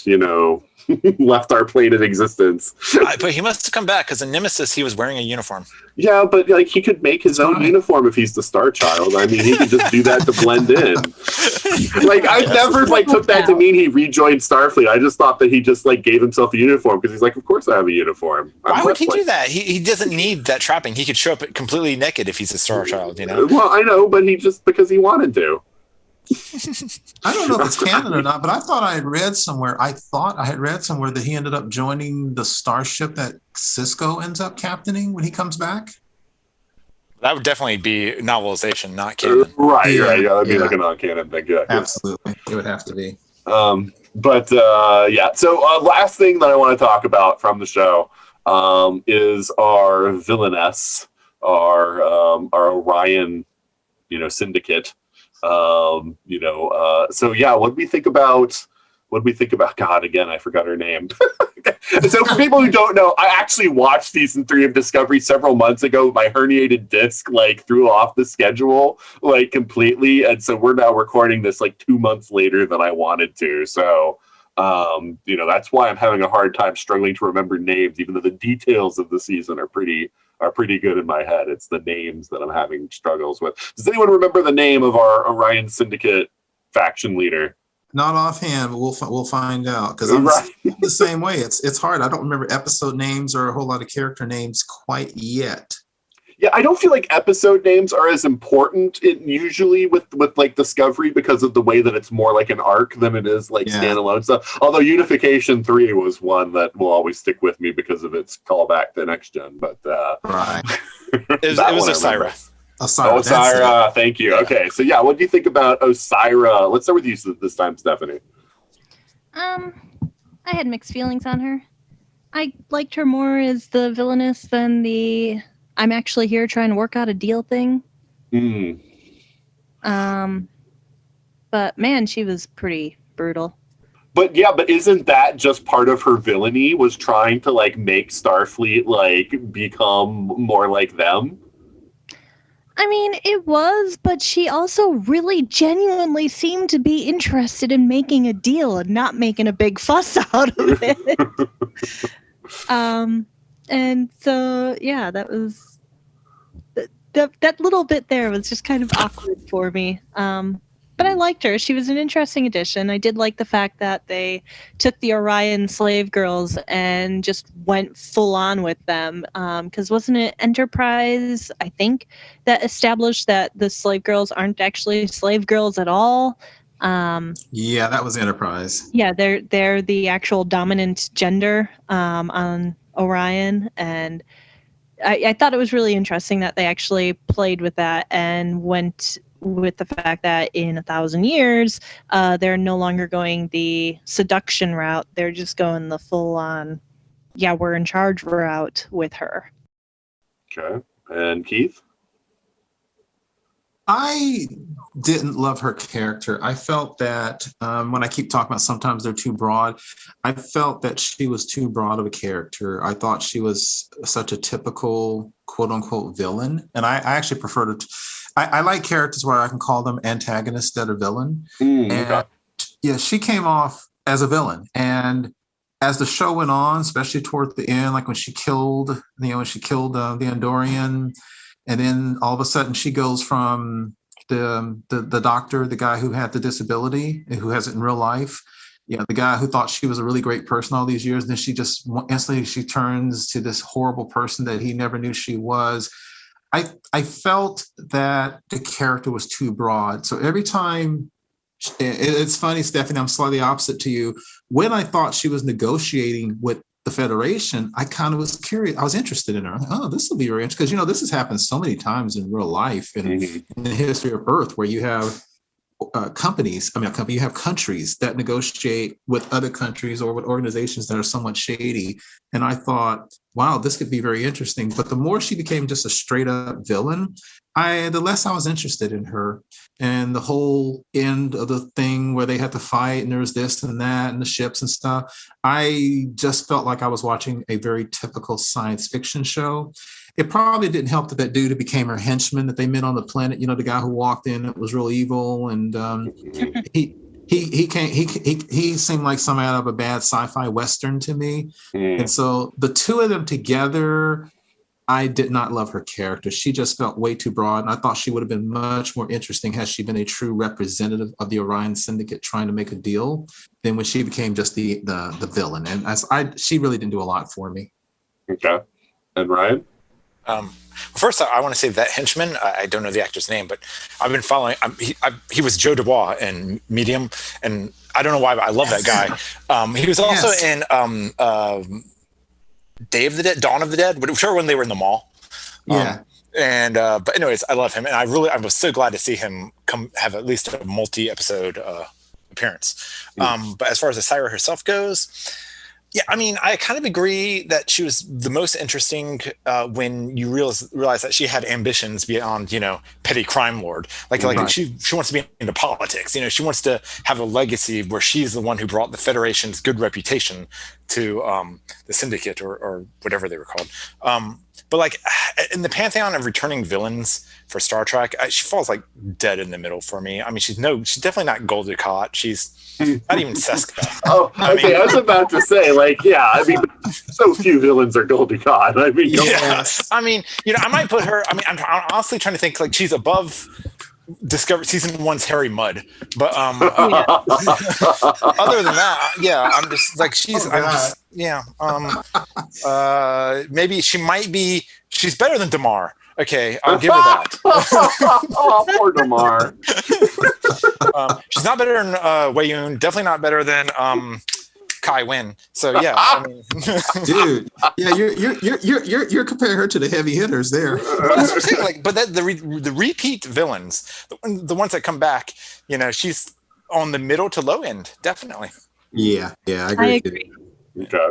left our plane in existence. But he must have come back because in Nemesis he was wearing a uniform. Yeah, but he could make his own uniform if he's the Star Child. I mean, he could just do that to blend in. I never took that to mean he rejoined Starfleet. I just thought that he just gave himself a uniform because he's like, of course I have a uniform. Why would he do that? He doesn't need that trapping. He could show up completely naked if he's a Star Child. Well, I know, but he just because he wanted to. I don't know if it's canon or not, but I thought I had read somewhere that he ended up joining the starship that Cisco ends up captaining when he comes back. That would definitely be novelization, not canon. Right. Yeah, that'd be like a non-canon thing. Yeah, absolutely. It would have to be. So last thing that I want to talk about from the show is our villainess, our Orion, syndicate. What we think about, God, again, I forgot her name. So for people who don't know, I actually watched season 3 of Discovery several months ago. My herniated disc threw off the schedule completely. And so we're now recording this 2 months later than I wanted to. So, that's why I'm having a hard time struggling to remember names, even though the details of the season are pretty good in my head. It's the names that I'm having struggles with. Does anyone remember the name of our Orion Syndicate faction leader? Not offhand, but we'll find out, because I'm the same way. It's hard. I don't remember episode names or a whole lot of character names quite yet. Yeah, I don't feel like episode names are as important usually with Discovery, because of the way that it's more like an arc than it is standalone stuff. Although Unification 3 was one that will always stick with me because of its callback to Next Gen. But right, it was Osira. Osira, thank you. Yeah. Okay, so what do you think about Osira? Let's start with you this time, Stephanie. I had mixed feelings on her. I liked her more as the villainess than the I'm actually here trying to work out a deal thing. Mm. But man, she was pretty brutal. But isn't that just part of her villainy? Was trying to like make Starfleet like become more like them? I mean, it was, but she also really genuinely seemed to be interested in making a deal and not making a big fuss out of it. And so, yeah, that was that little bit there was just kind of awkward for me. But I liked her. She was an interesting addition. I did like the fact that they took the Orion slave girls and just went full on with them. Because wasn't it Enterprise, I think, that established that the slave girls aren't actually slave girls at all? Yeah, that was Enterprise. Yeah, they're the actual dominant gender on Orion, and I thought it was really interesting that they actually played with that and went with the fact that in 1,000 years, they're no longer going the seduction route. They're just going the full on, yeah, we're in charge route with her. Okay. And Keith? I didn't love her character. I felt that when I keep talking about sometimes they're too broad, I felt that she was too broad of a character. I thought she was such a typical quote unquote villain. And I actually prefer to, I like characters where I can call them antagonists that are villain. And yeah, she came off as a villain. And as the show went on, especially toward the end, like when she killed the Andorian, and then all of a sudden she goes from the doctor, the guy who had the disability and who has it in real life, the guy who thought she was a really great person all these years. And then she just instantly she turns to this horrible person that he never knew she was. I felt that the character was too broad. So every time, it's funny, Stephanie, I'm slightly opposite to you. When I thought she was negotiating with the Federation, I kind of was curious. I was interested in her. Oh, this will be very interesting because this has happened so many times in real life and in the history of Earth, where you have you have countries that negotiate with other countries or with organizations that are somewhat shady. And I thought, wow, this could be very interesting. But the more she became just a straight up villain, the less I was interested in her. And the whole end of the thing where they had to fight and there was this and that and the ships and stuff, I just felt like I was watching a very typical science fiction show. It probably didn't help that dude who became her henchman that they met on the planet, the guy who walked in that was real evil. And he seemed like something out of a bad sci-fi Western to me. And so the two of them together, I did not love her character. She just felt way too broad. And I thought she would have been much more interesting had she been a true representative of the Orion Syndicate trying to make a deal than when she became just the villain. And she really didn't do a lot for me. Okay. And Ryan? First, I want to say that henchman, I don't know the actor's name, but I've been following. He was Joe Dubois in Medium, and I don't know why, but I love that guy. He was also in Day of the Dead, Dawn of the Dead, whichever one they were in the mall. But anyways, I love him, and I was so glad to see him have at least a multi-episode appearance. But as far as Asira herself goes, yeah, I mean, I kind of agree that she was the most interesting when you realize that she had ambitions beyond, petty crime lord. Like she wants to be into politics. She wants to have a legacy where she's the one who brought the Federation's good reputation to the Syndicate or whatever they were called. But like in the pantheon of returning villains for Star Trek, she falls like dead in the middle for me. I mean, she's definitely not Gul Dukat. She's not even Seska. I was about to say, so few villains are Gul Dukat. I mean, I might put her. I mean, I'm honestly trying to think like she's above Discovery Season 1's Harry Mudd, but other than that, I'm just like maybe she might be. She's better than Damar. Okay, I'll give her that. Poor Damar. She's not better than Wei-Yun. Definitely not better than Kai Wynn. So yeah, I mean, dude, yeah, you're comparing her to the heavy hitters there. Well, that's what I'm saying. But the repeat villains, the ones that come back, she's on the middle to low end, definitely. Yeah, I agree. Okay.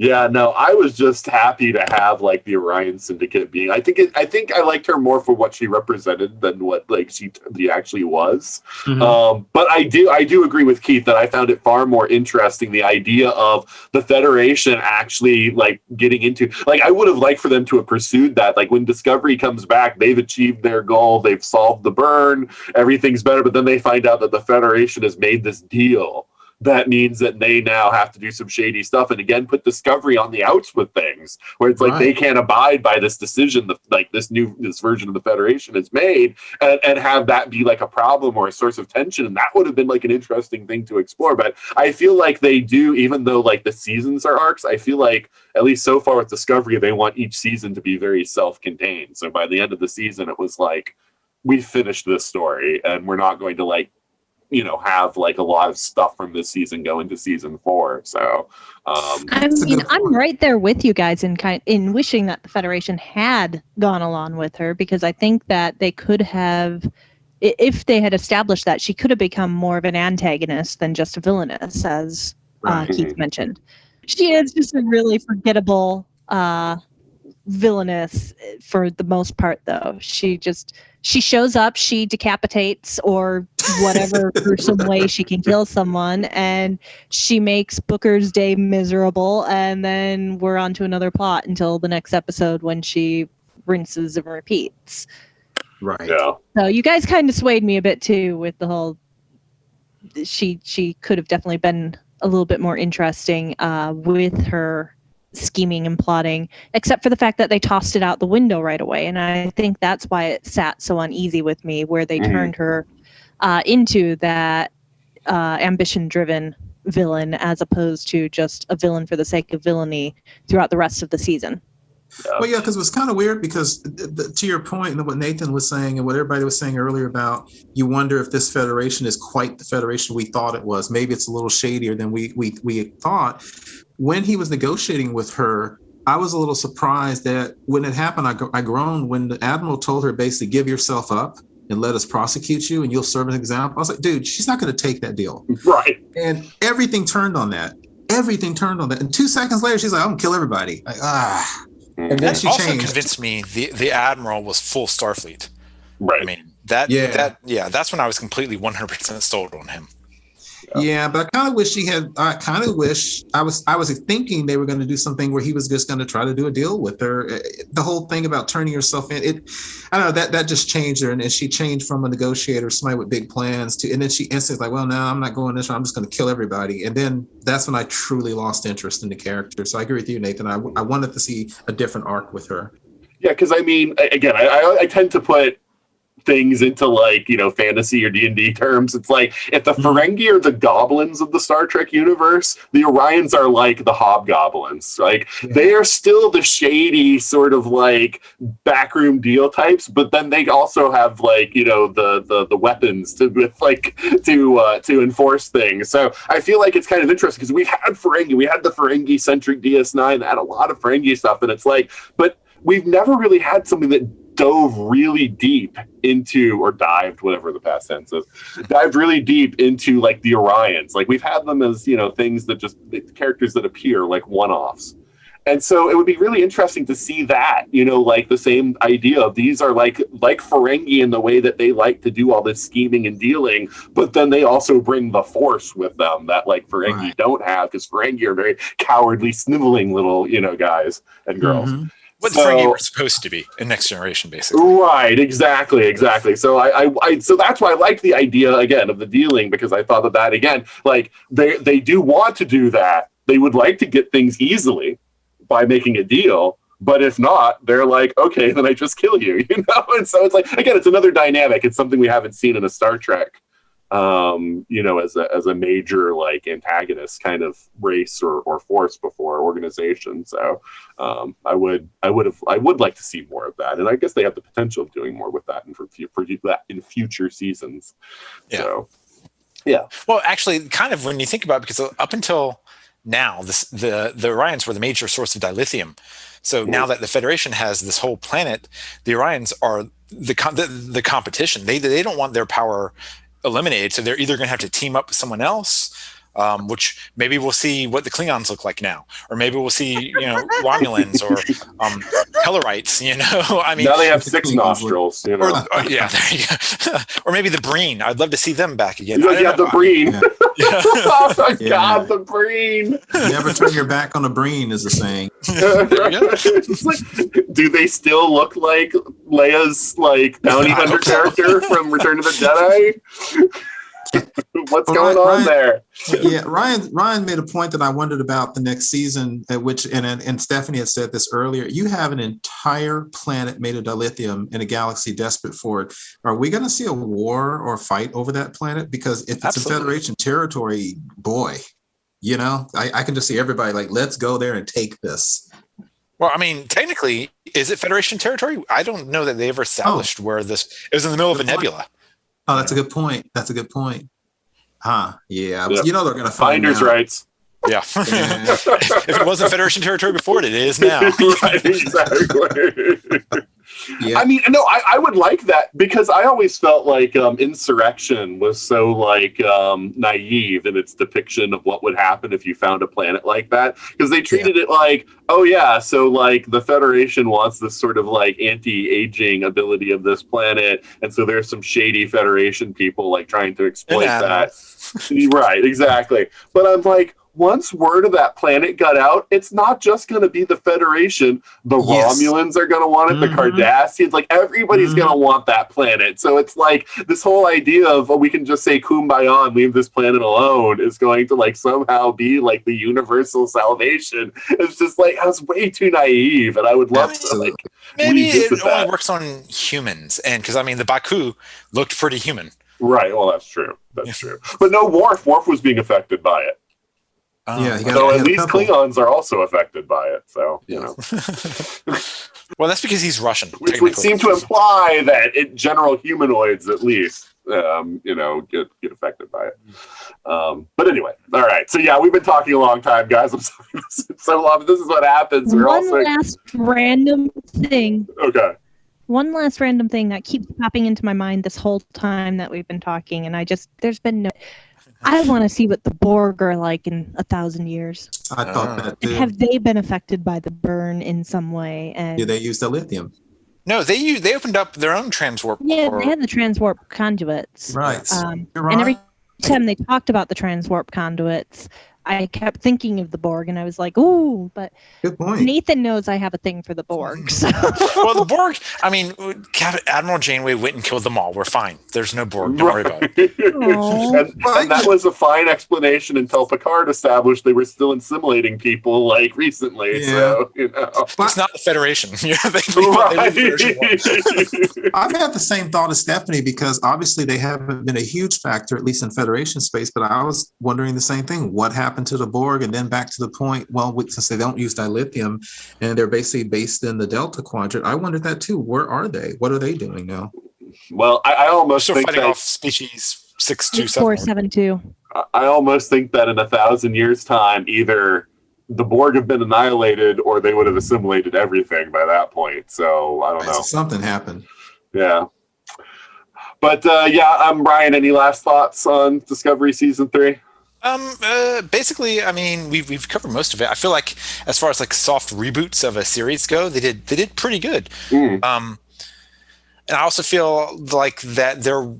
Yeah, no, I was just happy to have like the Orion Syndicate being. I think I liked her more for what she represented than what like she actually was. But I do agree with Keith that I found it far more interesting the idea of the Federation actually like getting into like I would have liked for them to have pursued that. Like when Discovery comes back, they've achieved their goal, they've solved the burn, everything's better, but then they find out that the Federation has made this deal. That means that they now have to do some shady stuff and again put Discovery on the outs with things where it's like they can't abide by this decision that like this version of the Federation has made and have that be like a problem or a source of tension. And that would have been like an interesting thing to explore. But I feel like they do, even though like the seasons are arcs, I feel like at least so far with Discovery, they want each season to be very self-contained. So by the end of the season, it was like, we finished this story and we're not going to like, have like a lot of stuff from this season go into season 4. So, I'm right there with you guys in wishing that the Federation had gone along with her, because I think that they could have, if they had established that, she could have become more of an antagonist than just a villainess, as Keith mentioned. She is just a really forgettable villainess for the most part, though. She shows up, she decapitates or whatever gruesome way she can kill someone, and she makes Booker's day miserable, and then we're on to another plot until the next episode when she rinses and repeats. Right. Yeah. So you guys kind of swayed me a bit too with the whole she could have definitely been a little bit more interesting with her scheming and plotting, except for the fact that they tossed it out the window right away. And I think that's why it sat so uneasy with me, where they turned her into that ambition-driven villain as opposed to just a villain for the sake of villainy throughout the rest of the season. Well, yeah, because it was kind of weird because to your point and what Nathan was saying and what everybody was saying earlier about you wonder if this Federation is quite the Federation we thought it was. Maybe it's a little shadier than we thought. When he was negotiating with her, I was a little surprised that when it happened, I groaned when the Admiral told her basically give yourself up and let us prosecute you and you'll serve an example. I was like, dude, she's not going to take that deal. Right. And everything turned on that. And 2 seconds later, she's like, I'm going to kill everybody. Like, And then she also convinced me the Admiral was full Starfleet. Right. I mean, that's when I was completely 100% sold on him. Yeah, but I kind of wish I was thinking they were going to do something where he was just going to try to do a deal with her. The whole thing about turning herself in, I don't know, that just changed her. And she changed from a negotiator, somebody with big plans and then she instantly like, well, no, I'm not going this way. I'm just going to kill everybody. And then that's when I truly lost interest in the character. So I agree with you, Nathan. I wanted to see a different arc with her. Yeah, because I mean, again, I tend to put things into like fantasy or D&D terms. It's like if the Ferengi are the goblins of the Star Trek universe, the Orions are like the hobgoblins. Like they are still the shady sort of like backroom deal types, but then they also have like the weapons to enforce things. So I feel like it's kind of interesting because we had the Ferengi centric DS9 that had a lot of Ferengi stuff, and it's like, but we've never really had something that dove really deep into, or dived, whatever the past tense is, dived really deep into like the Orions. Like we've had them as, things that just, characters that appear like one-offs. And so it would be really interesting to see that, like the same idea of these are like Ferengi in the way that they like to do all this scheming and dealing, but then they also bring the force with them that like Ferengi don't have, because Ferengi are very cowardly, sniveling little, guys and girls. Mm-hmm. What Ferengi were supposed to be in Next Generation, basically. Right, exactly. So I so that's why I liked the idea again of the dealing, because I thought that again, like they do want to do that. They would like to get things easily by making a deal, but if not, they're like, okay, then I just kill you, And so it's like, again, it's another dynamic. It's something we haven't seen in a Star Trek, as a major like antagonist kind of race or force before, organization. So I would like to see more of that, and I guess they have the potential of doing more with that in future seasons. Yeah. So, yeah. Well, actually, kind of when you think about it, because up until now, the Orions were the major source of dilithium. So now that the Federation has this whole planet, the Orions are the competition. They don't want their power eliminated, so they're either going to have to team up with someone else, which maybe we'll see what the Klingons look like now, or maybe we'll see Romulans or Tellarites. I mean, now they have 6 nostrils. Or, yeah, there you go. Or maybe the Breen. I'd love to see them back again. Yeah, the Breen. Yeah. Oh my God, the Breen. Never turn your back on a Breen is a saying. It's like, do they still look like Leia's bounty hunter character from Return of the Jedi? What's going on there? Yeah, Ryan made a point that I wondered about the next season, at which and Stephanie had said this earlier. You have an entire planet made of dilithium in a galaxy desperate for it. Are we going to see a war or fight over that planet? Because if it's a Federation territory, boy, I can just see everybody like, let's go there and take this. Well, I mean, technically, is it Federation territory? I don't know that they ever established where this. It was in the middle of a nebula. Oh, that's a good point. Huh? Yeah. They're going to find Finders' rights. Yeah. If it wasn't Federation territory before it is now. Right, exactly. Yeah. I mean, no, I would like that, because I always felt like Insurrection was so naive in its depiction of what would happen if you found a planet like that, because they treated it like, oh yeah, so the Federation wants this sort of anti-aging ability of this planet, and so there's some shady Federation people trying to exploit that. Right, exactly. But I'm like, once word of that planet got out, it's not just going to be the Federation. The Romulans are going to want it. The Cardassians, everybody's going to want that planet. So it's this whole idea of we can just say kumbaya and leave this planet alone is going to somehow be the universal salvation. It's just that's way too naive, and I would love to maybe it only works on humans, and because the Baku looked pretty human. Right. Well, that's true. That's true. But no, Worf was being affected by it. So at least Klingons are also affected by it. So, Well, that's because he's Russian. Which would seem to imply that general humanoids, at least, get affected by it. But anyway, all right. So, we've been talking a long time, guys. I'm sorry. So long. This is what happens. One last random thing. Okay. One last random thing that keeps popping into my mind this whole time that we've been talking, and there's been no... I want to see what the Borg are like in 1,000 years. I thought that too. Have they been affected by the burn in some way? And do they use the lithium? No, they opened up their own transwarp. Yeah, they had the transwarp conduits. Right. And every time they talked about the transwarp conduits, I kept thinking of the Borg, and I was like, ooh, but good point. Nathan knows I have a thing for the Borg. So. Well, the Borg, Admiral Janeway went and killed them all. We're fine. There's no Borg. Don't worry about it. and that was a fine explanation until Picard established they were still assimilating people recently. Yeah. So, it's not the Federation. I've had the same thought as Stephanie, because obviously they haven't been a huge factor, at least in Federation space, but I was wondering the same thing. What happened to the Borg? And then back to the point, since they don't use dilithium and they're basically based in the Delta Quadrant, I wondered that too. Where are they? What are they doing now? Well, I almost think fighting off species 627. 472. I almost think that in 1,000 years' time, either the Borg have been annihilated or they would have assimilated everything by that point. So I don't know. Something happened. Yeah. But Brian, any last thoughts on Discovery Season 3? Basically, we've covered most of it. I feel like as far as soft reboots of a series go, they did pretty good. And I also feel like that their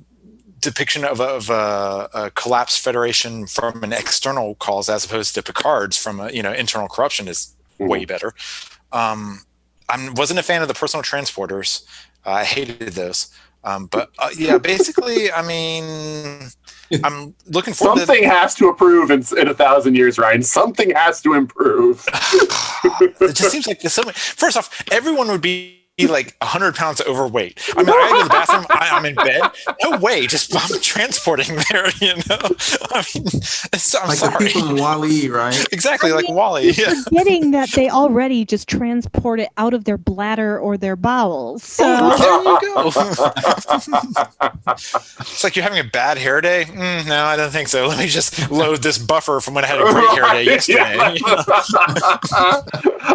depiction of a collapsed Federation from an external cause, as opposed to Picard's from internal corruption, is way better. I wasn't a fan of the personal transporters. I hated those. Basically, I'm looking forward to... Something has to improve in 1,000 years, Ryan. Something has to improve. It just seems like there's so many... First off, everyone would be 100 pounds overweight. I go to the bathroom, I'm in bed. No way, I'm transporting there, I'm sorry. The people in Wall-E, right? Exactly, Wall-E. You're forgetting that they already just transport it out of their bladder or their bowels. So there you go. It's like you're having a bad hair day? No, I don't think so. Let me just load this buffer from when I had a great hair day yesterday.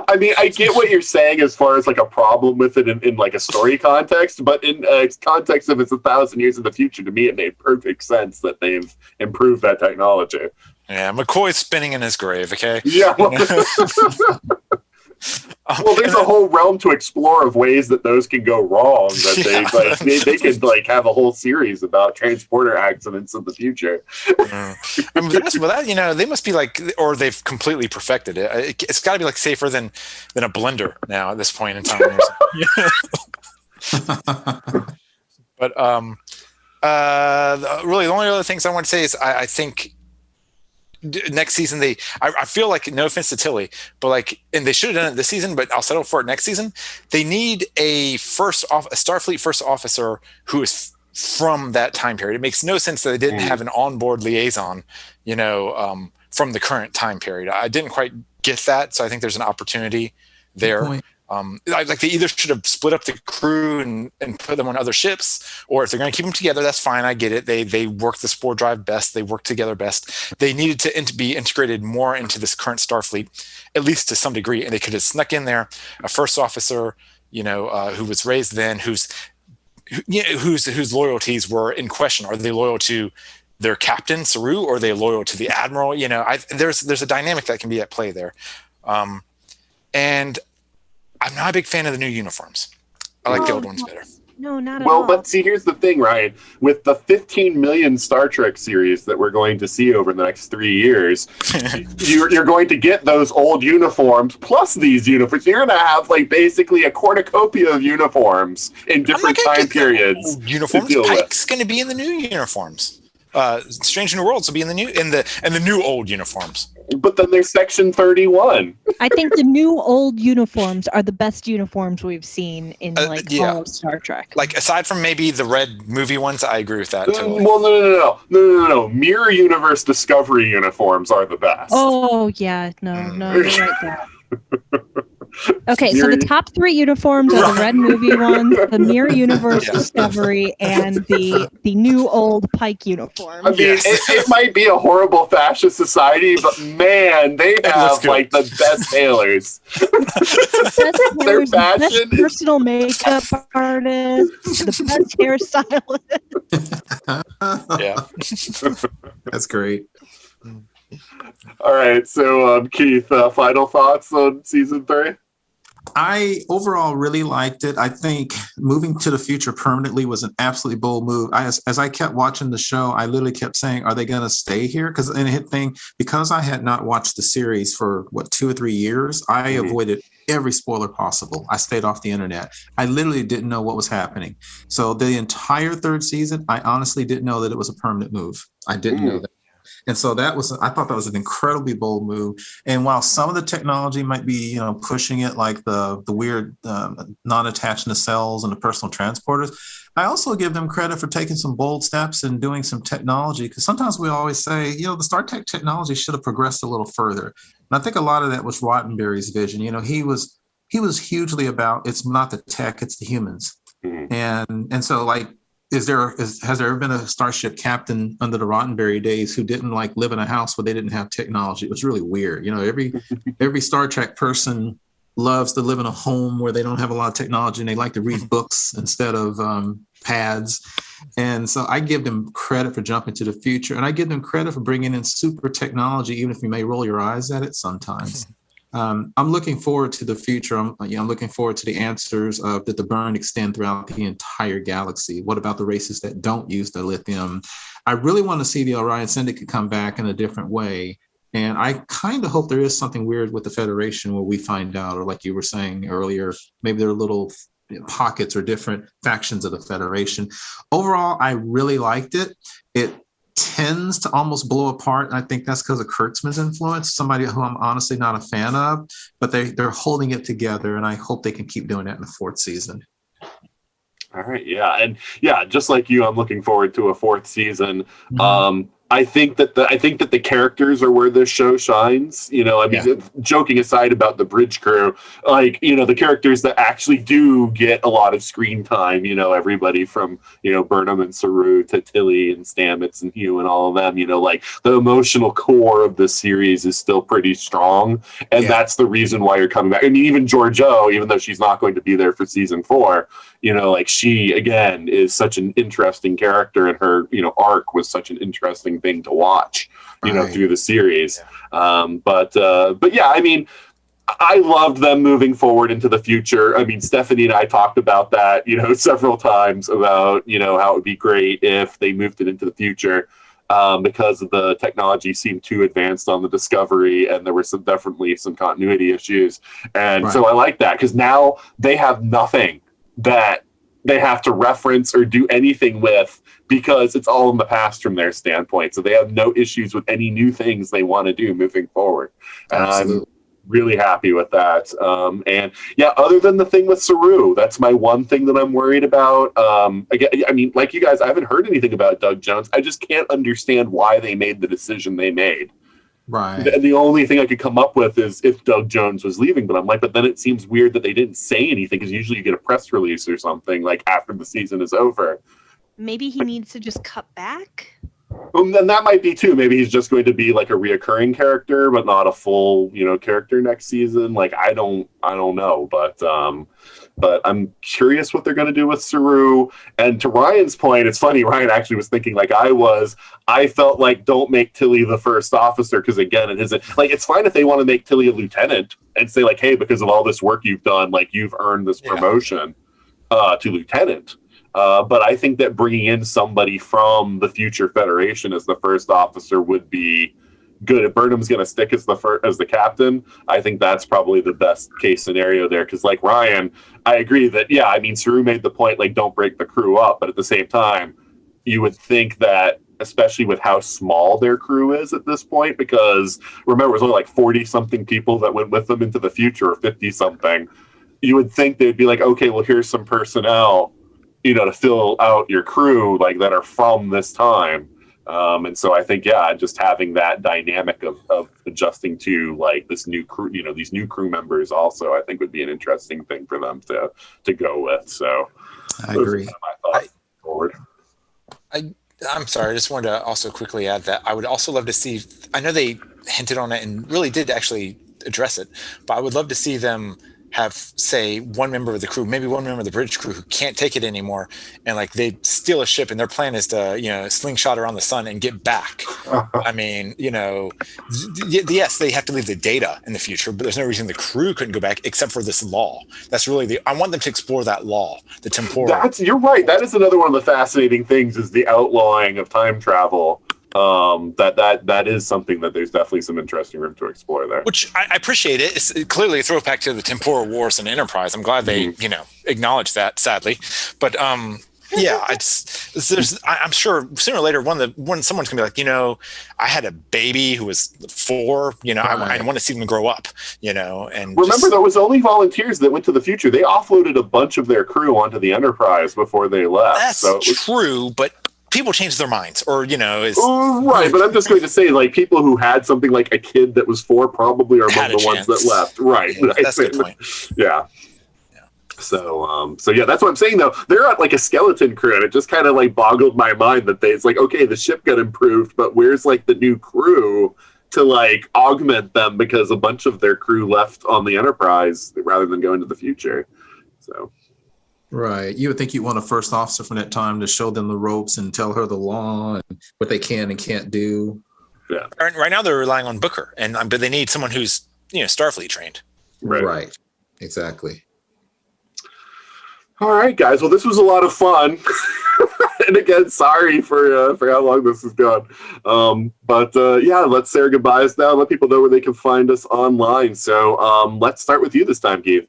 I get what you're saying as far as a problem with it in a story context, but in context of it's 1,000 years in the future, to me it made perfect sense that they've improved that technology. Yeah, McCoy's spinning in his grave. Okay. Yeah. Well, there's a whole realm to explore of ways that those can go wrong. That they could like have a whole series about transporter accidents in the future. I mean, that, they must be like, or they've completely perfected it. It's got to be like safer than a blender now at this point in time. But really, the only other things I want to say is I think next season I feel like, no offense to Tilly, but like, and they should have done it this season, but I'll settle for it next season. They need a Starfleet first officer who is from that time period. It makes no sense that they didn't have an onboard liaison, from the current time period. I didn't quite get that, so I think there's an opportunity there. Like they either should have split up the crew and put them on other ships, or if they're going to keep them together, that's fine. I get it. They work the spore drive best. They work together best. They needed to be integrated more into this current Starfleet, at least to some degree. And they could have snuck in there a first officer, who was raised then, whose loyalties were in question. Are they loyal to their captain, Saru, or are they loyal to the admiral? There's a dynamic that can be at play there. And I'm not a big fan of the new uniforms. I like the old ones better. No, not at all. Well, but see, here's the thing, Ryan. With the 15 million Star Trek series that we're going to see over the next 3 years, you're going to get those old uniforms plus these uniforms. You're going to have like basically a cornucopia of uniforms in different time periods. Uniforms. Pike's going to be in the new uniforms. Strange New Worlds will be in the new old uniforms. But then there's Section 31. I think the new old uniforms are the best uniforms we've seen in all of Star Trek. Like aside from maybe the red movie ones, I agree with that totally. Well, no. Mirror Universe Discovery uniforms are the best. Oh yeah, no, you're right there. Okay, so the top 3 uniforms are the red movie ones, the Mirror Universe Discovery, and the new old Pike uniform. I mean, it might be a horrible fascist society, but man, they have like the best tailors. Their fashion, best personal makeup artists, the best hairstylist. Yeah, that's great. All right, so Keith, final thoughts on season 3? I overall really liked it. I think moving to the future permanently was an absolutely bold move. As I kept watching the show, I literally kept saying, are they going to stay here? Because I had not watched the series for 2 or 3 years, I avoided every spoiler possible. I stayed off the internet. I literally didn't know what was happening. So the entire 3rd season, I honestly didn't know that it was a permanent move. I didn't know that. And so I thought that was an incredibly bold move. And while some of the technology might be, pushing it, like the weird non-attached nacelles and the personal transporters, I also give them credit for taking some bold steps and doing some technology. Because sometimes we always say, the Star Trek technology should have progressed a little further. And I think a lot of that was Roddenberry's vision. He was hugely about, it's not the tech, it's the humans. And so like, has there ever been a starship captain under the Roddenberry days who didn't live in a house where they didn't have technology? It was really weird. Every Star Trek person loves to live in a home where they don't have a lot of technology and they like to read books instead of pads. And so I give them credit for jumping to the future, and I give them credit for bringing in super technology, even if you may roll your eyes at it sometimes. I'm looking forward to the future. I'm looking forward to the answers that the burn extend throughout the entire galaxy. What about the races that don't use the lithium? I really want to see the Orion Syndicate come back in a different way. And I kind of hope there is something weird with the Federation where we find out, or like you were saying earlier, maybe there are little pockets or different factions of the Federation. Overall, I really liked it. It tends to almost blow apart. I think that's because of Kurtzman's influence, somebody who I'm honestly not a fan of, but they're holding it together, and I hope they can keep doing that in the 4th season. All right, just like you, I'm looking forward to a 4th season. I think that the characters are where this show shines. Joking aside about the bridge crew, the characters that actually do get a lot of screen time. Everybody from Burnham and Saru to Tilly and Stamets and Hugh and all of them. The emotional core of this series is still pretty strong, and that's the reason why you're coming back. I mean, even Georgiou, even though she's not going to be there for season 4, she again is such an interesting character, and her arc was such an interesting interesting thing to watch, through the series. But yeah, I mean, I loved them moving forward into the future. I mean, Stephanie and I talked about that, several times about, how it would be great if they moved it into the future, because the technology seemed too advanced on the Discovery, and there were definitely some continuity issues. And so I like that, because now they have nothing that they have to reference or do anything with, because it's all in the past from their standpoint. So they have no issues with any new things they want to do moving forward. And I'm really happy with that. And yeah, other than the thing with Saru, that's my one thing that I'm worried about. Again, I mean, like you guys, I haven't heard anything about Doug Jones. I just can't understand why they made the decision they made. Right. The only thing I could come up with is if Doug Jones was leaving, but I'm like, but then it seems weird that they didn't say anything, because usually you get a press release or something like after the season is over. Maybe he needs to just cut back. Well, then that might be too. Maybe he's just going to be like a reoccurring character, but not a full, character next season. Like, I don't know, but I'm curious what they're going to do with Saru. And to Ryan's point, it's funny. Ryan actually was thinking like I was. I felt like, don't make Tilly the first officer, because again, it isn't like, it's fine if they want to make Tilly a lieutenant and say like, hey, because of all this work you've done, like you've earned this promotion to lieutenant. But I think that bringing in somebody from the future Federation as the first officer would be good. If Burnham's going to stick as the captain, I think that's probably the best case scenario there. Because like Ryan, I agree that, yeah, I mean, Saru made the point, like, don't break the crew up. But at the same time, you would think that, especially with how small their crew is at this point, because remember, it was only like 40-something people that went with them into the future, or 50-something. You would think they'd be like, okay, well, here's some personnel, to fill out your crew, like, that are from this time. And so I think, yeah, just having that dynamic of adjusting to like this new crew, these new crew members also, I think would be an interesting thing for them to go with. So I agree. My thoughts forward. I'm sorry. I just wanted to also quickly add that I would also love to see, I know they hinted on it and really did actually address it, but I would love to see them have, say, one member of the crew, maybe one member of the British crew who can't take it anymore, and like they steal a ship, and their plan is to slingshot around the sun and get back. I mean, yes, they have to leave the data in the future, but there's no reason the crew couldn't go back except for this law. That's really I want them to explore that law, the temporal. You're right. That is another one of the fascinating things, is the outlawing of time travel. That is something that there's definitely some interesting room to explore there. Which I appreciate it. It's clearly a throwback to the temporal wars and Enterprise. I'm glad they, acknowledge that, sadly. But yeah, I'm sure sooner or later someone's gonna be like, I had a baby who was 4, I want to see them grow up, and remember there was only volunteers that went to the future. They offloaded a bunch of their crew onto the Enterprise before they left. That's true, but people change their minds, or right. But I'm just going to say, like, people who had something like a kid that was 4 probably are among the ones that left. Right. Yeah, that's a good point. Yeah. So yeah, that's what I'm saying though. They're at like a skeleton crew, and it just kind of like boggled my mind that it's like, okay, the ship got improved, but where's like the new crew to like augment them, because a bunch of their crew left on the Enterprise rather than go into the future. So. Right. You would think you'd want a first officer from that time to show them the ropes and tell her the law and what they can and can't do. Yeah. Right now they're relying on Booker, but they need someone who's Starfleet trained. Right. Exactly. All right, guys. Well, this was a lot of fun. And again, sorry for how long this has gone. But yeah, let's say our goodbyes now. Let people know where they can find us online. So let's start with you this time, Keith.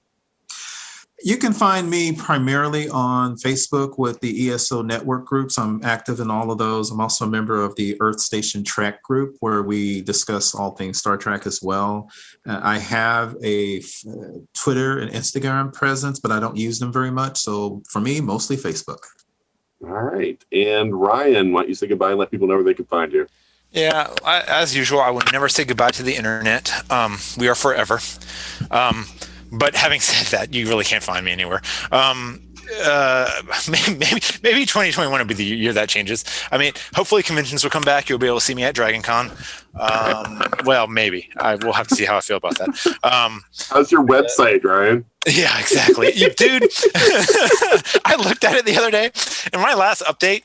You can find me primarily on Facebook with the ESO network groups. I'm active in all of those. I'm also a member of the Earth Station Trek group, where we discuss all things Star Trek as well. I have a Twitter and Instagram presence, but I don't use them very much. So for me, mostly Facebook. All right. And Ryan, why don't you say goodbye and let people know where they can find you? Yeah, as usual, I would never say goodbye to the internet. We are forever. But having said that, you really can't find me anywhere. Maybe 2021 will be the year that changes. I mean, hopefully conventions will come back. You'll be able to see me at Dragon Con. Well, maybe. We'll have to see how I feel about that. How's your website, Ryan? Yeah, exactly. Dude, I looked at it the other day, and my last update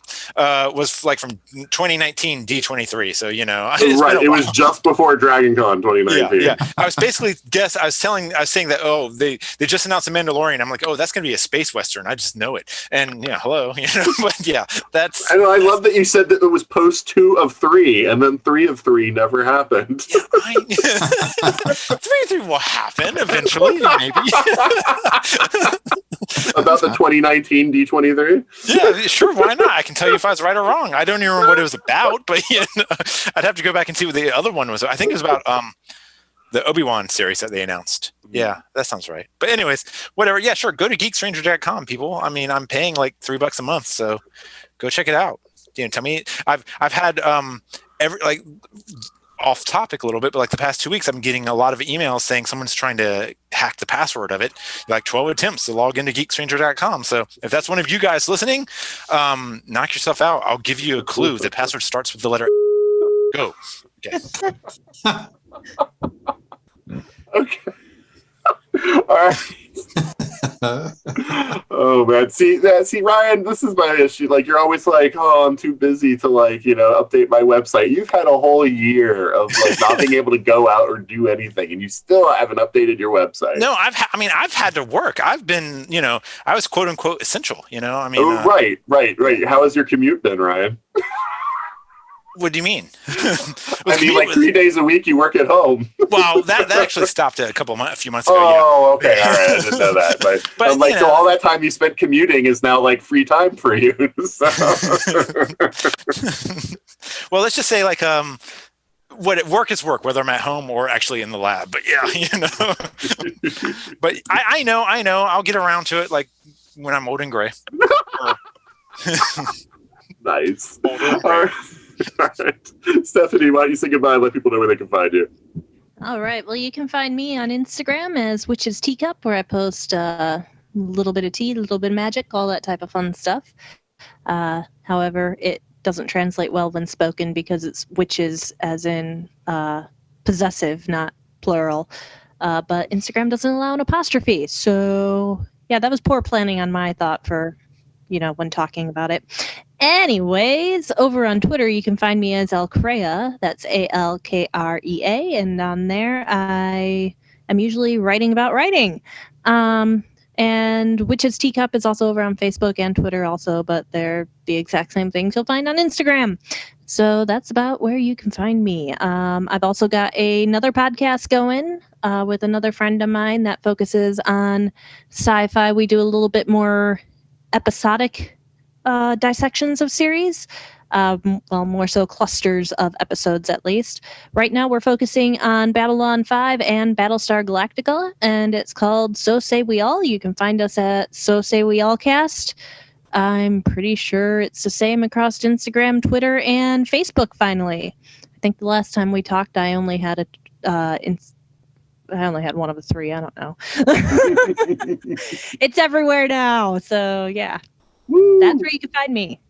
was like from 2019 D23. So, right. It was just before Dragon Con 2019. Yeah. I was basically I was saying that, they just announced The Mandalorian. I'm like, that's going to be a space Western. I just know it. And hello, but yeah, that's. I know. I love that you said that it was post 2 of 3, and then 3 of 3 never happened. 3 of 3 will happen eventually, maybe. About the 2019 D23? Yeah, sure. Why not? I can tell you if I was right or wrong. I don't even remember what it was about, but I'd have to go back and see what the other one was. I think it was about the Obi-Wan series that they announced. Yeah, that sounds right. But anyways, whatever. Yeah, sure. Go to geekstranger.com, people. I mean, I'm paying like $3 a month, so go check it out. Tell me. I've had off topic a little bit, but like the past 2 weeks, I'm getting a lot of emails saying someone's trying to hack the password of it. Like 12 attempts to log into geekstranger.com. So if that's one of you guys listening, knock yourself out. I'll give you a clue. The password starts with the letter go. Okay. Okay. All right. Oh man, see Ryan, this is my issue. Like, you're always like, I'm too busy to update my website. You've had a whole year of not being able to go out or do anything, and you still haven't updated your website. No, I've had to work. I've been, I was quote unquote essential. Right. How has your commute been, Ryan? What do you mean? I mean, like 3 days a week you work at home. Well, that actually stopped a few months ago. Oh, okay. All right. I didn't know that. But I'm like, so all that time you spent commuting is now like free time for you. Well, let's just say work is work, whether I'm at home or actually in the lab. But yeah, But I know. I'll get around to it like when I'm old and gray. Nice. All right. Stephanie, why don't you say goodbye and let people know where they can find you? All right. Well, you can find me on Instagram as Witch's Teacup, where I post a little bit of tea, a little bit of magic, all that type of fun stuff. However, it doesn't translate well when spoken because it's witches as in possessive, not plural. But Instagram doesn't allow an apostrophe. So, yeah, that was poor planning on my thought for, when talking about it. Anyways, over on Twitter, you can find me as Alcrea. That's ALKREA. And on there, I am usually writing about writing. And Witch's Teacup is also over on Facebook and Twitter also, but they're the exact same things you'll find on Instagram. So that's about where you can find me. I've also got another podcast going with another friend of mine that focuses on sci-fi. We do a little bit more episodic dissections of series. More so clusters of episodes at least. Right now we're focusing on Babylon 5 and Battlestar Galactica, and it's called So Say We All. You can find us at So Say We All Cast. I'm pretty sure it's the same across Instagram, Twitter, and Facebook finally. I think the last time we talked I only had one of the three. I don't know. It's everywhere now. So yeah. Woo. That's where you can find me.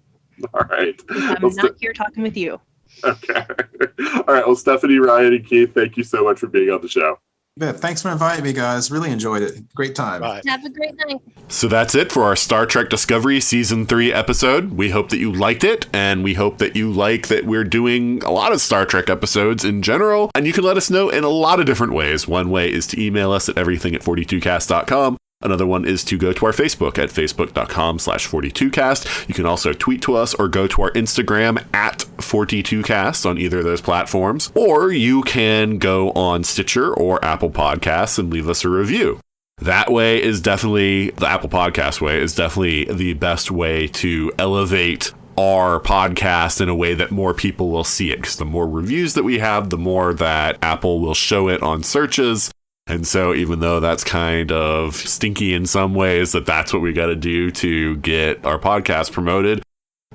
All right. I'm not here talking with you. Okay. All right. Well, Stephanie, Ryan, and Keith, thank you so much for being on the show. Thanks for inviting me, guys. Really enjoyed it. Great time. Bye. Have a great night. So that's it for our Star Trek Discovery Season 3 episode. We hope that you liked it, and we hope that you like that we're doing a lot of Star Trek episodes in general, and you can let us know in a lot of different ways. One way is to email us at everything@42cast.com. Another one is to go to our Facebook at facebook.com/42cast. You can also tweet to us or go to our Instagram at 42cast on either of those platforms. Or you can go on Stitcher or Apple Podcasts and leave us a review. That way is definitely, the Apple Podcast way is definitely the best way to elevate our podcast in a way that more people will see it. Because the more reviews that we have, the more that Apple will show it on searches. And so even though that's kind of stinky in some ways, that's what we got to do to get our podcast promoted,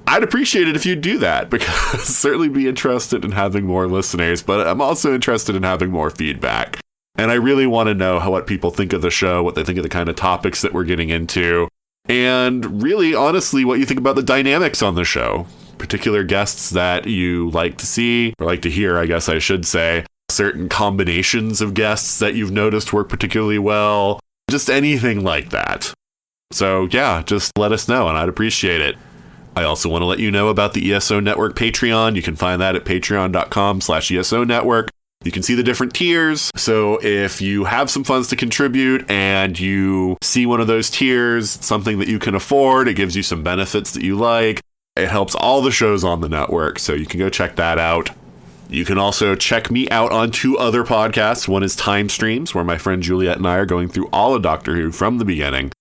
I'd appreciate it if you'd do that, because I'd certainly be interested in having more listeners, but I'm also interested in having more feedback. And I really want to know what people think of the show, what they think of the kind of topics that we're getting into, and really, honestly, what you think about the dynamics on the show. particular guests that you like to see, or like to hear, I guess I should say, certain combinations of guests that you've noticed work particularly well, just anything like that. So yeah, just let us know and I'd appreciate it. I also want to let you know about the ESO Network Patreon. You can find that at patreon.com/ESO Network. You can see the different tiers. So if you have some funds to contribute and you see one of those tiers, something that you can afford, it gives you some benefits that you like. It helps all the shows on the network. So you can go check that out. You can also check me out on 2 other podcasts. One is Time Streams, where my friend Juliet and I are going through all of Doctor Who from the beginning.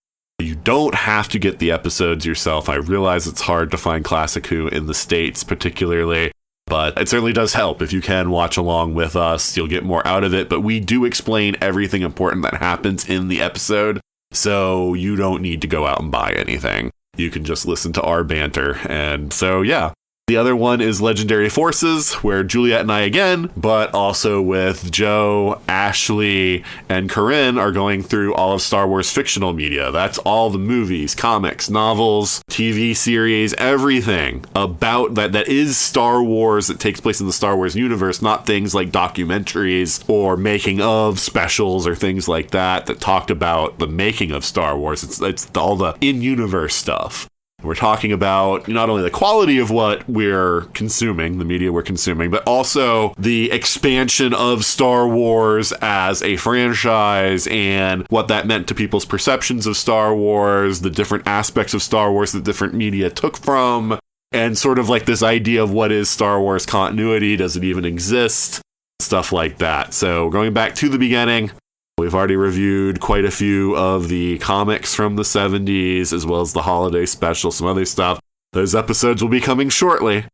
You don't have to get the episodes yourself. I realize it's hard to find Classic Who in the States particularly, but it certainly does help. If you can watch along with us, you'll get more out of it. But we do explain everything important that happens in the episode, so you don't need to go out and buy anything. You can just listen to our banter. And so, yeah. The other one is Legendary Forces, where Juliet and I again, but also with Joe, Ashley, and Corinne are going through all of Star Wars fictional media. That's all the movies, comics, novels, TV series, everything about that is Star Wars that takes place in the Star Wars universe, not things like documentaries or making of specials or things like that talked about the making of Star Wars. It's all the in-universe stuff. We're talking about not only the quality of what we're consuming, the media we're consuming, but also the expansion of Star Wars as a franchise and what that meant to people's perceptions of Star Wars, the different aspects of Star Wars that different media took from, and sort of like this idea of what is Star Wars continuity, does it even exist, stuff like that. So going back to the beginning, we've already reviewed quite a few of the comics from the 70s, as well as the holiday special, some other stuff. Those episodes will be coming shortly.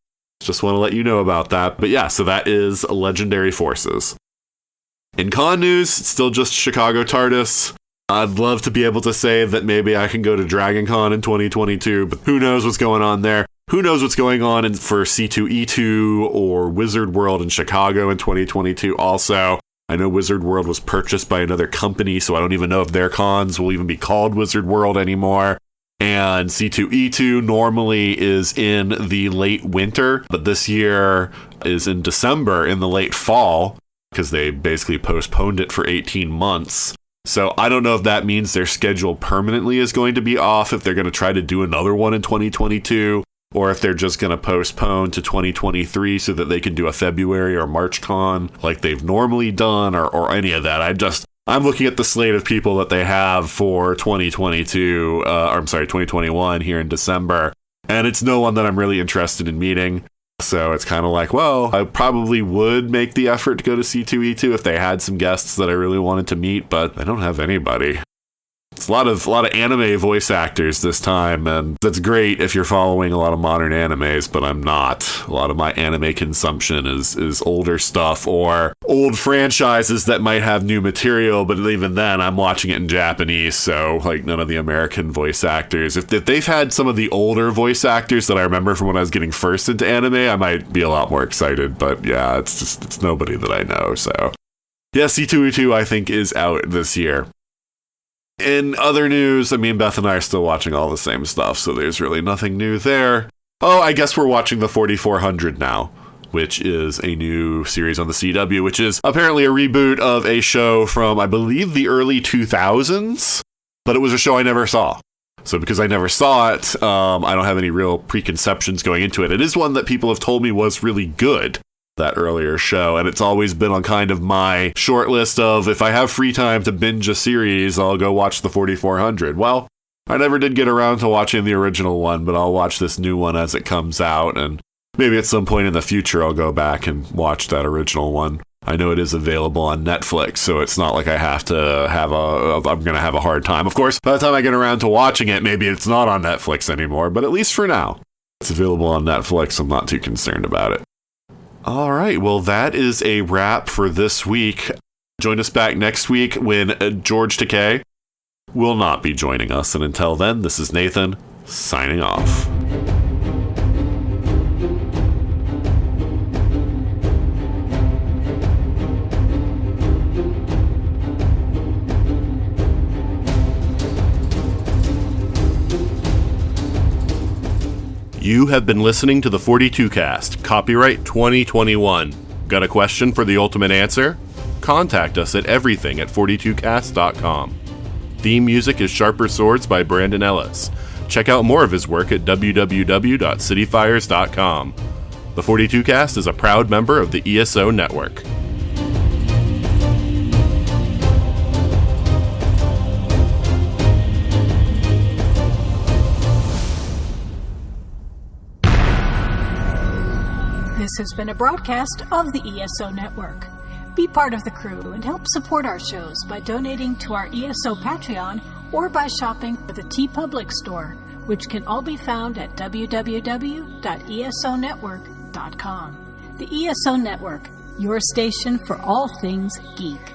Just want to let you know about that. But yeah, so that is Legendary Forces. In con news, it's still just Chicago TARDIS. I'd love to be able to say that maybe I can go to Dragon Con in 2022, but who knows what's going on there. Who knows what's going on for C2E2 or Wizard World in Chicago in 2022 also. I know Wizard World was purchased by another company, so I don't even know if their cons will even be called Wizard World anymore. And C2E2 normally is in the late winter, but this year is in December, in the late fall, because they basically postponed it for 18 months. So I don't know if that means their schedule permanently is going to be off, if they're going to try to do another one in 2022. Or if they're just going to postpone to 2023 so that they can do a February or March con like they've normally done, or any of that. I'm looking at the slate of people that they have for 2021 here in December, and it's no one that I'm really interested in meeting. So it's kind of like, well, I probably would make the effort to go to C2E2 if they had some guests that I really wanted to meet, but I don't have anybody. It's a lot of anime voice actors this time, and that's great if you're following a lot of modern animes, but I'm not. A lot of my anime consumption is older stuff or old franchises that might have new material, but even then I'm watching it in Japanese, so like none of the American voice actors. If they've had some of the older voice actors that I remember from when I was getting first into anime, I might be a lot more excited, but yeah, it's nobody that I know, so. Yeah, C2E2 I think is out this year. In other news, Beth and I are still watching all the same stuff, so there's really nothing new there. Oh, I guess we're watching the 4400 now, which is a new series on the CW, which is apparently a reboot of a show from, I believe, the early 2000s, but it was a show I never saw. So because I never saw it, I don't have any real preconceptions going into it. It is one that people have told me was really good, that earlier show, and it's always been on kind of my short list of, if I have free time to binge a series, I'll go watch the 4400. Well, I never did get around to watching the original one, but I'll watch this new one as it comes out, and maybe at some point in the future I'll go back and watch that original one. I know it is available on Netflix, so it's not like I have to I'm going to have a hard time. Of course, by the time I get around to watching it, maybe it's not on Netflix anymore, but at least for now, it's available on Netflix. I'm not too concerned about it. All right, well, that is a wrap for this week. Join us back next week when George Takei will not be joining us. And until then, this is Nathan, signing off. You have been listening to the 42 Cast, copyright 2021. Got a question for the ultimate answer? Contact us at everything@42cast.com. Theme music is Sharper Swords by Brandon Ellis. Check out more of his work at www.cityfires.com. The 42 Cast is a proud member of the ESO Network. This has been a broadcast of the ESO Network. Be part of the crew and help support our shows by donating to our ESO Patreon or by shopping at the TeePublic store, which can all be found at www.esonetwork.com. The ESO Network, your station for all things geek.